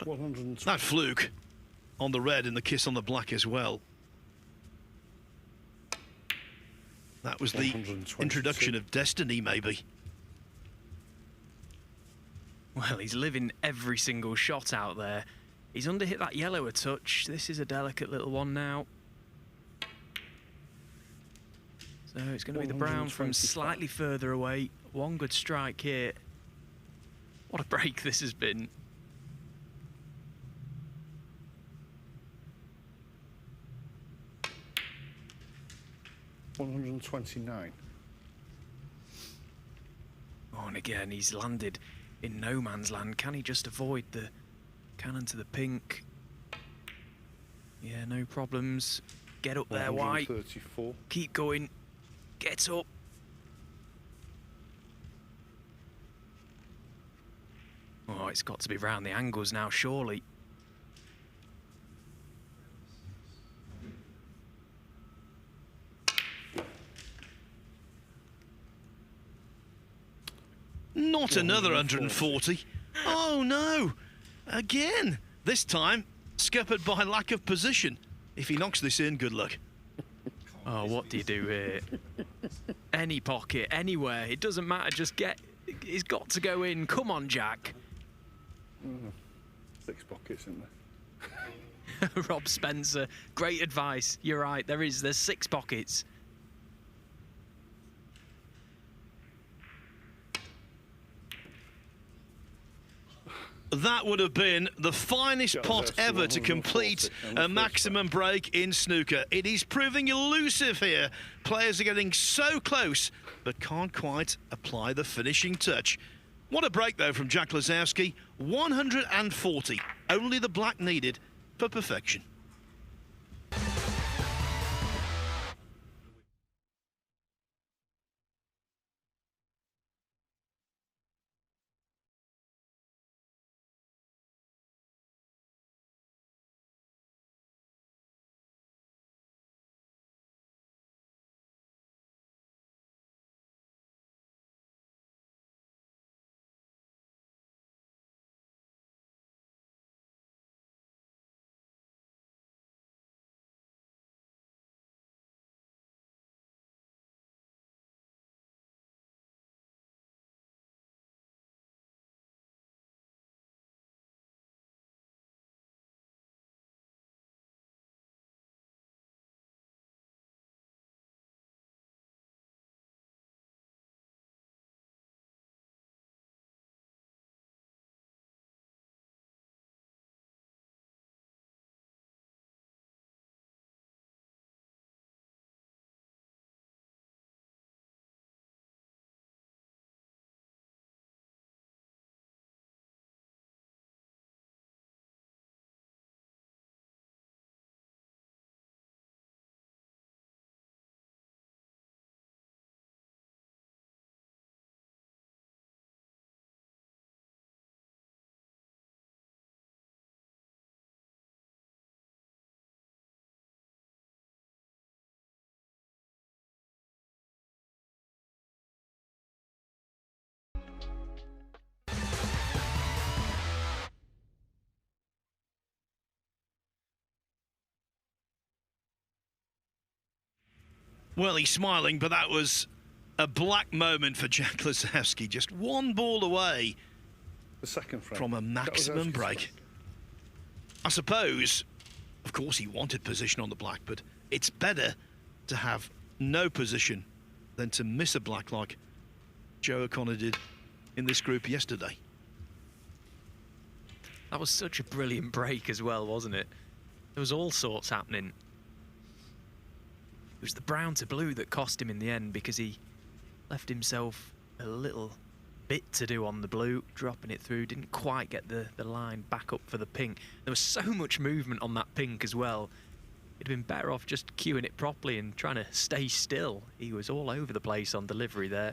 120. That fluke on the red and the kiss on the black as well. That was the 122. introduction of destiny, maybe. Well, he's living every single shot out there. He's underhit that yellow a touch. This is a delicate little one now. So it's going to be the brown from 125. slightly further away. One good strike here. What a break this has been. $129. Oh, and again, he's landed in no man's land. Can he just avoid the cannon to the pink? Yeah, no problems. Get up there, White. 134. Keep going. Get up. Oh, it's got to be round the angles now, surely. Not another 140. Oh no! Again! This time, scuppered by lack of position. If he knocks this in, good luck. Oh, what do you do here? Any pocket, anywhere. It doesn't matter. Just get... He's got to go in. Come on, Jack. 6 pockets, isn't there? Rob Spencer. Great advice. You're right. There's 6 pockets. That would have been the finest pot ever to complete a maximum break in snooker. It is proving elusive here. Players are getting so close, but can't quite apply the finishing touch. What a break, though, from Jack Lisowski. 140. Only the black needed for perfection. Well, he's smiling, but that was A black moment for Jack Lisowski, just one ball away The second frame. from a maximum break. I suppose, of course, he wanted position on the black, but it's better to have no position than to miss a black like Joe O'Connor did in this group yesterday. That was such a brilliant break as well, wasn't it? There was all sorts happening. It was the brown to blue that cost him in the end because he left himself a little bit to do on the blue, dropping it through, didn't quite get the line back up for the pink. There was so much movement on that pink as well. He'd been better off just cueing it properly and trying to stay still. He was all over the place on delivery there.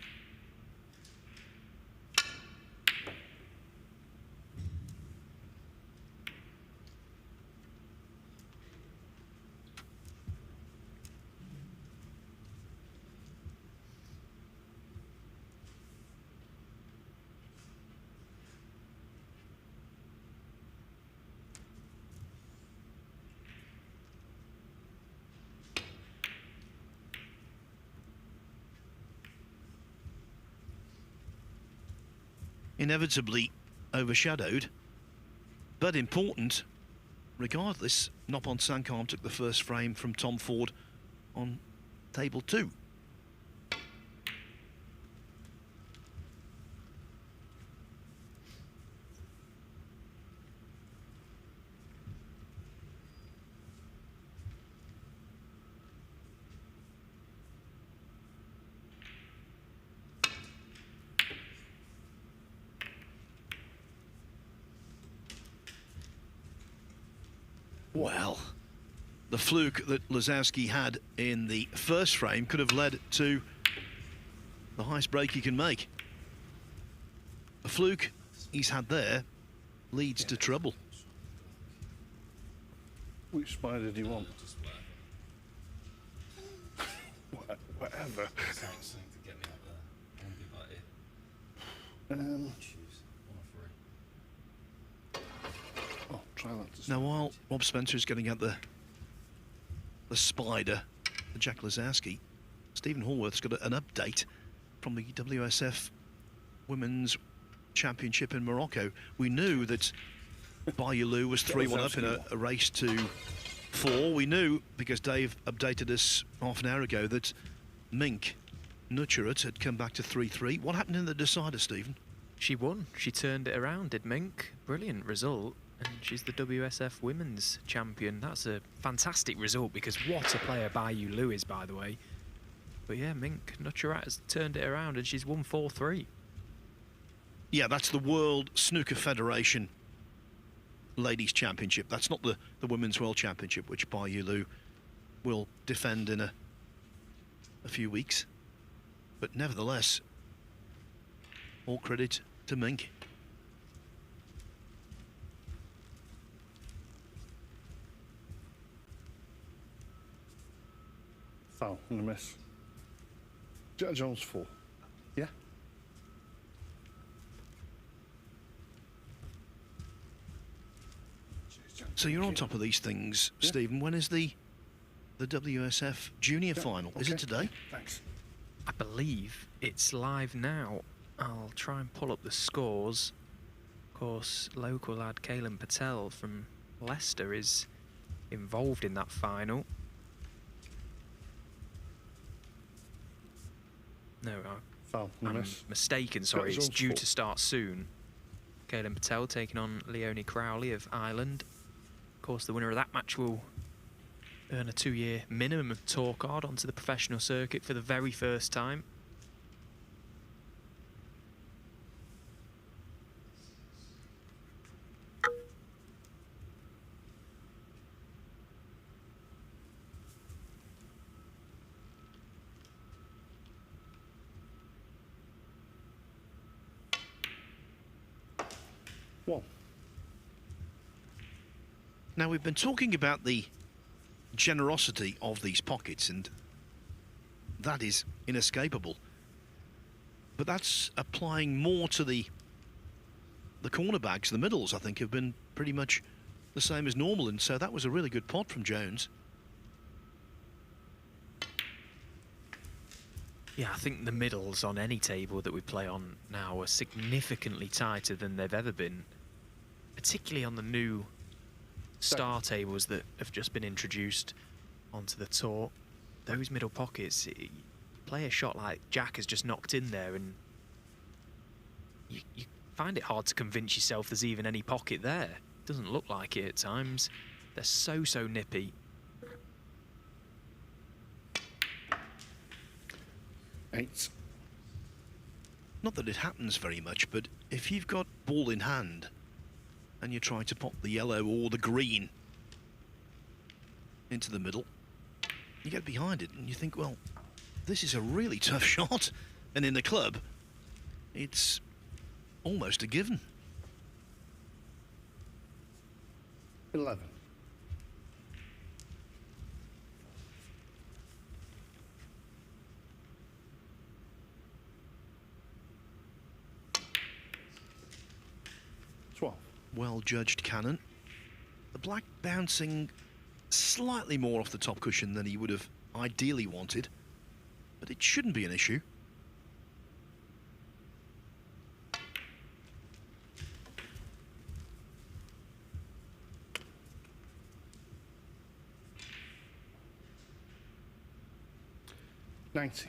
Inevitably overshadowed, but important. Regardless, Noppon Saengkham took the first frame from Tom Ford on table 2. Well, the fluke that Lisowski had in the first frame could have led to the highest break he can make. The fluke he's had there leads to trouble. Which spider do you want? Whatever. Something to get me up there. I want to be like it. Choose one or 3. Oh, try that. Now, while Rob Spencer is getting at the spider, the Jack Lisowski, Stephen Hallworth's got an update from the WSF Women's Championship in Morocco. We knew that Bayulu was 3-1 up in a race to 4. We knew, because Dave updated us half an hour ago, that Mink Nutcherat had come back to 3-3. What happened in the decider, Stephen? She won. She turned it around, did Mink. Brilliant result. And she's the WSF Women's Champion. That's a fantastic result because what a player Bayulu is, by the way. But yeah, Mink Nutcherat has turned it around and she's won 4-3. Yeah, that's the World Snooker Federation Ladies Championship. That's not the Women's World Championship, which Bayulu will defend in a few weeks. But nevertheless, all credit to Mink. Foul and a miss. Jones 4. Yeah. So you're on top of these things, Yeah. Stephen. When is the WSF Junior Final? Is it Okay. today? Thanks. I believe it's live now. I'll try and pull up the scores. Of course, local lad Kalen Patel from Leicester is involved in that final. No, Foul and a I'm miss. mistaken, sorry. It's Zone's due full. to start soon. Kalen Patel taking on Leonie Crowley of Ireland. Of course, the winner of that match will earn a 2-year minimum tour card onto the professional circuit for the very first time. One. Now, we've been talking about the generosity of these pockets, and that is inescapable. But that's applying more to the corner bags. The middles, I think, have been pretty much the same as normal, and so that was a really good pot from Jones. Yeah, I think the middles on any table that we play on now are significantly tighter than they've ever been, particularly on the new star tables that have just been introduced onto the tour. Those middle pockets, play a shot like Jack has just knocked in there, and you find it hard to convince yourself there's even any pocket there. It doesn't look like it at times. They're so nippy. 8. Not that it happens very much, but if you've got ball in hand and you try to pop the yellow or the green into the middle, you get behind it and you think, well, this is a really tough shot. And in the club, it's almost a given. 11. Well judged cannon. The black bouncing slightly more off the top cushion than he would have ideally wanted, but it shouldn't be an issue. $90.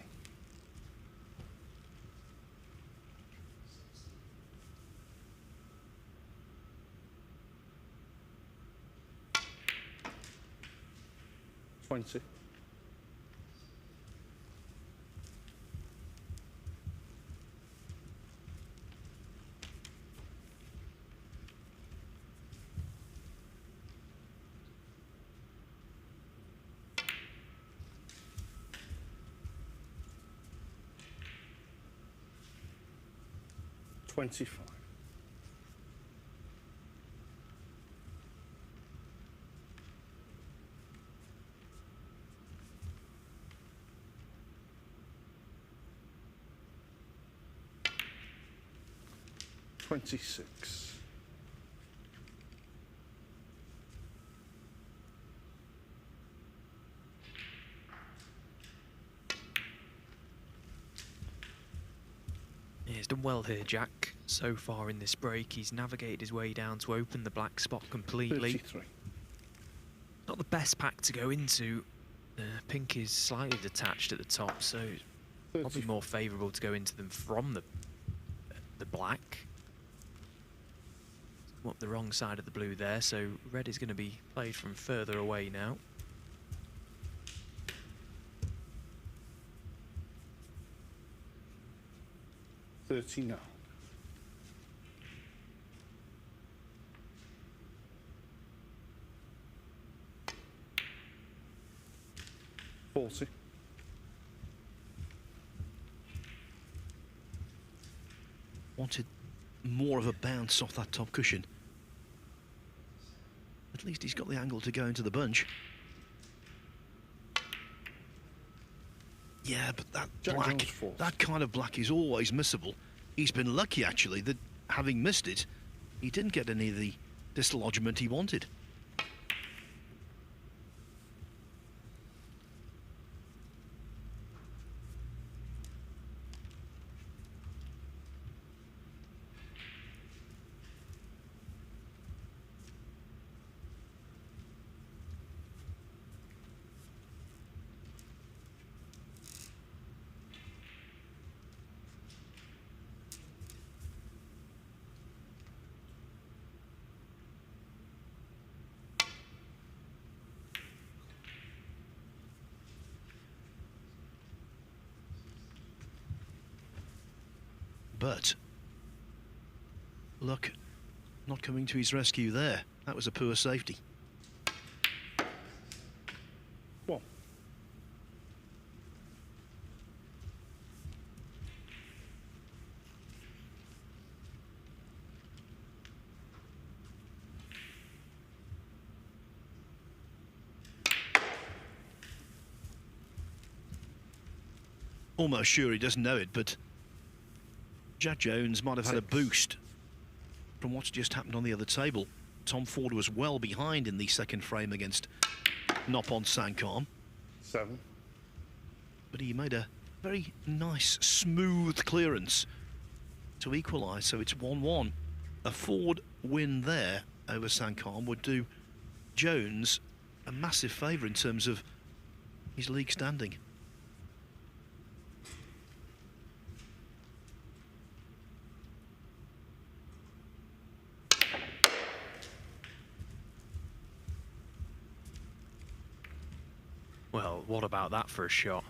$20. $25. $26. Yeah, he's done well here, Jack. So far in this break, he's navigated his way down to open the black spot completely. 33. Not the best pack to go into. Pink is slightly detached at the top, so probably more favourable to go into them from the black. Come up the wrong side of the blue there, so red is going to be played from further away now. $39. $40. Wanted more of a bounce off that top cushion. At least he's got the angle to go into the bunch. Yeah, but that black, that kind of black is always missable. He's been lucky, actually, that having missed it, he didn't get any of the dislodgement he wanted. But luck not coming to his rescue there. That was a poor safety. Well, almost sure he doesn't know it, but Judd Jones might have had a boost from what's just happened on the other table. Tom Ford was well behind in the second frame against Noppon Saengkham. 7. But he made a very nice, smooth clearance to equalise. So it's 1-1. A Ford win there over Saengkham would do Jones a massive favour in terms of his league standing. Well, what about that for a shot?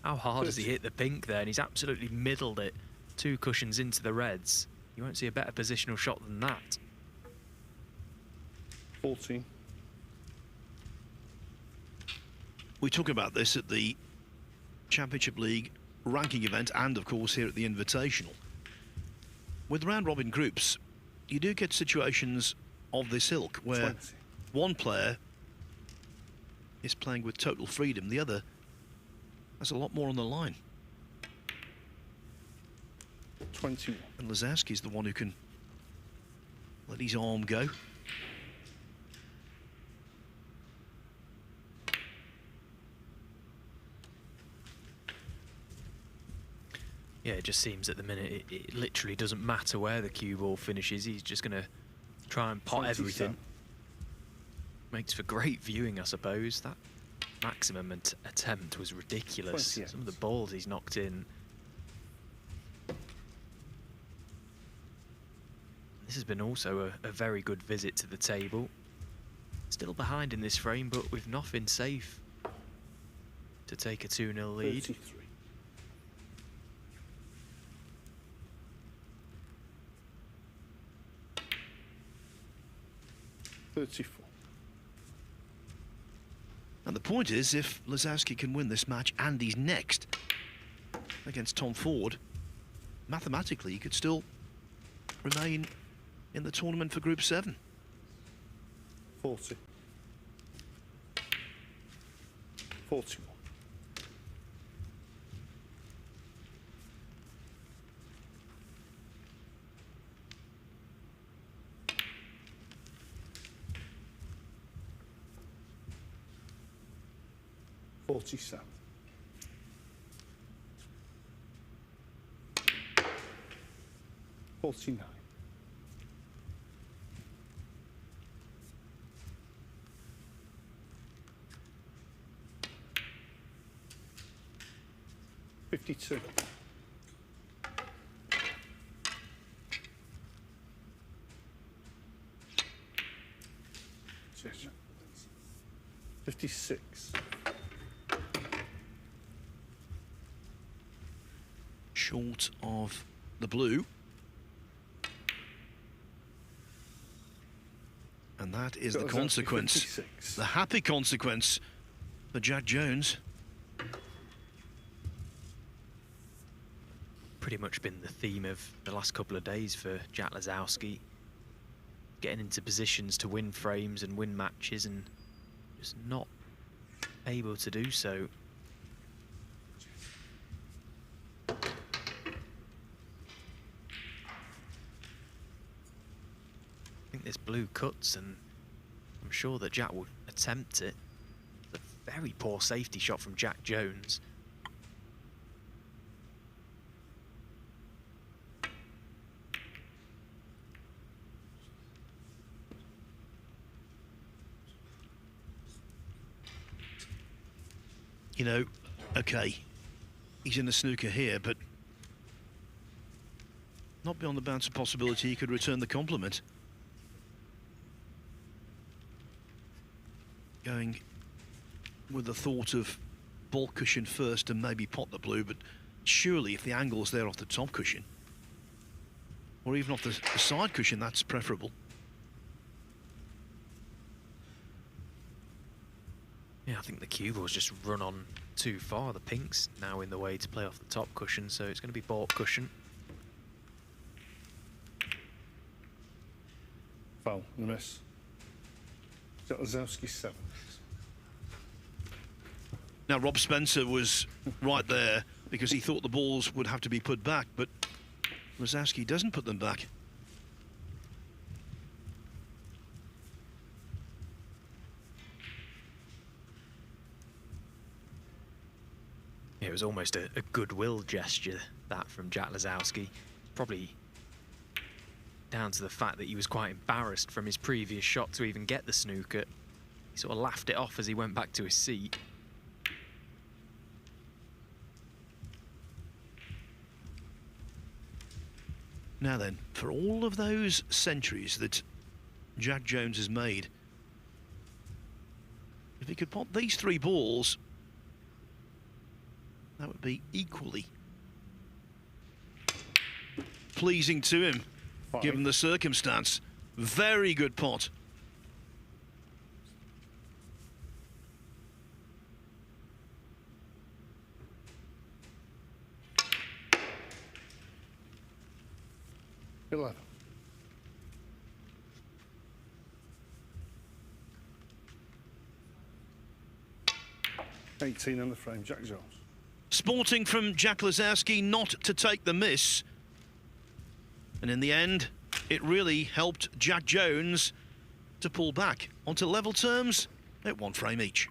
How hard does he hit the pink there? And he's absolutely middled it 2 cushions into the reds. You won't see a better positional shot than that. 14. We talk about this at the Championship League ranking event and, of course, here at the Invitational. With round-robin groups, you do get situations of this ilk where 20. one player is playing with total freedom, the other has a lot more on the line. 21. And Lisowski's the one who can let his arm go. Yeah, it just seems at the minute it literally doesn't matter where the cue ball finishes. He's just going to try and pot 27. everything. Makes for great viewing, I suppose. That maximum attempt was ridiculous. 28. Some of the balls he's knocked in. This has been also a very good visit to the table. Still behind in this frame, but with nothing safe to take a 2-0 lead. 33. 34. And the point is, if Lisowski can win this match and he's next against Tom Ford, mathematically he could still remain in the tournament for Group 7. 40. 41. 47. 49. 52. 56. Short of the blue. And that is the consequence, 56. the happy consequence for Judd Jones. Pretty much been the theme of the last couple of days for Jack Lisowski. Getting into positions to win frames and win matches and just not able to do so. I think this blue cuts, and I'm sure that Jack will attempt it. It's a very poor safety shot from Jack Jones. You know, okay, he's in the snooker here, but not beyond the bounds of possibility he could return the compliment. Going with the thought of ball cushion first and maybe pot the blue, but surely if the angle's there off the top cushion, or even off the side cushion, that's preferable. Yeah, I think the cue ball's just run on too far. The pink's now in the way to play off the top cushion, so it's going to be baulk cushion. Foul, the miss. Lisowski 7. Now, Rob Spencer was right there because he thought the balls would have to be put back, but Lisowski doesn't put them back. It was almost a goodwill gesture, that, from Jack Lisowski. Probably down to the fact that he was quite embarrassed from his previous shot to even get the snooker. He sort of laughed it off as he went back to his seat. Now then, for all of those centuries that Jack Jones has made, if he could pop these 3 balls, that would be equally pleasing to him, given the circumstance. Very good pot. Eleven. 18 in the frame, Jack Jones. Sporting from Jack Lisowski not to take the miss. And in the end, it really helped Jack Jones to pull back onto level terms at 1 frame each.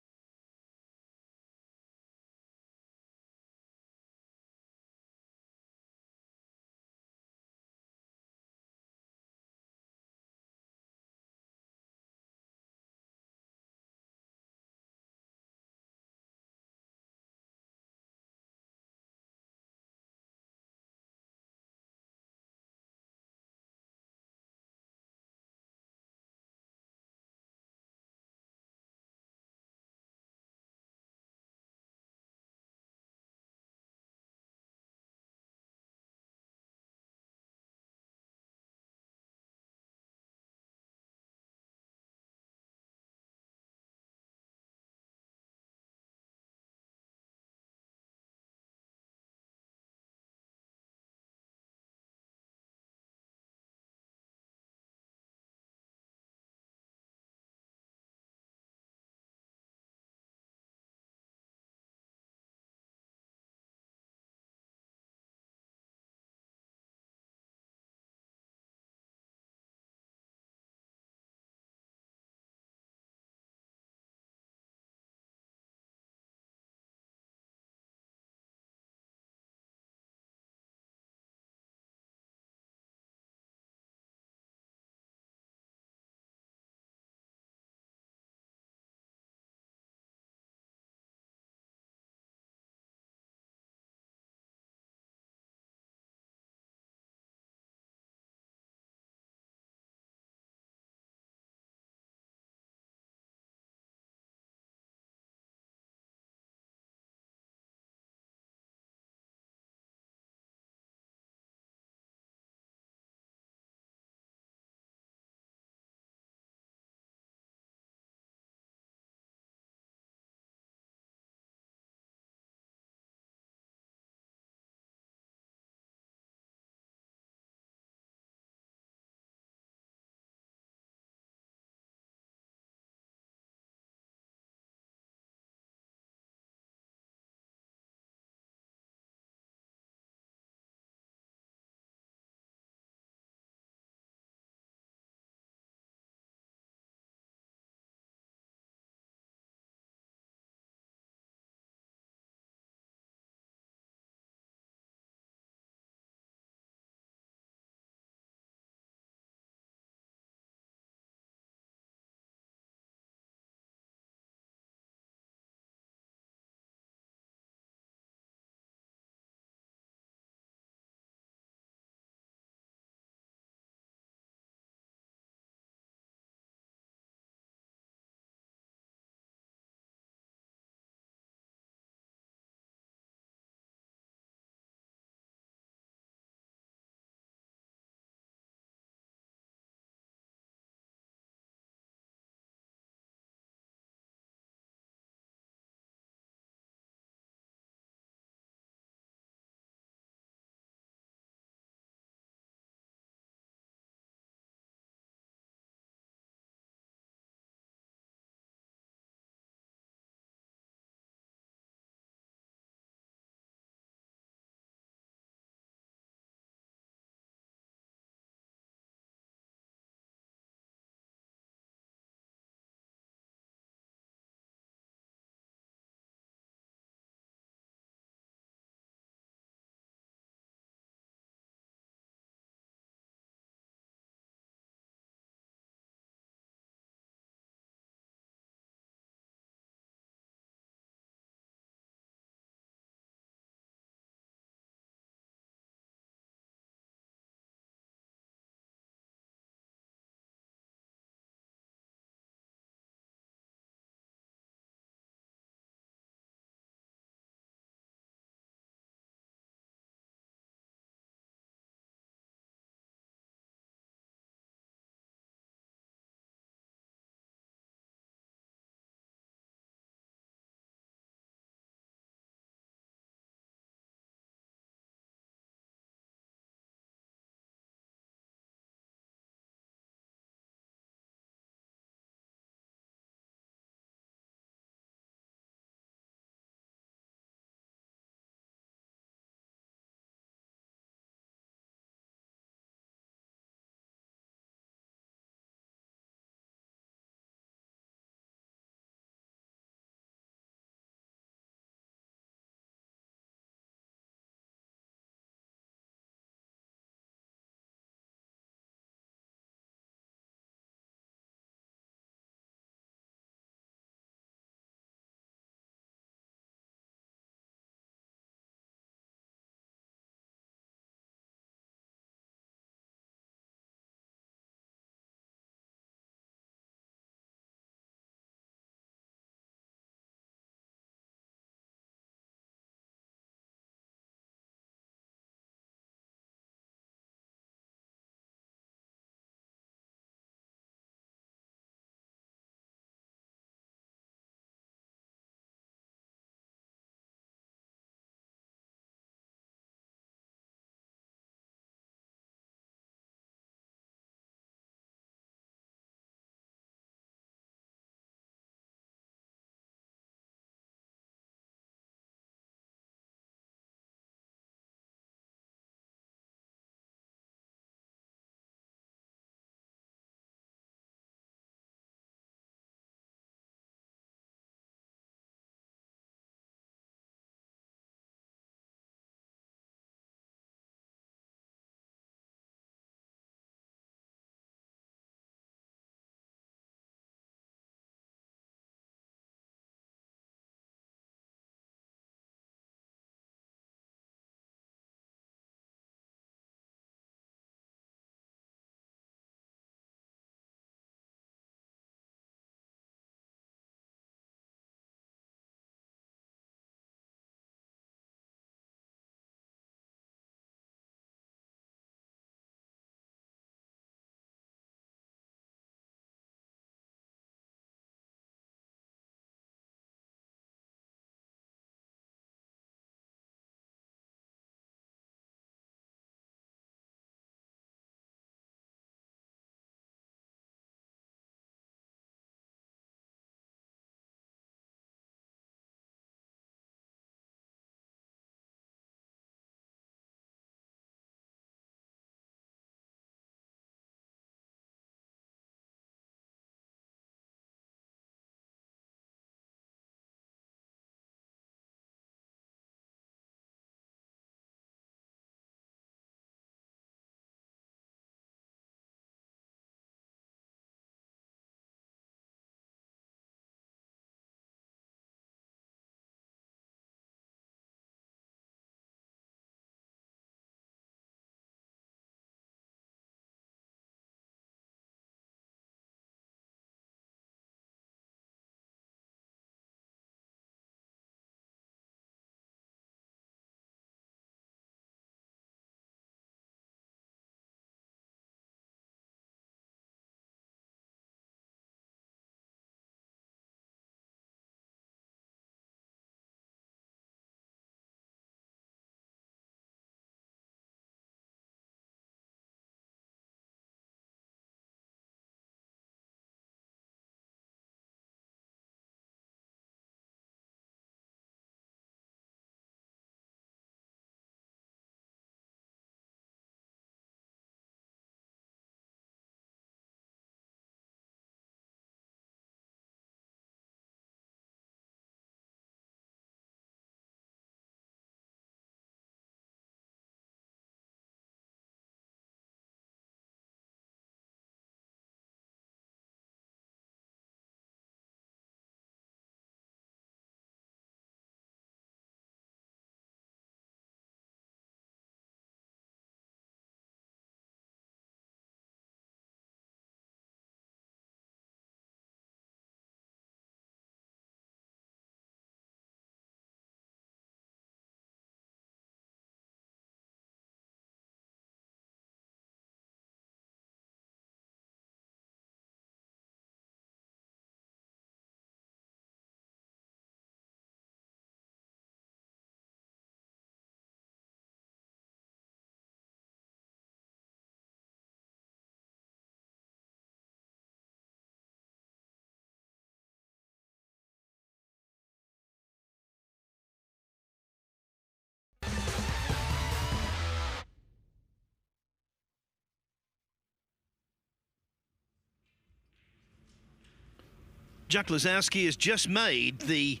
Jack Lisowski has just made the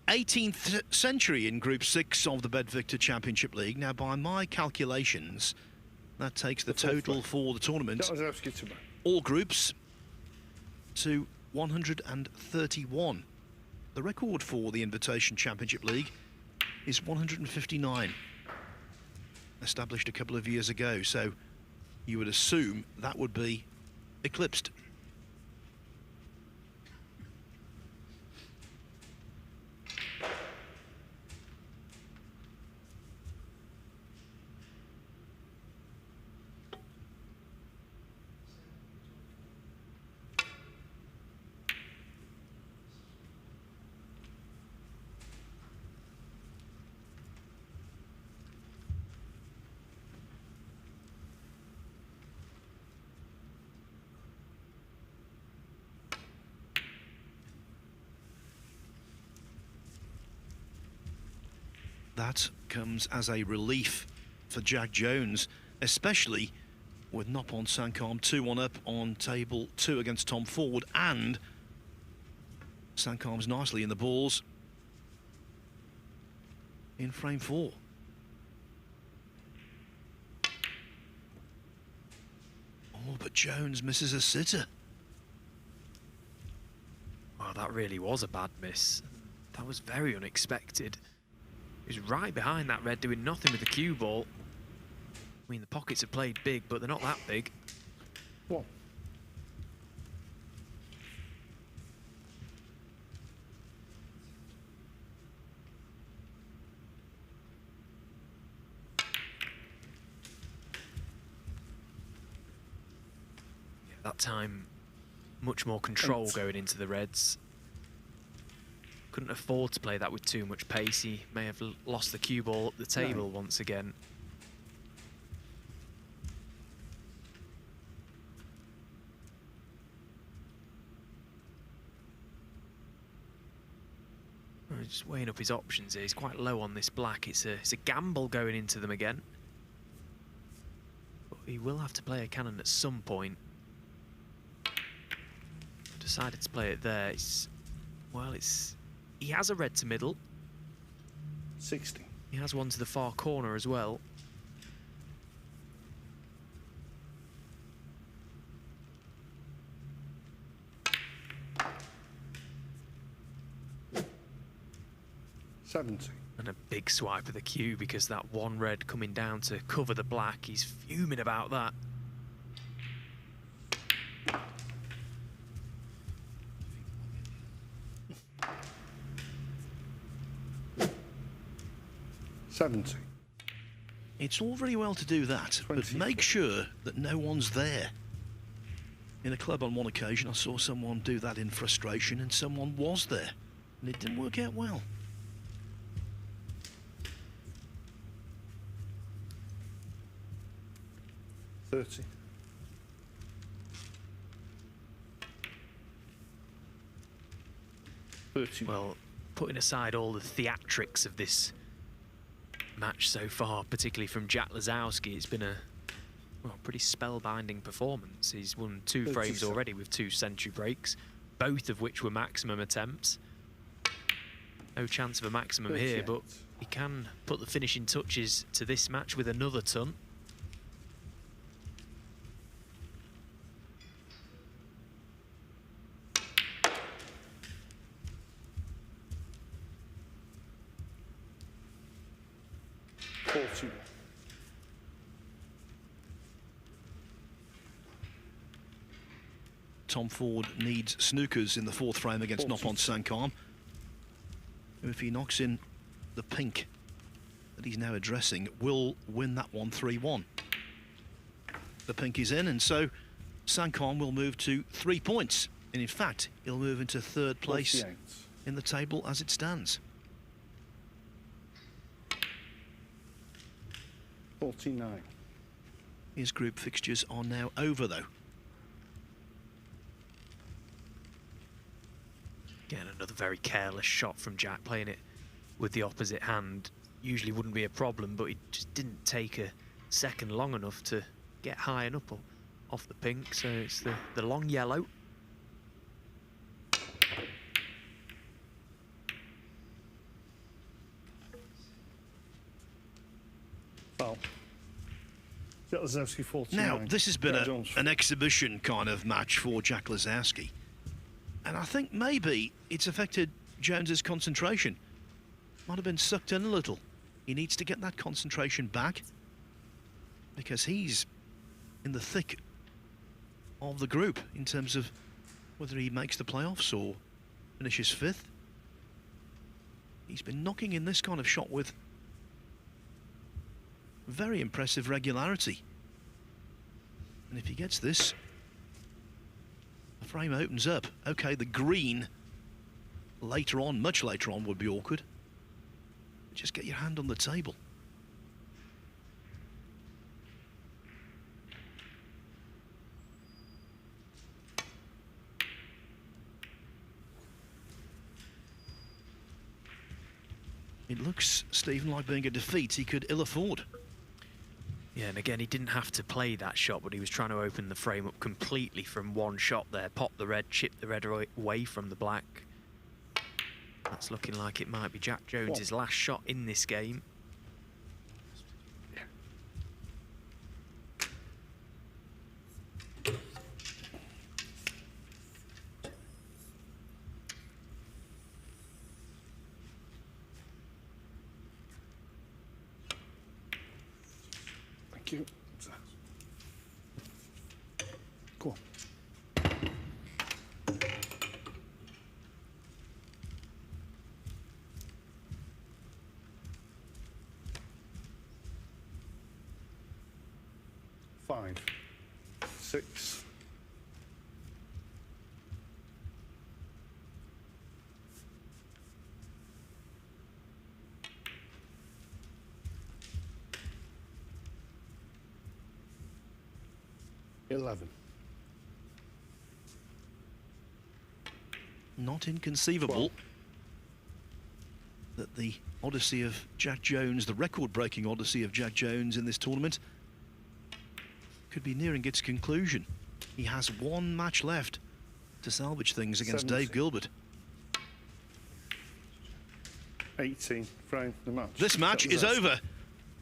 18th century in Group 6 of the BetVictor Championship League. Now, by my calculations, that takes the total for the tournament, Lisowski to man. all groups, to 131. The record for the Invitation Championship League is 159, established a couple of years ago, so you would assume that would be eclipsed. That comes as a relief for Jack Jones, especially with Noppon Saengkham 2-1 up on table 2 against Tom Ford, and Saengkham's nicely in the balls in frame 4. Oh, but Jones misses a sitter. Well, that really was a bad miss. That was very unexpected. He was right behind that red, doing nothing with the cue ball. I mean, the pockets have played big, but they're not that big. One. Yeah, that time, much more control going into the reds. Couldn't afford to play that with too much pace. He may have lost the cue ball up the table once again. Just weighing up his options here. He's quite low on this black. It's a gamble going into them again. But he will have to play a cannon at some point. Decided to play it there. He has a red to middle. 60. He has one to the far corner as well. $70. And a big swipe of the cue because that one red coming down to cover the black. He's fuming about that. $70. It's all very well to do that, but make sure that no one's there. In a club on one occasion, I saw someone do that in frustration, and someone was there, and it didn't work out well. $30. Well, putting aside all the theatrics of this match so far, particularly from Jack Lisowski, it's been a pretty spellbinding performance. He's won 2 frames already with 2 century breaks, both of which were maximum attempts. No chance of a maximum here, but he can put the finishing touches to this match with another ton. Tom Ford needs snookers in the 4th frame against Noppon Saengkham. If he knocks in the pink that he's now addressing, will win that one 3-1. The pink is in, and so Saengkham will move to 3 points. And in fact, he'll move into 3rd place in the table as it stands. 49. His group fixtures are now over, though. Again, another very careless shot from Jack, playing it with the opposite hand. Usually wouldn't be a problem, but he just didn't take a second long enough to get high enough off the pink. So it's the long yellow. Jack Lisowski 49. Now, this has been Jack Jones, an exhibition kind of match for Jack Lisowski. And I think maybe it's affected Jones's concentration. Might have been sucked in a little. He needs to get that concentration back because he's in the thick of the group in terms of whether he makes the playoffs or finishes 5th. He's been knocking in this kind of shot with very impressive regularity. And if he gets this, the frame opens up. Okay, the green later on, much later on, would be awkward. Just get your hand on the table. It looks, Stephen, like being a defeat he could ill afford. Yeah, and again, he didn't have to play that shot, but he was trying to open the frame up completely from one shot there. Pop the red, chip the red away from the black. That's looking like it might be Jack Jones's last shot in this game. Thank you. Cool. Five, 6. Not inconceivable that the odyssey of Jack Jones, the record-breaking odyssey of Jack Jones in this tournament, could be nearing its conclusion. He has one match left to salvage things against 70. Dave Gilbert. 18, frame the match. This match Jack is Lisowski. over.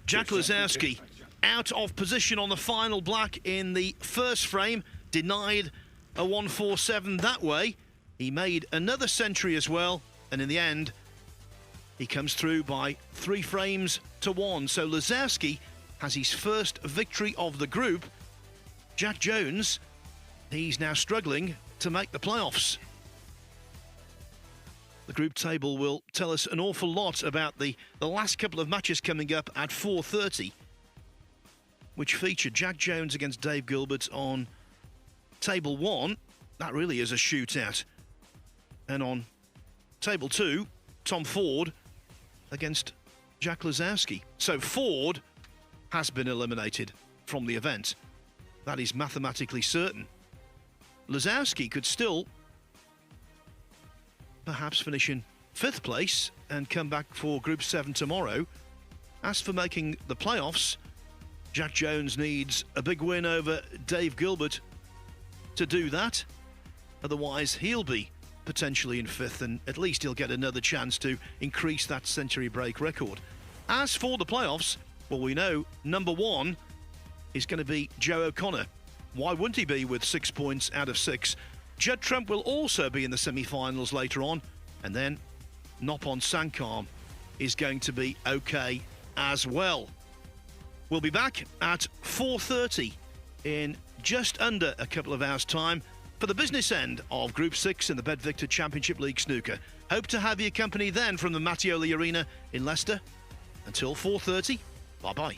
Jack Thank you. Lisowski out of position on the final black in the first frame, denied a 147 that way. He made another century as well, and in the end, he comes through by 3 frames to 1. So Lisowski has his first victory of the group. Jack Jones, he's now struggling to make the playoffs. The group table will tell us an awful lot about the last couple of matches coming up at 4:30, which feature Jack Jones against Dave Gilbert on table 1. That really is a shootout. And on table 2, Tom Ford against Jack Lisowski. So Ford has been eliminated from the event. That is mathematically certain. Lisowski could still perhaps finish in 5th place and come back for Group 7 tomorrow. As for making the playoffs, Jack Jones needs a big win over Dave Gilbert to do that. Otherwise, he'll be potentially in 5th, and at least he'll get another chance to increase that century break record. As for the playoffs, well, we know number 1 is going to be Joe O'Connor. Why wouldn't he be with 6 points out of 6? Judd Trump will also be in the semi-finals later on, and then Noppon Saengkham is going to be okay as well. We'll be back at 4:30 in just under a couple of hours' time for the business end of Group 6 in the BetVictor Championship League Snooker. Hope to have your company then from the Mattioli Arena in Leicester. Until 4:30, bye-bye.